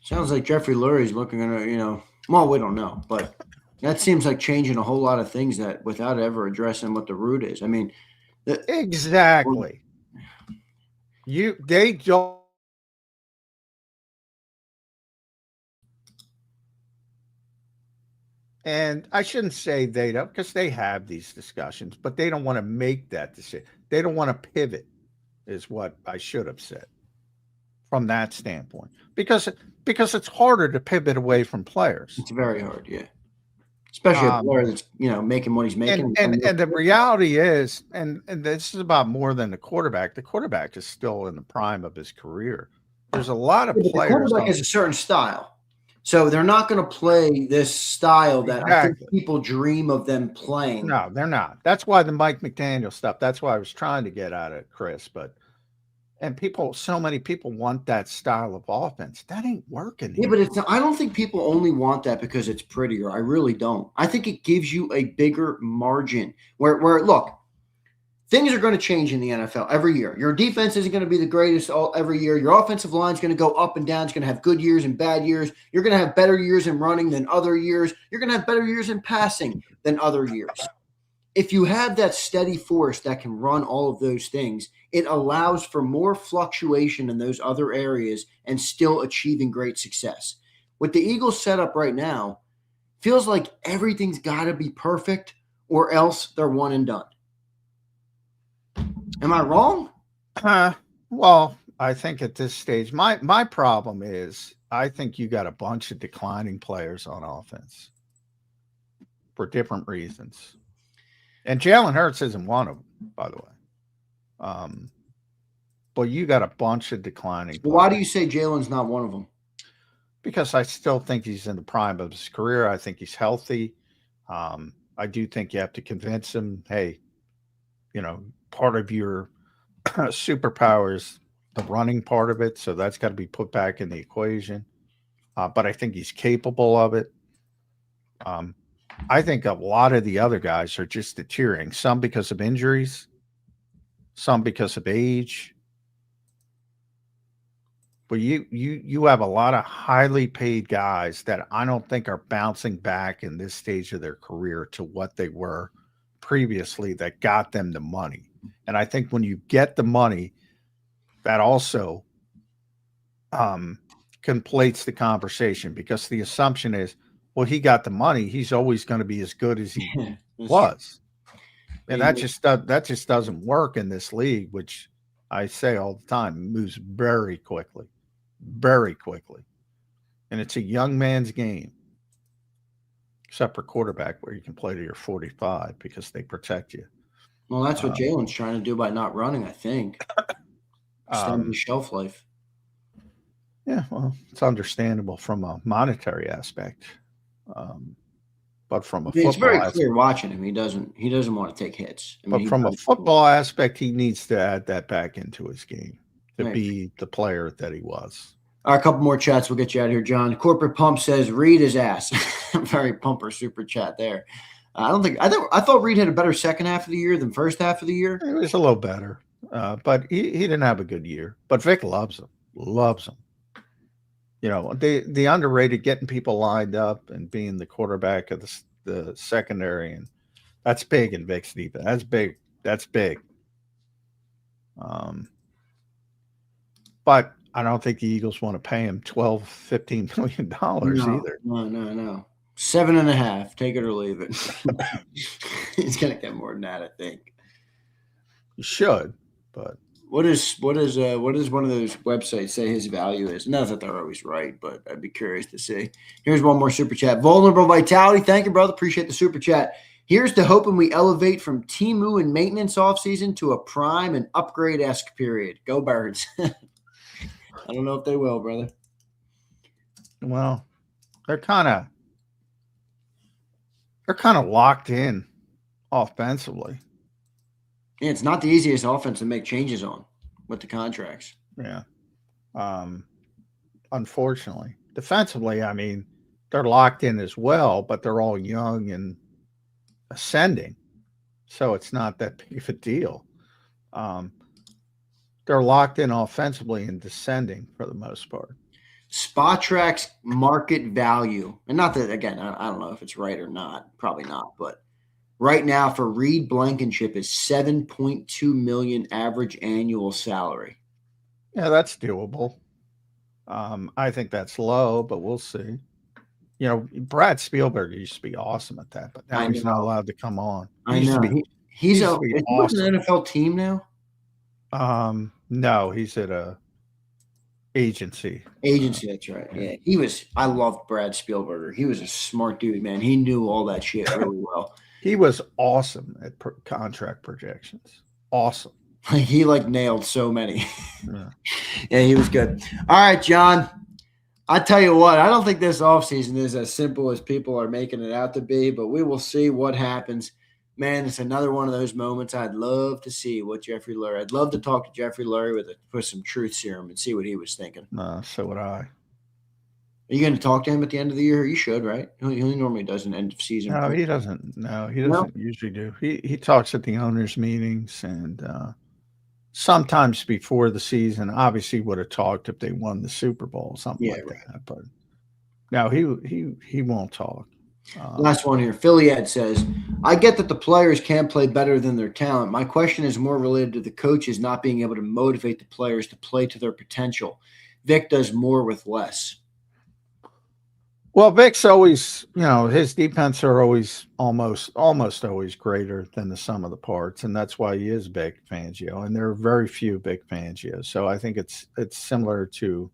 Sounds like Jeffrey Lurie's looking at, we don't know, but that seems like changing a whole lot of things that without ever addressing what the root is. I mean, exactly. They don't. And I shouldn't say they don't, because they have these discussions, but they don't want to make that decision. They don't want to pivot, is what I should have said from that standpoint. Because it's harder to pivot away from players. It's very hard, yeah. Especially a player that's making what he's making. And the reality is, and this is about more than the quarterback. The quarterback is still in the prime of his career. There's a lot of players. The quarterback has a certain style. So they're not going to play this style that I think people dream of them playing. No, they're not. That's why the Mike McDaniel stuff, that's why I was trying to get at it, Chris. And so many people want that style of offense. That ain't working. Yeah, but I don't think people only want that because it's prettier. I really don't. I think it gives you a bigger margin where look, things are going to change in the NFL every year. Your defense isn't going to be the greatest every year. Your offensive line is going to go up and down. It's going to have good years and bad years. You're going to have better years in running than other years. You're going to have better years in passing than other years. If you have that steady force that can run all of those things, it allows for more fluctuation in those other areas and still achieving great success. With the Eagles setup right now, feels like everything's got to be perfect or else they're one and done. Am I wrong? Well, I think at this stage, my problem is I think you got a bunch of declining players on offense for different reasons. And Jalen Hurts isn't one of them, by the way. But you got a bunch of declining players. Why do you say Jalen's not one of them? Because I still think he's in the prime of his career. I think he's healthy. I do think you have to convince him, hey, part of your superpower is the running part of it. So that's got to be put back in the equation. But I think he's capable of it. I think a lot of the other guys are just deteriorating, some because of injuries, some because of age. But you have a lot of highly paid guys that I don't think are bouncing back in this stage of their career to what they were previously that got them the money. And I think when you get the money, that also conflates the conversation, because the assumption is, well, he got the money, he's always going to be as good as he was. And that just doesn't work in this league, which I say all the time, moves very quickly. Very quickly. And it's a young man's game, except for quarterback, where you can play to your 45 because they protect you. Well, that's what Jalen's trying to do by not running, I think. Extend his shelf life. Yeah, well, it's understandable from a monetary aspect. But from a football it's very aspect, clear watching him. He doesn't want to take hits. But from a football aspect, he needs to add that back into his game to be the player that he was. All right, a couple more chats. We'll get you out of here, John. Corporate Pump says Reed his ass. Very pumper super chat there. I thought Reed had a better second half of the year than first half of the year. It was a little better, but he didn't have a good year. But Vic loves him. The underrated, getting people lined up and being the quarterback of the secondary, and that's big in Vic's defense. That's big. But I don't think the Eagles want to pay him $12-15 million either. No. 7.5. Take it or leave it. He's gonna get more than that, I think. You should, but what does one of those websites say his value is? Not that they're always right, but I'd be curious to see. Here's one more super chat. Vulnerable Vitality. Thank you, brother. Appreciate the super chat. Here's to hoping we elevate from Temu and maintenance offseason to a prime and upgrade-esque period. Go Birds. I don't know if they will, brother. Well, they're kind of locked in offensively. Yeah, it's not the easiest offense to make changes on with the contracts. Yeah. Unfortunately. Defensively, I mean, they're locked in as well, but they're all young and ascending. So it's not that big of a deal. They're locked in offensively and descending for the most part. Spotrac's market value, and not that, again, I don't know if it's right or not, probably not, but right now for Reed Blankenship is $7.2 million average annual salary. Yeah, that's doable. I think that's low, but we'll see. Brad Spielberg used to be awesome at that, but now he's not allowed to come on. He's awesome. An NFL team now? No, he's at a agency. That's right. Yeah, I loved Brad Spielberger. He was a smart dude, man. He knew all that shit really well. He was awesome at contract projections. Awesome. He nailed so many. Yeah, he was good. All right, John. I tell you what, I don't think this offseason is as simple as people are making it out to be, but we will see what happens. Man, it's another one of those moments I'd love to see what Jeffrey Lurie. I'd love to talk to Jeffrey Lurie with some truth serum and see what he was thinking. So would I. Are you going to talk to him at the end of the year? You should, right? He normally does an end of season. No, he doesn't. No, he doesn't usually do. He talks at the owners' meetings and sometimes before the season. Obviously, would have talked if they won the Super Bowl, something that. But no, he won't talk. Last one here. Philly Ed says, I get that the players can't play better than their talent. My question is more related to the coaches not being able to motivate the players to play to their potential. Vic does more with less. Well, Vic's always, his defense are always almost always greater than the sum of the parts, and that's why he is Vic Fangio. And there are very few Vic Fangios. So I think it's similar to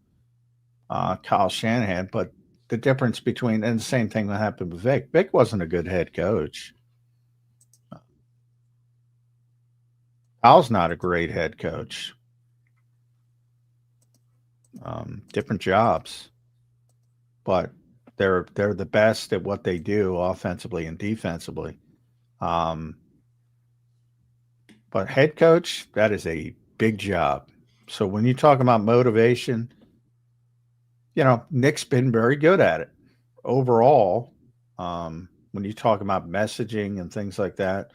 Kyle Shanahan, but the difference between, and the same thing that happened with Vic. Vic wasn't a good head coach. Al's not a great head coach. Different jobs, but they're the best at what they do offensively and defensively. But head coach, that is a big job. So when you talk about motivation, Nick's been very good at it overall. When you talk about messaging and things like that,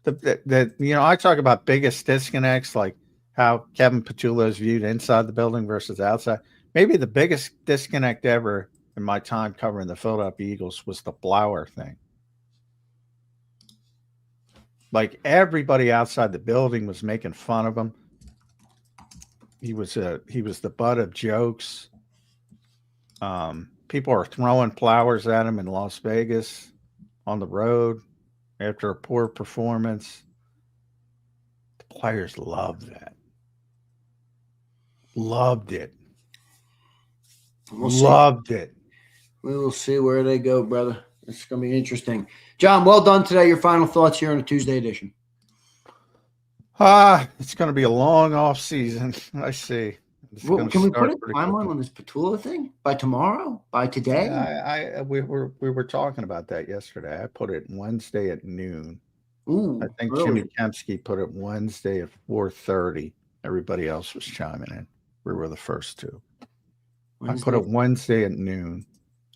I talk about biggest disconnects, like how Kevin Patulo is viewed inside the building versus outside. Maybe the biggest disconnect ever in my time covering the Philadelphia Eagles was the Blower thing. Like everybody outside the building was making fun of him. He was the butt of jokes. People are throwing flowers at him in Las Vegas on the road after a poor performance. The players loved that. Loved it. Loved it. We will see where they go, brother. It's going to be interesting. John, well done today. Your final thoughts here on a Tuesday edition. It's going to be a long off season. I see. Can we put a timeline on this Patulo thing? By tomorrow? By today? We were talking about that yesterday. I put it Wednesday at noon. Ooh, I think early. Jimmy Kempski put it Wednesday at 4:30. Everybody else was chiming in. We were the first two. Wednesday. I put it Wednesday at noon.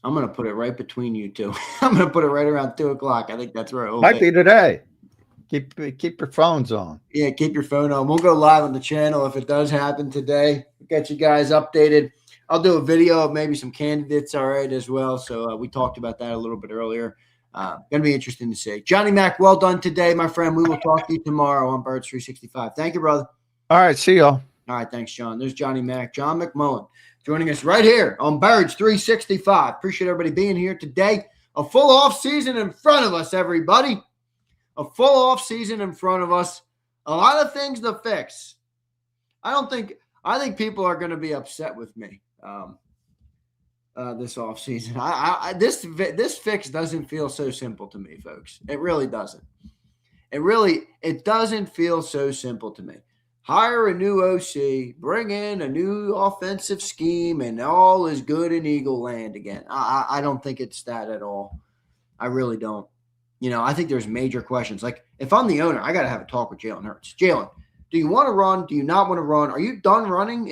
I'm going to put it right between you two. I'm going to put it right around 2 o'clock. I think that's where it will might be today. Keep your phones on. Yeah, keep your phone on. We'll go live on the channel if it does happen today. We'll get you guys updated. I'll do a video of maybe some candidates, all right, as well. So we talked about that a little bit earlier. Going to be interesting to see. Johnny Mac, well done today, my friend. We will talk to you tomorrow on Birds 365. Thank you, brother. All right, see y'all. All right, thanks, John. There's Johnny Mac, John McMullen, joining us right here on Birds 365. Appreciate everybody being here today. A full off season in front of us, everybody. A full off season in front of us. A lot of things to fix. I think people are going to be upset with me this off season. This fix doesn't feel so simple to me, folks. It really doesn't. It doesn't feel so simple to me. Hire a new OC, bring in a new offensive scheme, and all is good in Eagle land again. I don't think it's that at all. I really don't. I think there's major questions. Like, if I'm the owner, I got to have a talk with Jalen Hurts. Jalen, do you want to run? Do you not want to run? Are you done running?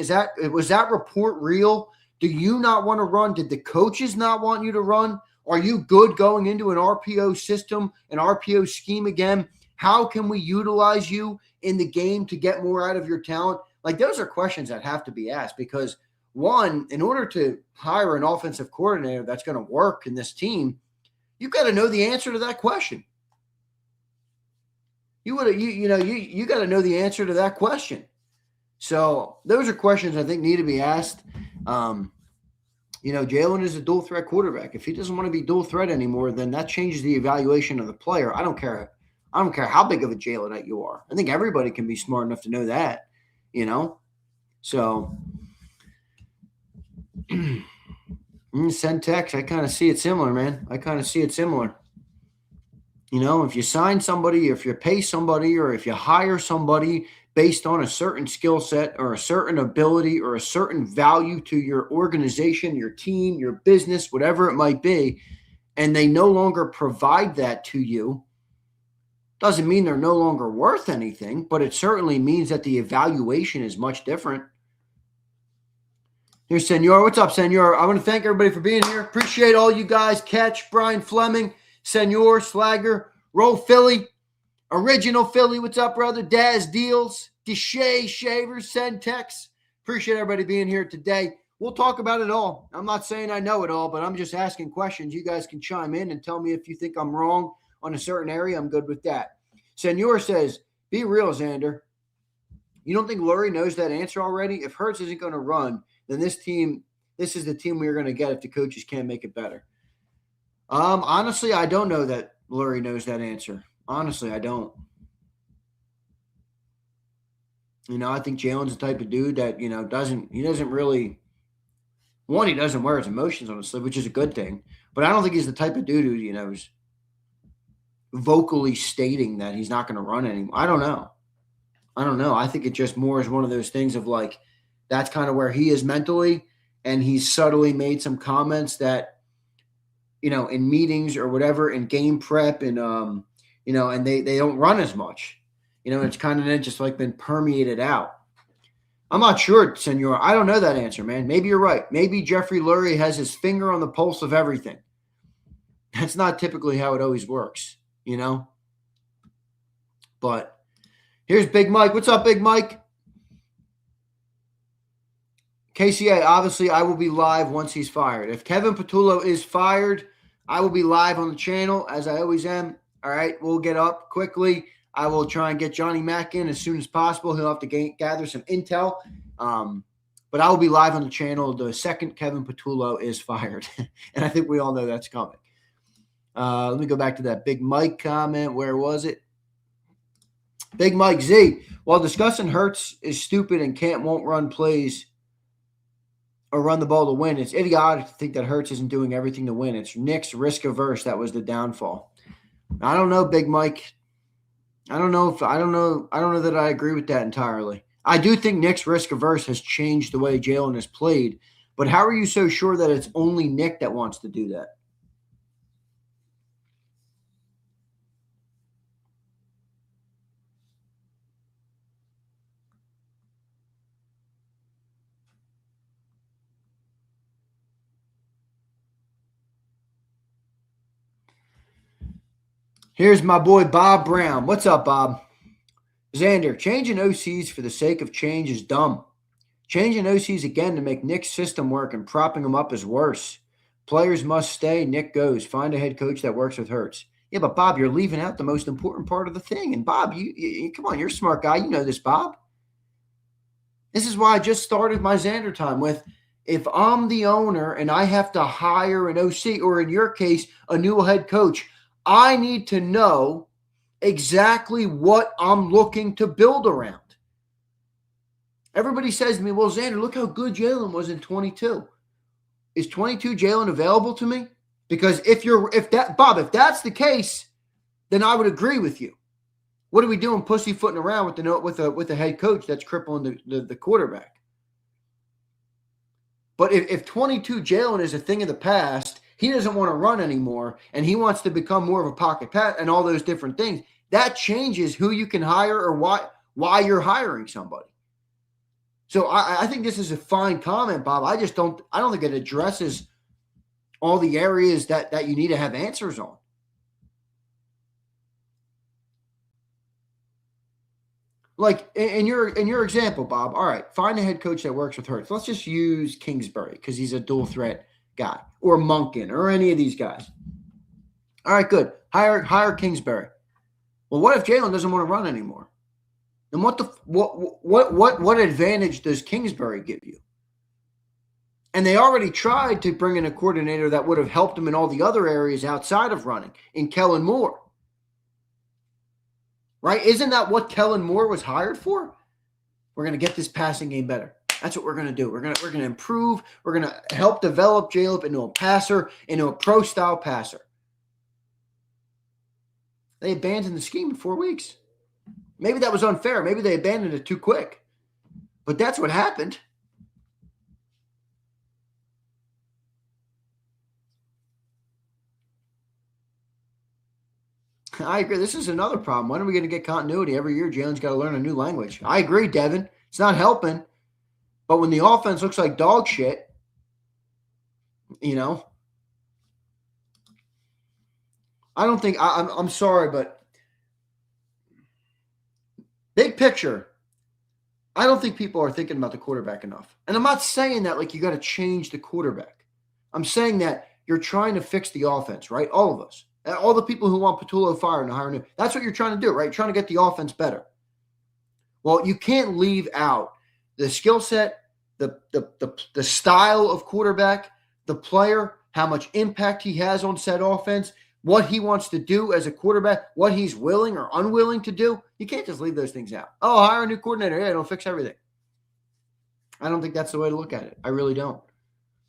Was that report real? Do you not want to run? Did the coaches not want you to run? Are you good going into an RPO system, an RPO scheme again? How can we utilize you in the game to get more out of your talent? Like, those are questions that have to be asked because, one, in order to hire an offensive coordinator that's going to work in this team, you got to know the answer to that question. You got to know the answer to that question. So those are questions I think need to be asked. Jalen is a dual threat quarterback. If he doesn't want to be dual threat anymore, then that changes the evaluation of the player. I don't care how big of a Jalen you are. I think everybody can be smart enough to know that, So send text. I kind of see it similar, man. If you sign somebody, if you pay somebody, or if you hire somebody based on a certain skill set or a certain ability or a certain value to your organization, your team, your business, whatever it might be, and they no longer provide that to you, doesn't mean they're no longer worth anything, but it certainly means that the evaluation is much different. Here's Senor. What's up, Senor? I want to thank everybody for being here. Appreciate all you guys. Catch, Brian Fleming, Senor, Slagger, Roll Philly, Original Philly. What's up, brother? Daz Deals, Deshay Shavers, send texts. Appreciate everybody being here today. We'll talk about it all. I'm not saying I know it all, but I'm just asking questions. You guys can chime in and tell me if you think I'm wrong on a certain area. I'm good with that. Senor says, be real, Zander. You don't think Lurie knows that answer already? If Hurts isn't going to run, then this is the team we're going to get if the coaches can't make it better. Honestly, I don't know that Lurie knows that answer. Honestly, I don't. I think Jalen's the type of dude that, he doesn't wear his emotions on his sleeve, which is a good thing. But I don't think he's the type of dude who, is vocally stating that he's not going to run anymore. I don't know. I don't know. I think it just more is one of those things of like, that's kind of where he is mentally. And he's subtly made some comments that, in meetings or whatever, in game prep and, and they don't run as much, it's kind of just like been permeated out. I'm not sure, Senor. I don't know that answer, man. Maybe you're right. Maybe Jeffrey Lurie has his finger on the pulse of everything. That's not typically how it always works, But here's Big Mike. What's up, Big Mike? KCA, obviously, I will be live once he's fired. If Kevin Patulo is fired, I will be live on the channel, as I always am. All right, we'll get up quickly. I will try and get Johnny Mack in as soon as possible. He'll have to gather some intel. But I will be live on the channel the second Kevin Patulo is fired. And I think we all know that's coming. Let me go back to that Big Mike comment. Where was it? Big Mike Z. While discussing Hurts is stupid and won't run plays or run the ball to win, it's idiotic to think that Hurts isn't doing everything to win. It's Nick's risk averse that was the downfall. I don't know, Big Mike. I don't know that I agree with that entirely. I do think Nick's risk averse has changed the way Jalen has played, but how are you so sure that it's only Nick that wants to do that? Here's my boy Bob Brown. What's up, Bob? Zander, changing OCs for the sake of change is dumb. Changing OCs again to make Nick's system work and propping him up is worse. Players must stay. Nick goes. Find a head coach that works with Hurts. Yeah, but Bob, you're leaving out the most important part of the thing. And Bob, you come on, you're a smart guy. You know this, Bob. This is why I just started my Zander time with, if I'm the owner and I have to hire an OC, or in your case, a new head coach, I need to know exactly what I'm looking to build around. Everybody says to me, well, Zander, look how good Jalen was in 22. Is 22 Jalen available to me? Because if that's the case, then I would agree with you. What are we doing pussyfooting around with a head coach that's crippling the quarterback? But if 22 Jalen is a thing of the past, he doesn't want to run anymore, and he wants to become more of a pocket pat and all those different things, that changes who you can hire or why you're hiring somebody. So I think this is a fine comment, Bob. I don't think it addresses all the areas that you need to have answers on. Like in your example, Bob, all right, find a head coach that works with Hurts. Let's just use Kingsbury because he's a dual threat guy, or Monken, or any of these guys. All right, good. Hire Kingsbury. Well, what if Jalen doesn't want to run anymore? Then what advantage does Kingsbury give you? And they already tried to bring in a coordinator that would have helped him in all the other areas outside of running, in Kellen Moore. Right? Isn't that what Kellen Moore was hired for? We're going to get this passing game better. That's what we're going to do. We're going to improve. We're going to help develop Jalen into a passer, into a pro-style passer. They abandoned the scheme in 4 weeks. Maybe that was unfair. Maybe they abandoned it too quick. But that's what happened. I agree. This is another problem. When are we going to get continuity? Every year, Jalen's got to learn a new language. I agree, Devin. It's not helping. But when the offense looks like dog shit, I don't think – I'm sorry, but big picture, I don't think people are thinking about the quarterback enough. And I'm not saying that like you got to change the quarterback. I'm saying that you're trying to fix the offense, right? All of us. All the people who want Patulo fired and hire new. That's what you're trying to do, right? You're trying to get the offense better. Well, you can't leave out the skill set, the style of quarterback, the player, how much impact he has on said offense, what he wants to do as a quarterback, what he's willing or unwilling to do. You can't just leave those things out. Oh, hire a new coordinator. Yeah, it'll fix everything. I don't think that's the way to look at it. I really don't.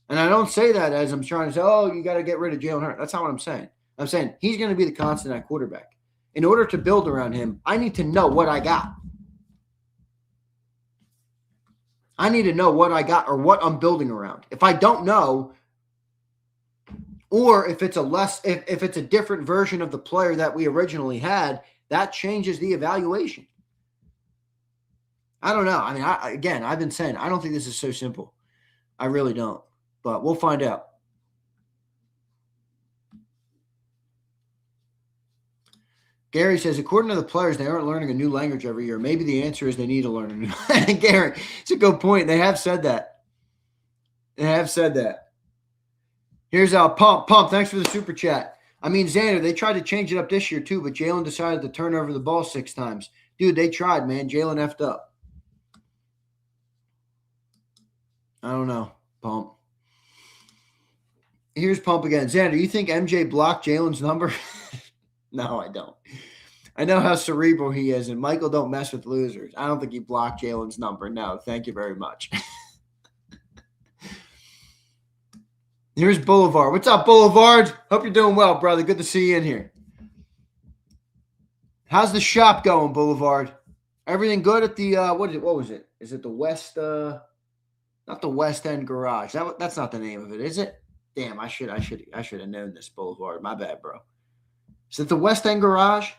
And I don't say that as I'm trying to say, oh, you got to get rid of Jalen Hurts. That's not what I'm saying. I'm saying he's going to be the constant at quarterback. In order to build around him, I need to know what I got. I need to know what I got or what I'm building around. If I don't know, or if it's if it's a different version of the player that we originally had, that changes the evaluation. I don't know. I mean, I've been saying, I don't think this is so simple. I really don't. But we'll find out. Gary says, according to the players, they aren't learning a new language every year. Maybe the answer is they need to learn a new language. Gary, it's a good point. They have said that. Here's Pump. Thanks for the super chat. I mean, Zander, they tried to change it up this year too, but Jalen decided to turn over the ball 6 times. Dude, they tried, man. Jalen effed up. I don't know, Pump. Here's Pump again. Zander, you think MJ blocked Jalen's number? No, I don't. I know how cerebral he is, and Michael don't mess with losers. I don't think he blocked Jalen's number. No, thank you very much. Here's Boulevard. What's up, Boulevard? Hope you're doing well, brother. Good to see you in here. How's the shop going, Boulevard? Everything good at the what was it? Is it the West not the West End Garage? That's not the name of it, is it? Damn, I should have known this, Boulevard. My bad, bro. Is it the West End Garage?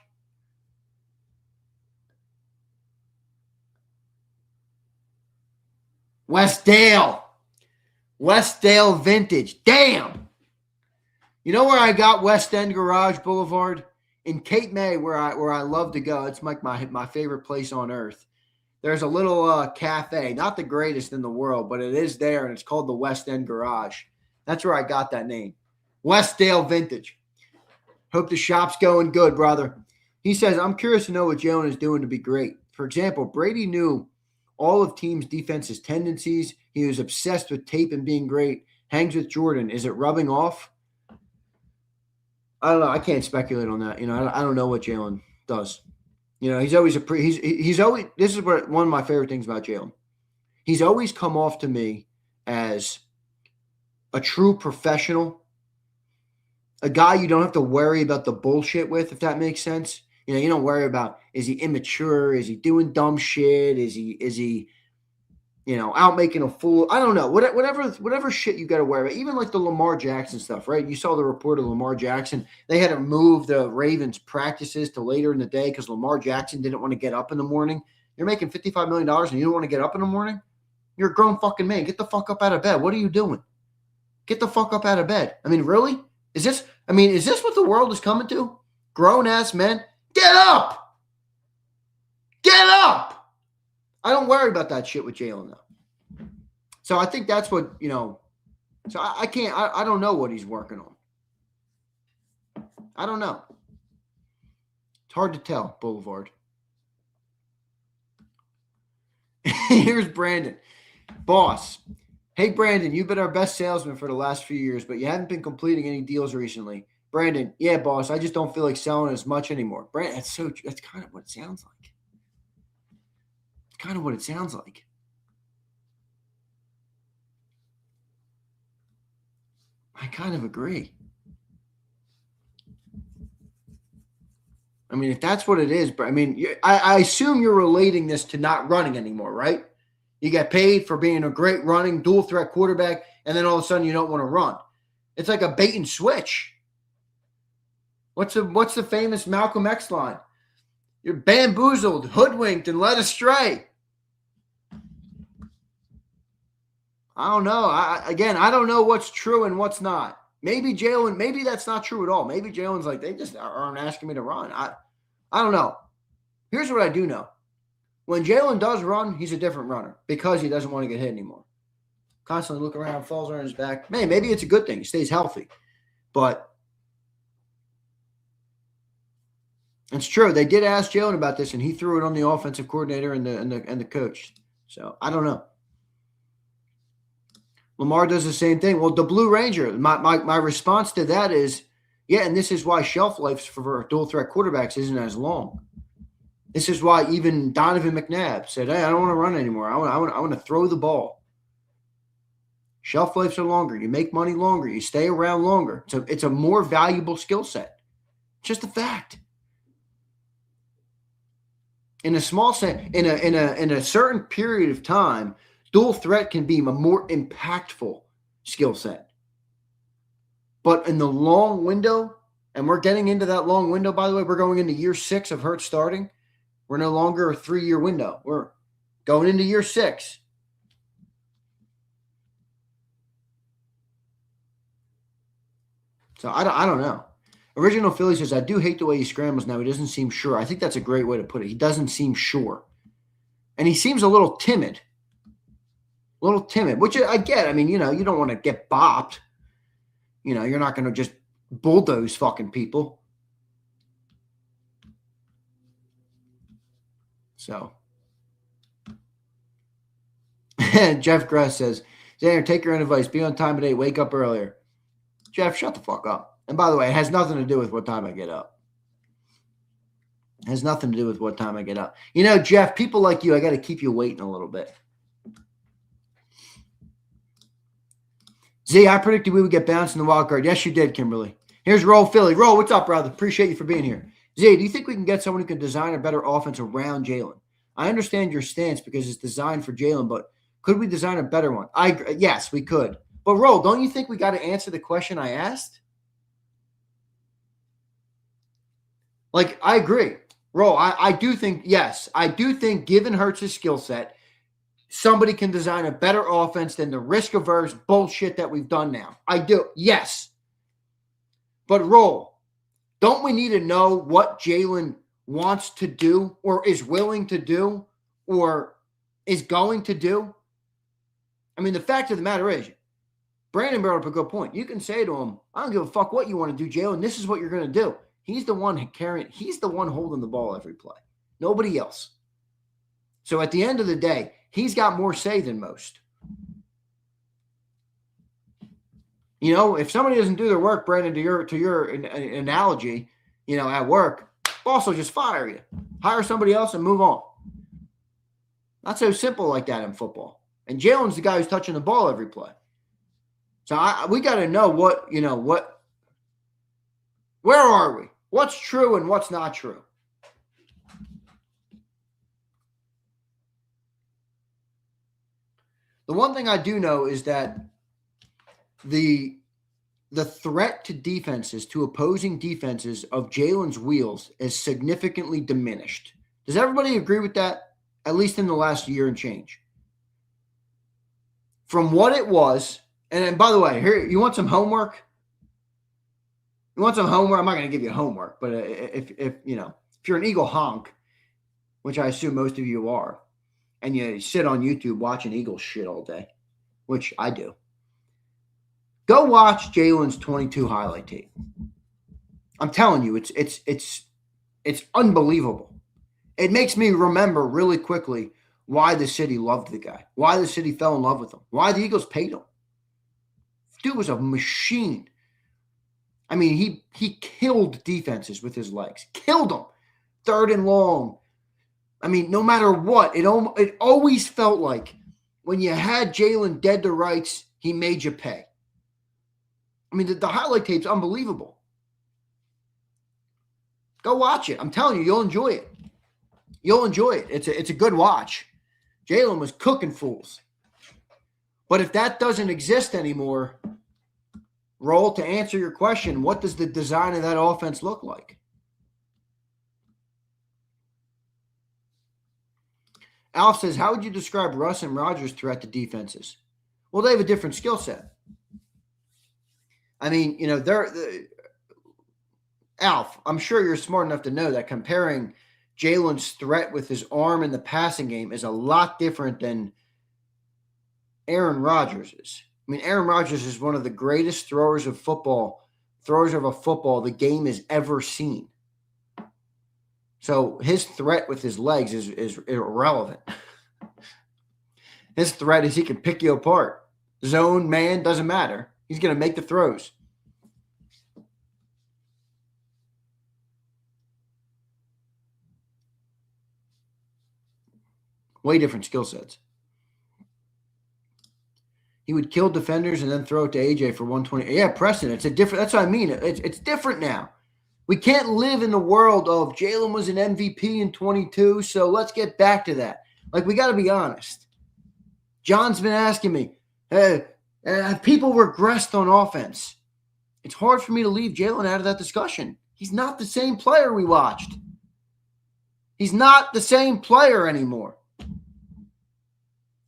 Westdale Vintage. Damn. You know where I got West End Garage, Boulevard? In Cape May, where I love to go. It's like my favorite place on earth. There's a little cafe, not the greatest in the world, but it is there, and it's called the West End Garage. That's where I got that name. Westdale Vintage. Hope the shop's going good, brother. He says, I'm curious to know what Jalen is doing to be great. For example, Brady knew all of team's defense's tendencies. He was obsessed with tape and being great. Hangs with Jordan. Is it rubbing off? I don't know. I can't speculate on that. I don't know what Jalen does. He's always he's always, this is what one of my favorite things about Jalen. He's always come off to me as a true professional, a guy you don't have to worry about the bullshit with, if that makes sense. You don't worry about, is he immature? Is he doing dumb shit? Is he out making a fool? I don't know. Whatever shit you got to worry about. Even like the Lamar Jackson stuff, right? You saw the report of Lamar Jackson. They had to move the Ravens practices to later in the day because Lamar Jackson didn't want to get up in the morning. You're making $55 million and you don't want to get up in the morning? You're a grown fucking man. Get the fuck up out of bed. What are you doing? Get the fuck up out of bed. I mean, really? Is this what the world is coming to? Grown-ass men? Get up! Get up! I don't worry about that shit with Jalen, though. So I think that's what, so I don't know what he's working on. I don't know. It's hard to tell, Boulevard. Here's Brandon. Boss. Hey, Brandon, you've been our best salesman for the last few years, but you haven't been completing any deals recently. Brandon, yeah, boss, I just don't feel like selling as much anymore. Brandon, that's kind of what it sounds like. I kind of agree. I mean, if that's what it is, but I mean, I assume you're relating this to not running anymore, right? You get paid for being a great running dual threat quarterback, and then all of a sudden you don't want to run. It's like a bait and switch. What's the famous Malcolm X line? You're bamboozled, hoodwinked, and led astray. I don't know. I don't know what's true and what's not. Maybe that's not true at all. Maybe Jalen's like, they just aren't asking me to run. I don't know. Here's what I do know. When Jalen does run, he's a different runner because he doesn't want to get hit anymore. Constantly look around, falls on his back. Man, maybe it's a good thing. He stays healthy. But it's true. They did ask Jalen about this, and he threw it on the offensive coordinator and the coach. So I don't know. Lamar does the same thing. Well, the Blue Ranger, my response to that is, yeah, and this is why shelf life for dual threat quarterbacks isn't as long. This is why even Donovan McNabb said, hey, I don't want to run anymore. I want to throw the ball. Shelf lives are longer. You make money longer. You stay around longer. So it's a more valuable skill set. Just a fact. In a small sense, in a certain period of time, Dual threat can be a more impactful skill set. But in the long window, and we're getting into that long window, by the way, we're going into year 6 of Hurts starting. We're no longer a 3-year window. We're going into year 6. So I don't know. Original Philly says, I do hate the way he scrambles now. He doesn't seem sure. I think that's a great way to put it. He doesn't seem sure. And he seems a little timid. Which I get. I mean, you don't want to get bopped. You're not going to just bulldoze fucking people. So. Jeff Gress says, Zander, take your own advice. Be on time today. Wake up earlier. Jeff, shut the fuck up. And by the way, it has nothing to do with what time I get up. It has nothing to do with what time I get up. Jeff, people like you, I got to keep you waiting a little bit. Z, I predicted we would get bounced in the wild card. Yes, you did, Kimberly. Here's Roll Philly. Roll, what's up, brother? Appreciate you for being here. Z, do you think we can get someone who can design a better offense around Jalen? I understand your stance because it's designed for Jalen, but could we design a better one? Yes, we could. But Roll, don't you think we got to answer the question I asked? Like, I agree. Roll, I do think, yes, I do think given Hurts' skill set, somebody can design a better offense than the risk-averse bullshit that we've done now. I do. Yes. But Roll, don't we need to know what Jalen wants to do or is willing to do or is going to do? I mean, the fact of the matter is, Brandon brought up a good point. You can say to him, I don't give a fuck what you want to do, Jalen. This is what you're going to do. He's the one carrying, he's the one holding the ball every play. Nobody else. So at the end of the day, he's got more say than most. If somebody doesn't do their work, Brandon, to your analogy, at work, boss will just fire you. Hire somebody else and move on. Not so simple like that in football. And Jalen's the guy who's touching the ball every play. So we got to know where are we? What's true and what's not true? The one thing I do know is that the threat to defenses, to opposing defenses of Jalen's wheels is significantly diminished. Does everybody agree with that? At least in the last year and change. From what it was, and by the way, here, you want some homework? You want some homework? I'm not going to give you homework, but if you're an Eagle honk, which I assume most of you are, and you sit on YouTube watching Eagles shit all day, which I do, go watch Jalen's 22 highlight tape. I'm telling you, it's unbelievable. It makes me remember really quickly why the city loved the guy, why the city fell in love with him, why the Eagles paid him. Dude was a machine. I mean, he killed defenses with his legs. Killed them. 3rd and long. I mean, no matter what, it always felt like when you had Jalen dead to rights, he made you pay. I mean, the highlight tape's unbelievable. Go watch it. I'm telling you, you'll enjoy it. You'll enjoy it. It's a good watch. Jalen was cooking fools. But if that doesn't exist anymore, Roll, to answer your question, what does the design of that offense look like? Alf says, how would you describe Russ and Rodgers' threat to defenses? Well, they have a different skill set. I mean, Alf, I'm sure you're smart enough to know that comparing Jalen's threat with his arm in the passing game is a lot different than Aaron Rodgers' I mean, Aaron Rodgers is one of the greatest throwers of a football the game has ever seen. So his threat with his legs is irrelevant. His threat is he can pick you apart. Zone, man, doesn't matter. He's going to make the throws. Way different skill sets. He would kill defenders and then throw it to AJ for 120. Yeah, Preston, it's a different. That's what I mean. It's different now. We can't live in the world of Jalen was an MVP in 22, so let's get back to that. Like, we got to be honest. John's been asking me, have people regressed on offense? It's hard for me to leave Jalen out of that discussion. He's not the same player we watched. He's not the same player anymore.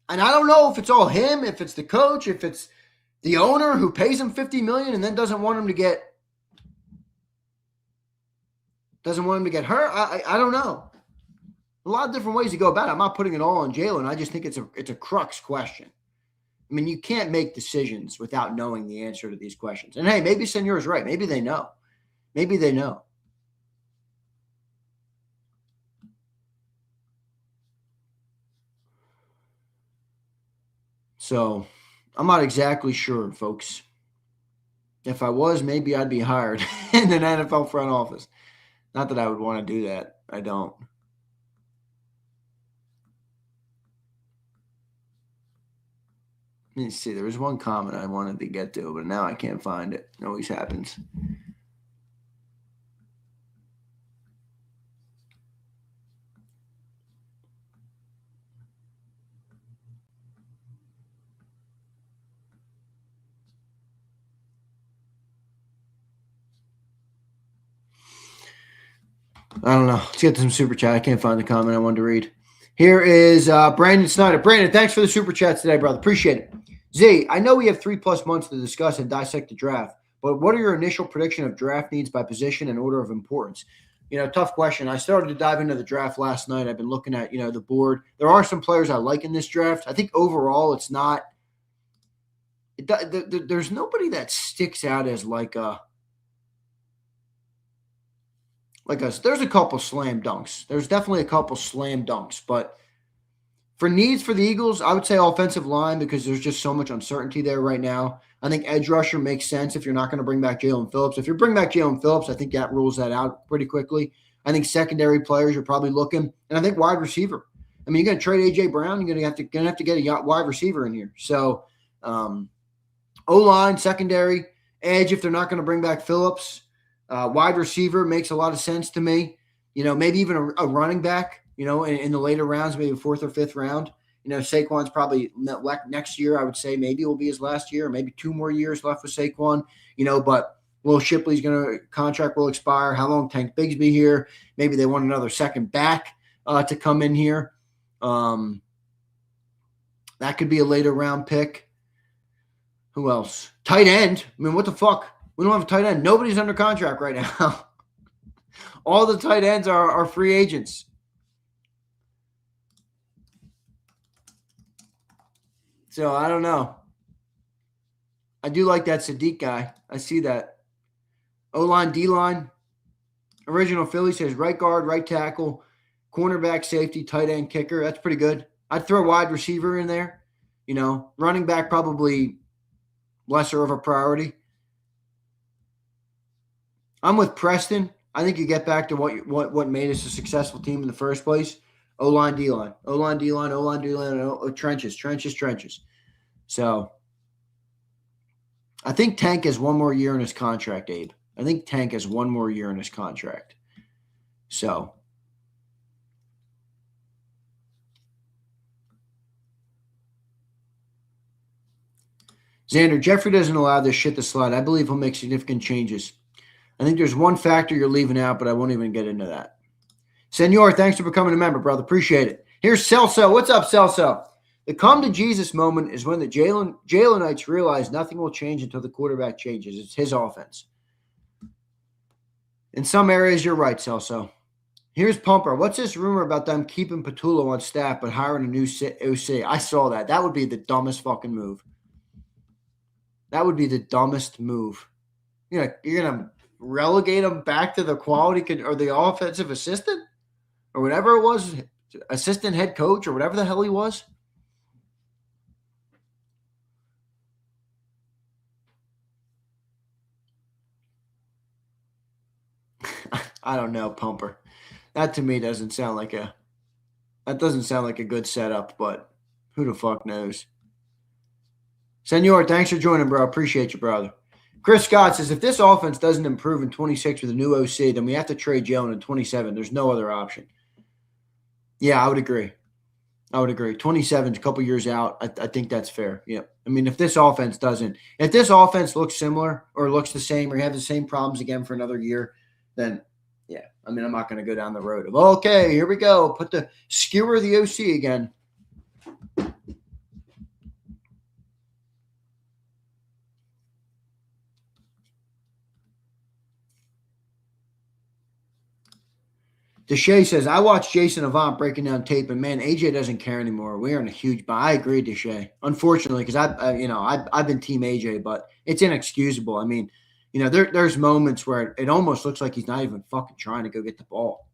And I don't know if it's all him, if it's the coach, if it's the owner who pays him $50 million and then doesn't want him to get hurt. I don't know. A lot of different ways to go about it. I'm not putting it all on Jalen. I just think it's a crux question. I mean, you can't make decisions without knowing the answer to these questions. And hey, maybe Senor's right. Maybe they know. Maybe they know. So I'm not exactly sure, folks. If I was, maybe I'd be hired in an NFL front office. Not that I would want to do that. I don't. Let me see. There was one comment I wanted to get to, but now I can't find it. It always happens. I don't know. Let's get to some super chat. I can't find the comment I wanted to read. Here is Brandon Snyder. Brandon, thanks for the super chats today, brother. Appreciate it. Z, I know we have 3+ months to discuss and dissect the draft, but what are your initial prediction of draft needs by position and order of importance? Tough question. I started to dive into the draft last night. I've been looking at, the board. There are some players I like in this draft. I think overall it's not – there's nobody that sticks out as there's a couple slam dunks. There's definitely a couple slam dunks, but for needs for the Eagles, I would say offensive line because there's just so much uncertainty there right now. I think edge rusher makes sense if you're not going to bring back Jalen Phillips. If you bring back Jalen Phillips, I think that rules that out pretty quickly. I think secondary players you're probably looking, and I think wide receiver. I mean, you're going to trade A.J. Brown, you're going to have to get a wide receiver in here. So O-line, secondary, edge if they're not going to bring back Phillips. Wide receiver makes a lot of sense to me. Maybe even a running back, in the later rounds, maybe 4th or 5th round. Saquon's probably next year, I would say maybe it will be his last year, or maybe 2 more years left with Saquon, but Will Shipley's contract will expire. How long Tank Bigsby here? Maybe they want another second back to come in here. That could be a later round pick. Who else? Tight end. I mean, what the fuck? We don't have a tight end. Nobody's under contract right now. All the tight ends are free agents. So I don't know. I do like that Sadiq guy. I see that. O-line, D-line. Original Philly says right guard, right tackle, cornerback, safety, tight end, kicker. That's pretty good. I'd throw wide receiver in there. Running back probably lesser of a priority. I'm with Preston. I think you get back to what made us a successful team in the first place. O-line, D-line. O-line, D-line, O-line, D-line, trenches. So I think Tank has 1 more year in his contract, Abe. I think Tank has 1 more year in his contract. So Zander, Jeffrey doesn't allow this shit to slide. I believe he'll make significant changes. I think there's one factor you're leaving out, but I won't even get into that. Senor, thanks for becoming a member, brother. Appreciate it. Here's Celso. What's up, Celso? The come to Jesus moment is when the Jalenites realize nothing will change until the quarterback changes. It's his offense. In some areas, you're right, Celso. Here's Pumper. What's this rumor about them keeping Patulo on staff but hiring a new OC? I saw that. That would be the dumbest fucking move. That would be the dumbest move. You're gonna relegate him back to the quality or the offensive assistant or whatever it was, assistant head coach or whatever the hell he was. I don't know, Pumper. That to me doesn't sound like a good setup, but who the fuck knows? Senor, thanks for joining, bro. Appreciate you, brother. Chris Scott says, if this offense doesn't improve in 26 with a new OC, then we have to trade Jalen in 27. There's no other option. Yeah, I would agree. I would agree. 27 is a couple years out. I think that's fair. Yeah. I mean, if this offense looks similar or looks the same or you have the same problems again for another year, then yeah. I mean, I'm not going to go down the road of, okay, here we go. Put the skewer the OC again. Deshay says, I watched Jason Avant breaking down tape, and man, AJ doesn't care anymore. We're in a huge – I agree, Deshay. Unfortunately, because I've been team AJ, but it's inexcusable. I mean, there's moments where it almost looks like he's not even fucking trying to go get the ball.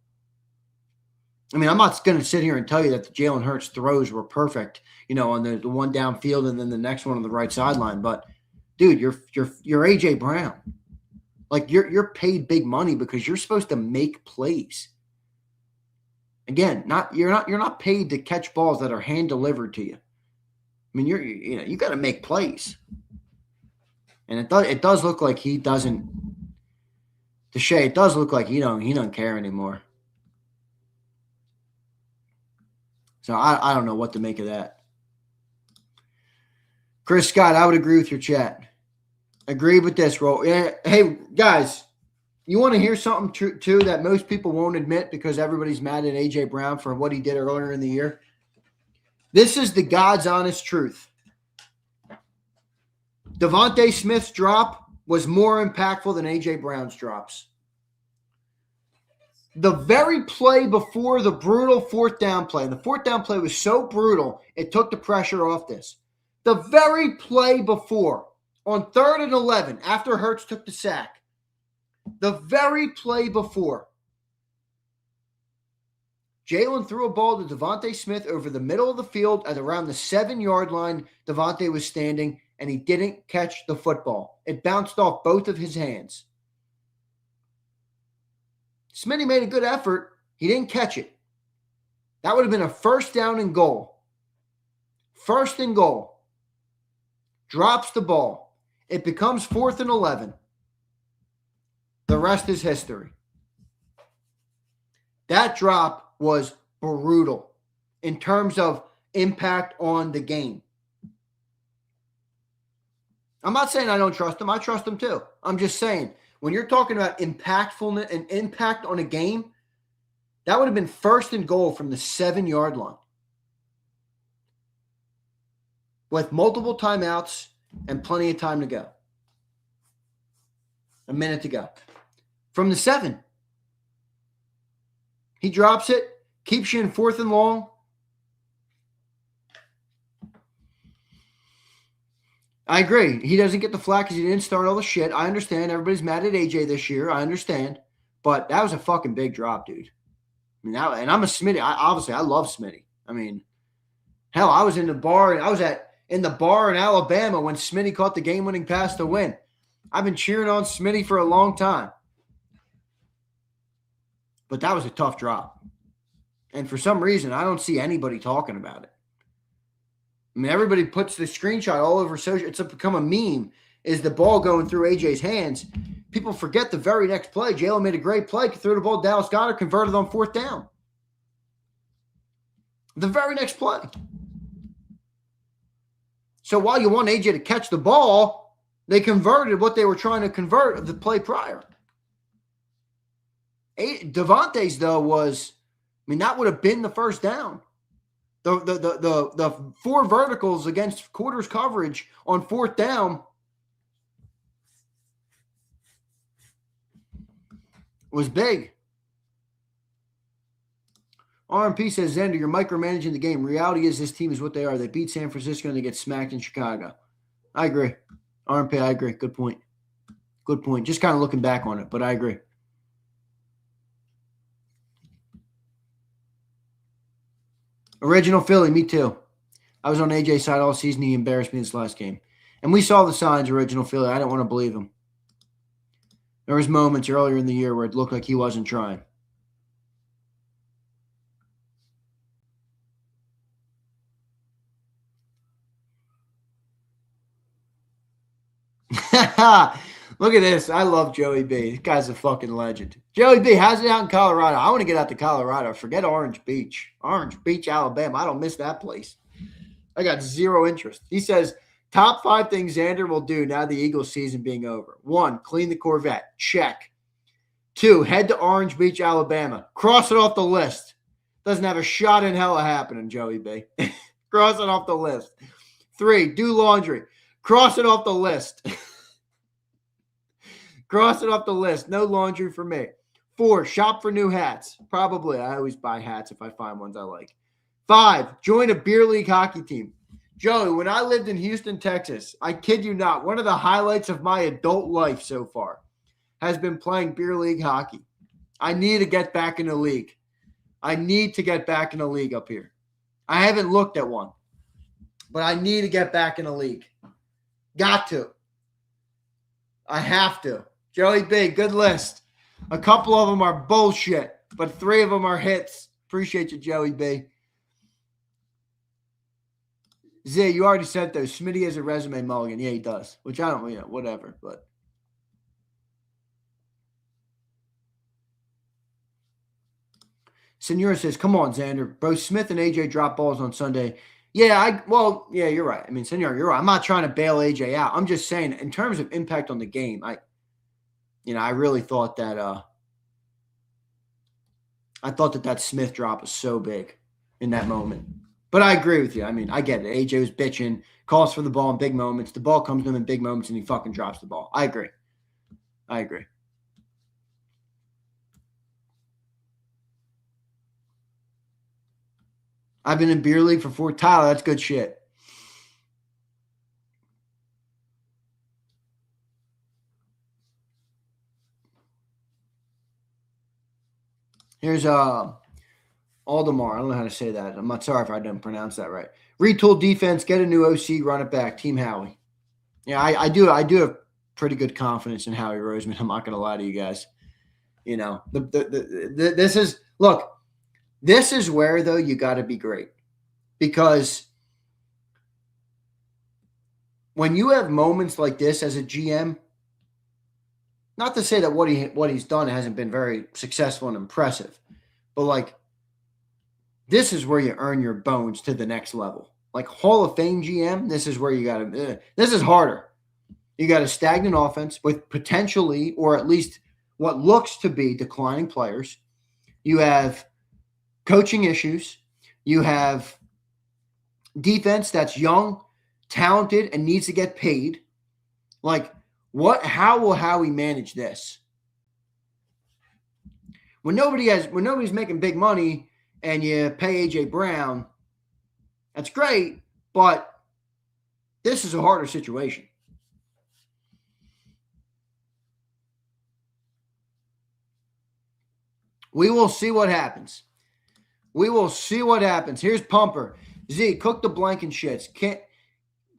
I mean, I'm not going to sit here and tell you that the Jalen Hurts throws were perfect, on the one downfield and then the next one on the right sideline. But, dude, you're AJ Brown. Like, you're paid big money because you're supposed to make plays. Again, you're not paid to catch balls that are hand delivered to you. I mean, you got to make plays, and it does look like he doesn't. Deshay, it does look like he doesn't care anymore. So I don't know what to make of that. Chris Scott, I would agree with your chat. Agree with this, Roll. Yeah, hey guys. You want to hear something too that most people won't admit because everybody's mad at A.J. Brown for what he did earlier in the year? This is the God's honest truth. Devontae Smith's drop was more impactful than A.J. Brown's drops. The very play before the brutal fourth down play, the fourth down play was so brutal, it took the pressure off this. The very play before, on 3rd and 11, after Hurts took the sack, the very play before, Jalen threw a ball to Devontae Smith over the middle of the field at around the 7-yard line. Devontae was standing, and he didn't catch the football. It bounced off both of his hands. Smitty made a good effort. He didn't catch it. That would have been a first down and goal. First and goal. Drops the ball. It becomes 4th and 11. The rest is history. That drop was brutal in terms of impact on the game. I'm not saying I don't trust him. I trust him too. I'm just saying, when you're talking about impactfulness and impact on a game, that would have been 1st and goal from the 7-yard line. With multiple timeouts and plenty of time to go. A minute to go. From the 7. He drops it, keeps you in 4th and long. I agree. He doesn't get the flack because he didn't start all the shit. I understand. Everybody's mad at AJ this year. I understand. But that was a fucking big drop, dude. I mean, and I'm a Smitty. I love Smitty. I mean, hell, I was in the bar. I was in the bar in Alabama when Smitty caught the game-winning pass to win. I've been cheering on Smitty for a long time. But that was a tough drop. And for some reason, I don't see anybody talking about it. I mean, everybody puts the screenshot all over social. It's become a meme. Is the ball going through AJ's hands? People forget the very next play. Jalen made a great play. Threw the ball to Dallas Goedert, converted on 4th down. The very next play. So while you want AJ to catch the ball, they converted what they were trying to convert of the play prior. Devontae's, though, that would have been the first down. The 4 verticals against quarters coverage on 4th down was big. RMP says, Zander, you're micromanaging the game. Reality is this team is what they are. They beat San Francisco and they get smacked in Chicago. I agree. RMP, I agree. Good point. Good point. Just kind of looking back on it, but I agree. Original Philly, me too. I was on AJ's side all season. He embarrassed me this last game. And we saw the signs, Original Philly. I didn't want to believe him. There was moments earlier in the year where it looked like he wasn't trying. Look at this. I love Joey B. This guy's a fucking legend. Joey B, how's it out in Colorado? I want to get out to Colorado. Forget Orange Beach. Orange Beach, Alabama. I don't miss that place. I got zero interest. He says, top 5 things Zander will do now the Eagles season being over. 1, clean the Corvette. Check. 2, head to Orange Beach, Alabama. Cross it off the list. Doesn't have a shot in hell of happening, Joey B. Cross it off the list. 3, do laundry. Cross it off the list. Cross it off the list. No laundry for me. 4, shop for new hats. Probably. I always buy hats if I find ones I like. 5, join a beer league hockey team. Joey, when I lived in Houston, Texas, I kid you not, one of the highlights of my adult life so far has been playing beer league hockey. I need to get back in the league. I need to get back in the league up here. I haven't looked at one, but I need to get back in the league. Got to. I have to. Joey B, good list. A couple of them are bullshit, but 3 of them are hits. Appreciate you, Joey B. Z, you already said those. Smitty has a resume, Mulligan. Yeah, he does. Which I don't, whatever. But Senora says, come on, Zander. Both Smith and AJ drop balls on Sunday. Yeah, you're right. I mean, Senor, you're right. I'm not trying to bail AJ out. I'm just saying, in terms of impact on the game, I really thought that that Smith drop was so big in that moment. But I agree with you. I mean, I get it. AJ was bitching, calls for the ball in big moments. The ball comes to him in big moments, and he fucking drops the ball. I agree. I've been in beer league for 4. Tyler, that's good shit. Here's Aldemar. I don't know how to say that. I'm not sorry if I didn't pronounce that right. Retool defense, get a new OC, run it back. Team Howie. Yeah, I do have pretty good confidence in Howie Roseman. I'm not going to lie to you guys. This is where, though, you got to be great. Because when you have moments like this as a GM, not to say that what he's done hasn't been very successful and impressive, but this is where you earn your bones to the next level. Like Hall of Fame GM, this is where you got to. This is harder. You got a stagnant offense with potentially, or at least what looks to be, declining players. You have coaching issues. You have defense that's young, talented, and needs to get paid. How will Howie manage this? When nobody's making big money and you pay AJ Brown, that's great, but this is a harder situation. We will see what happens. Here's Pumper. Z, cook the blank and shits.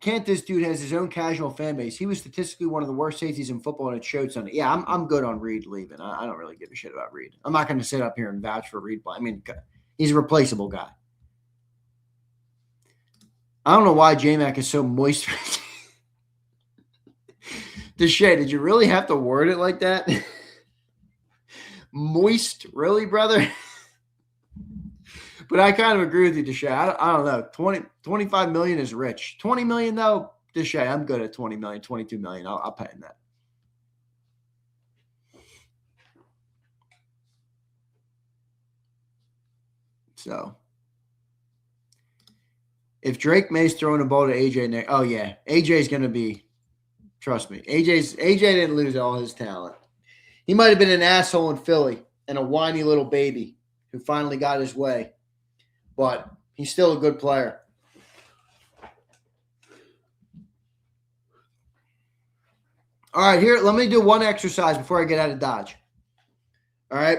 Can't this dude has his own casual fan base? He was statistically one of the worst safeties in football, and it showed Sunday. Yeah, I'm good on Reed leaving. I don't really give a shit about Reed. I'm not going to sit up here and vouch for Reed. I mean, he's a replaceable guy. I don't know why J-Mac is so moist. Deshae, did you really have to word it like that? Moist, really, brother? But I kind of agree with you, Deshae. I don't know. 25 million is rich. 20 million, though, Deshae, I'm good at 20 million, 22 million. I'll pay him that. So, if Drake May's throwing a ball to AJ, oh, yeah. AJ's going to be, trust me, AJ didn't lose all his talent. He might have been an asshole in Philly and a whiny little baby who finally got his way. But he's still a good player. All right, here, let me do one exercise before I get out of Dodge. All right.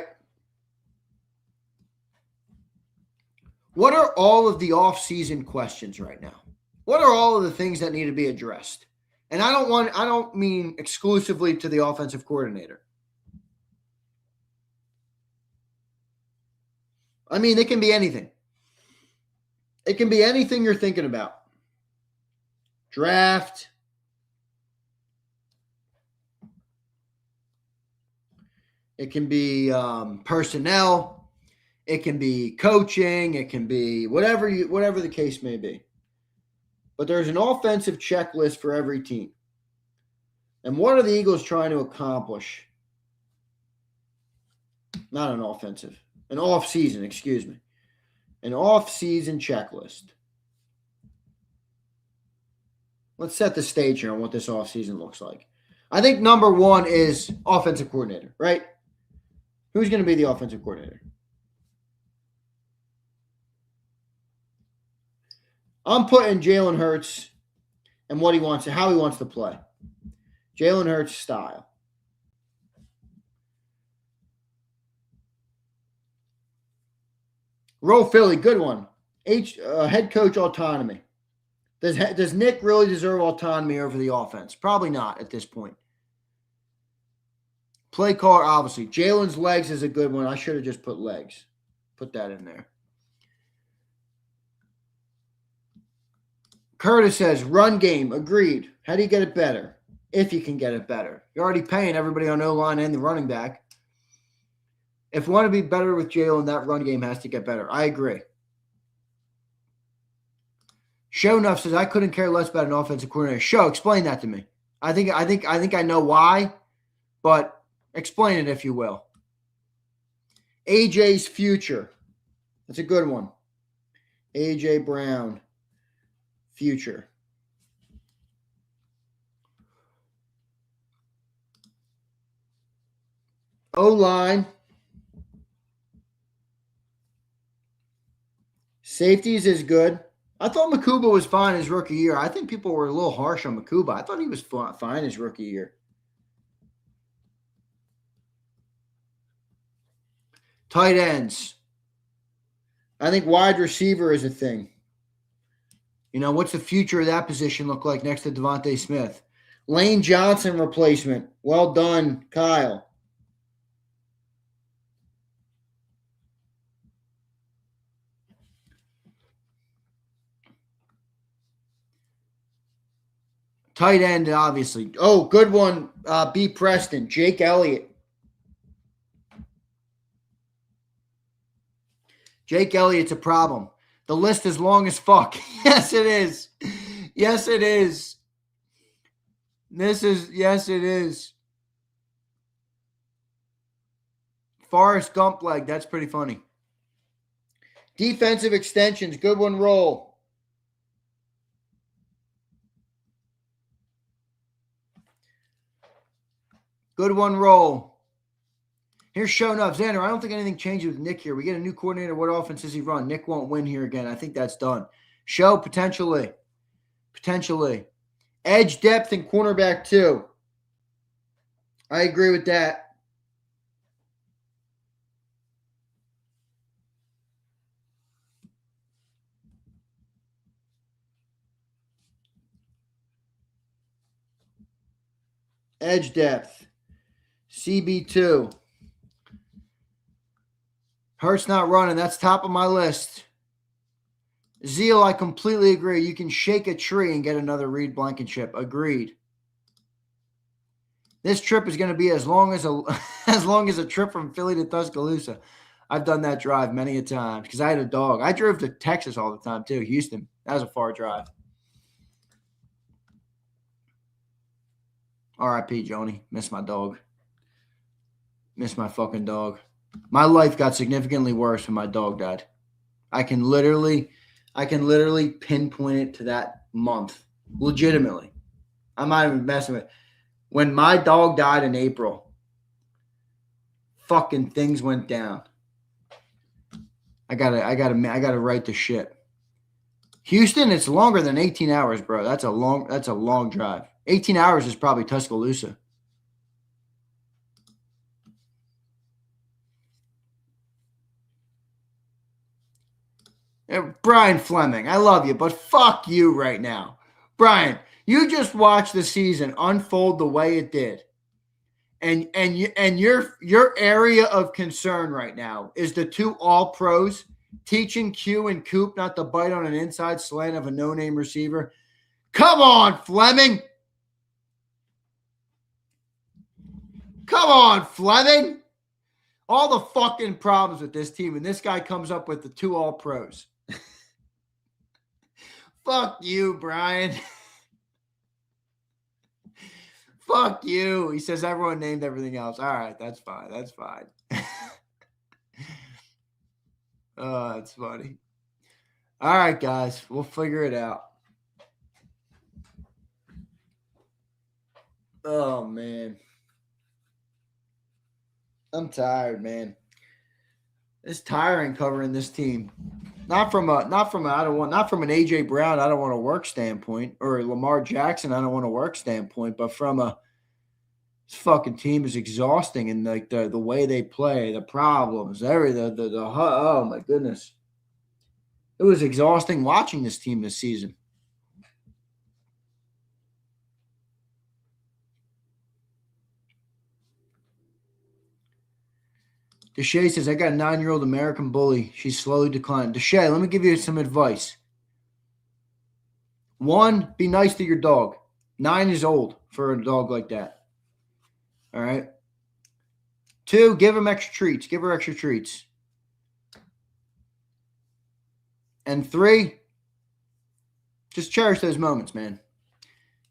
What are all of the off-season questions right now? What are all of the things that need to be addressed? And I don't mean exclusively to the offensive coordinator. I mean, it can be anything. It can be anything you're thinking about. Draft. It can be personnel. It can be coaching. It can be whatever the case may be. But there's an offensive checklist for every team. And what are the Eagles trying to accomplish? Not an offensive. An off-season, excuse me. An off-season checklist. Let's set the stage here on what this off-season looks like. I think number one is offensive coordinator, right? Who's going to be the offensive coordinator? I'm putting Jalen Hurts and how he wants to play. Jalen Hurts style. Roll Philly, good one. Head coach autonomy. Does Nick really deserve autonomy over the offense? Probably not at this point. Play caller, obviously. Jalen's legs is a good one. I should have just put legs. Put that in there. Curtis says, run game, agreed. How do you get it better? If you can get it better. You're already paying everybody on O-line and the running back. If you want to be better with Jalen, that run game has to get better. I agree. Show Enough says, I couldn't care less about an offensive coordinator. Show, explain that to me. I think I know why, but explain it if you will. AJ's future. That's a good one. AJ Brown. Future. O-line. Safeties is good. I thought Makuba was fine his rookie year. I think people were a little harsh on Makuba. I thought he was fine his rookie year. Tight ends. I think wide receiver is a thing. You know, what's the future of that position look like next to Devontae Smith? Lane Johnson replacement. Well done, Kyle. Tight end, obviously. Oh, good one, B. Preston. Jake Elliott. Jake Elliott's a problem. The list is long as fuck. Yes, it is. Yes, it is. Yes, it is. Forrest Gump leg. That's pretty funny. Defensive extensions. Good one, roll. Good one, roll. Here's showing up. Zander, I don't think anything changes with Nick here. We get a new coordinator. What offense does he run? Nick won't win here again. I think that's done. Show, potentially. Potentially. Edge depth and cornerback, too. I agree with that. Edge depth. CB2. Hurts not running. That's top of my list. Zeal, I completely agree. You can shake a tree and get another Reed Blankenship. Agreed. This trip is going to be as long as a trip from Philly to Tuscaloosa. I've done that drive many a time because I had a dog. I drove to Texas all the time too. Houston. That was a far drive. R.I.P. Joni. Miss my dog. Miss my fucking dog. My life got significantly worse when my dog died. I can literally pinpoint it to that month. Legitimately. I'm not even messing with it. When my dog died in April, fucking things went down. I gotta write the shit. Houston, it's longer than 18 hours, bro. That's a long drive. 18 hours is probably Tuscaloosa. Brian Fleming, I love you, but fuck you right now. Brian, you just watched the season unfold the way it did. And your area of concern right now is the two all-pros teaching Q and Coop not to bite on an inside slant of a no-name receiver. Come on, Fleming. Come on, Fleming. All the fucking problems with this team, and this guy comes up with the 2 All-Pros. Fuck you, Brian. Fuck you. He says everyone named everything else. All right, that's fine. That's fine. Oh, that's funny. All right, guys. We'll figure it out. Oh, man. I'm tired, man. It's tiring covering this team. Not from an AJ Brown, I don't want to work standpoint, or a Lamar Jackson, I don't want to work standpoint, but from this fucking team is exhausting, and like the way they play, the problems, everything, oh my goodness. It was exhausting watching this team this season. Deshay says, I got a 9-year-old American bully. She's slowly declining. Deshay, let me give you some advice. 1, be nice to your dog. 9 is old for a dog like that. All right. 2, give him extra treats. Give her extra treats. And 3, just cherish those moments, man.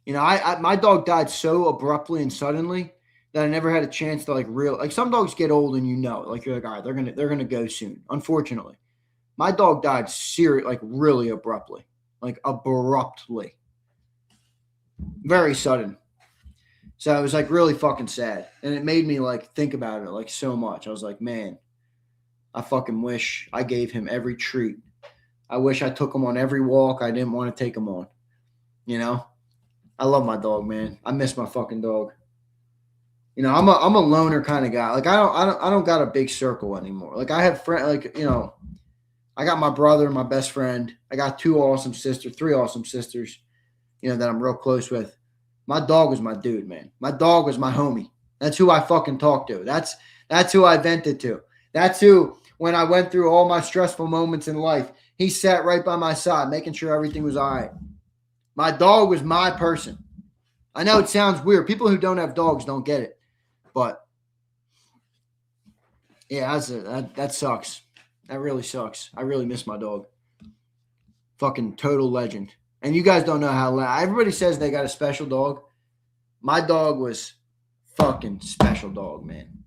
You know, my dog died so abruptly and suddenly that I never had a chance to like some dogs get old and you're like all right, they're gonna go soon. Unfortunately, my dog died really abruptly, very sudden. So it was like really fucking sad, and it made me like think about it like so much. I was like, man, I fucking wish I gave him every treat. I wish I took him on every walk I didn't want to take him on. You know, I love my dog, man. I miss my fucking dog. You know, I'm a loner kind of guy. Like I don't got a big circle anymore. Like I have friends, like, you know, I got my brother, my best friend. I got 3 awesome sisters, you know, that I'm real close with. My dog was my dude, man. My dog was my homie. That's who I fucking talked to. That's who I vented to. That's who, when I went through all my stressful moments in life, he sat right by my side, making sure everything was all right. My dog was my person. I know it sounds weird. People who don't have dogs don't get it. But, yeah, that sucks. That really sucks. I really miss my dog. Fucking total legend. And you guys don't know how everybody says they got a special dog. My dog was fucking special dog, man.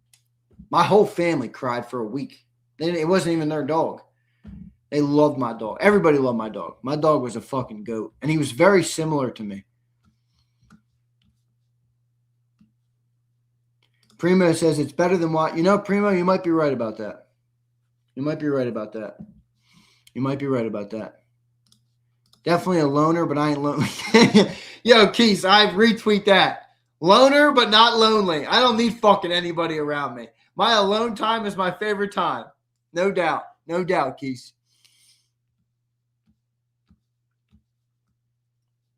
My whole family cried for a week. It wasn't even their dog. They loved my dog. Everybody loved my dog. My dog was a fucking goat. And he was very similar to me. Primo says it's better than what. You know, Primo, you might be right about that. Definitely a loner, but I ain't lonely. Yo, Keith, I retweet that. Loner, but not lonely. I don't need fucking anybody around me. My alone time is my favorite time. No doubt. No doubt, Keith.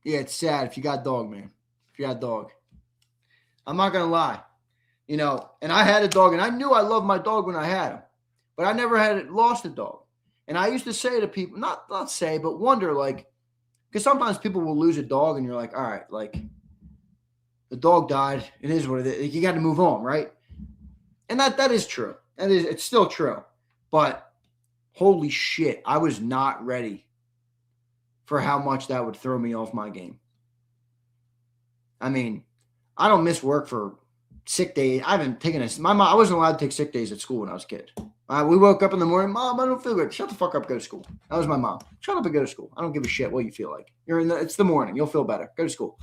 Yeah, it's sad if you got dog, man. If you got dog. I'm not going to lie. You know, and I had a dog, and I knew I loved my dog when I had him. But I never had lost a dog. And I used to say to people, not say, but wonder, like, because sometimes people will lose a dog, and you're like, all right, like, the dog died. It is what it is. You got to move on, right? And that is true. It's still true. But holy shit, I was not ready for how much that would throw me off my game. I mean, I don't miss work for sick days. I haven't taken I wasn't allowed to take sick days at school when I was a kid. We woke up in the morning, Mom, I don't feel good. Shut the fuck up, go to school. That was my mom. Shut up and go to school. I don't give a shit what you feel like. It's the morning. You'll feel better. Go to school.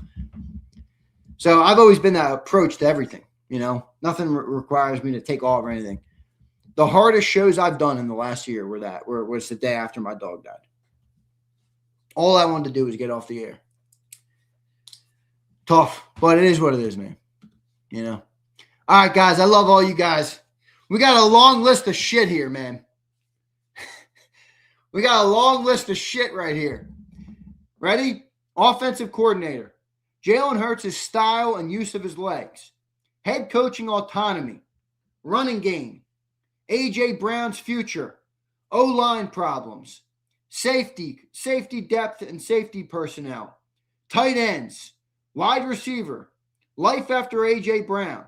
So I've always been that approach to everything. You know, nothing requires me to take off or anything. The hardest shows I've done in the last year was the day after my dog died. All I wanted to do was get off the air. Tough, but it is what it is, man. You know. All right, guys, I love all you guys. We got a long list of shit here, man. We got a long list of shit right here. Ready? Offensive coordinator. Jalen Hurts' style and use of his legs. Head coaching autonomy. Running game. A.J. Brown's future. O-line problems. Safety depth and safety personnel. Tight ends. Wide receiver. Life after A.J. Brown.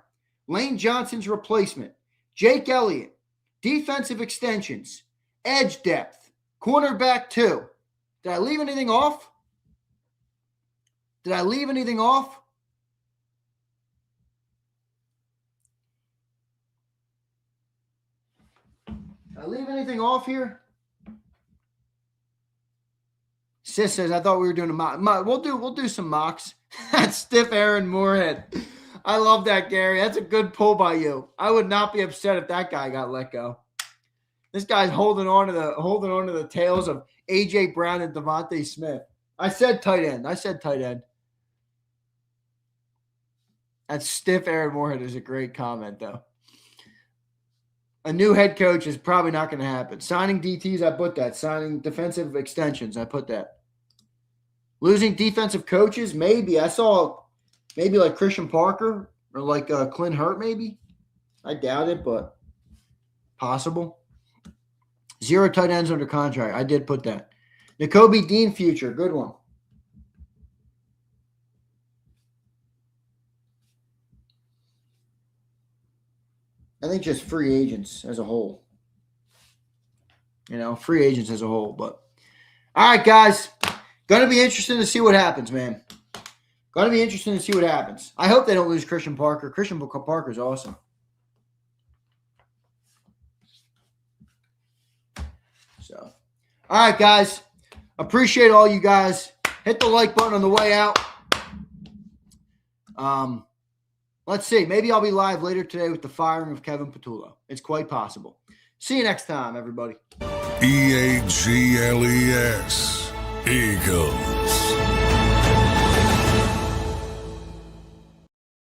Lane Johnson's replacement. Jake Elliott, defensive extensions, edge depth, cornerback 2. Did I leave anything off? Did I leave anything off? Did I leave anything off here? Sis says, I thought we were doing a mock. We'll do some mocks. That's stiff Aaron Moorhead. I love that, Gary. That's a good pull by you. I would not be upset if that guy got let go. This guy's holding on to the tails of A.J. Brown and Devontae Smith. I said tight end. That stiff Aaron Moorhead is a great comment, though. A new head coach is probably not going to happen. Signing DTs, I put that. Signing defensive extensions, I put that. Losing defensive coaches, maybe. I saw maybe like Christian Parker or like Clint Hurt, maybe. I doubt it, but possible. 0 tight ends under contract. I did put that. Nakobe Dean future, good one. I think just free agents as a whole. Free agents as a whole. But all right, guys. Going to be interesting to see what happens, man. Going to be interesting to see what happens. I hope they don't lose Christian Parker. Christian Parker's awesome. So, all right, guys. Appreciate all you guys. Hit the like button on the way out. Let's see. Maybe I'll be live later today with the firing of Kevin Patulo. It's quite possible. See you next time, everybody. EAGLES. Eagles.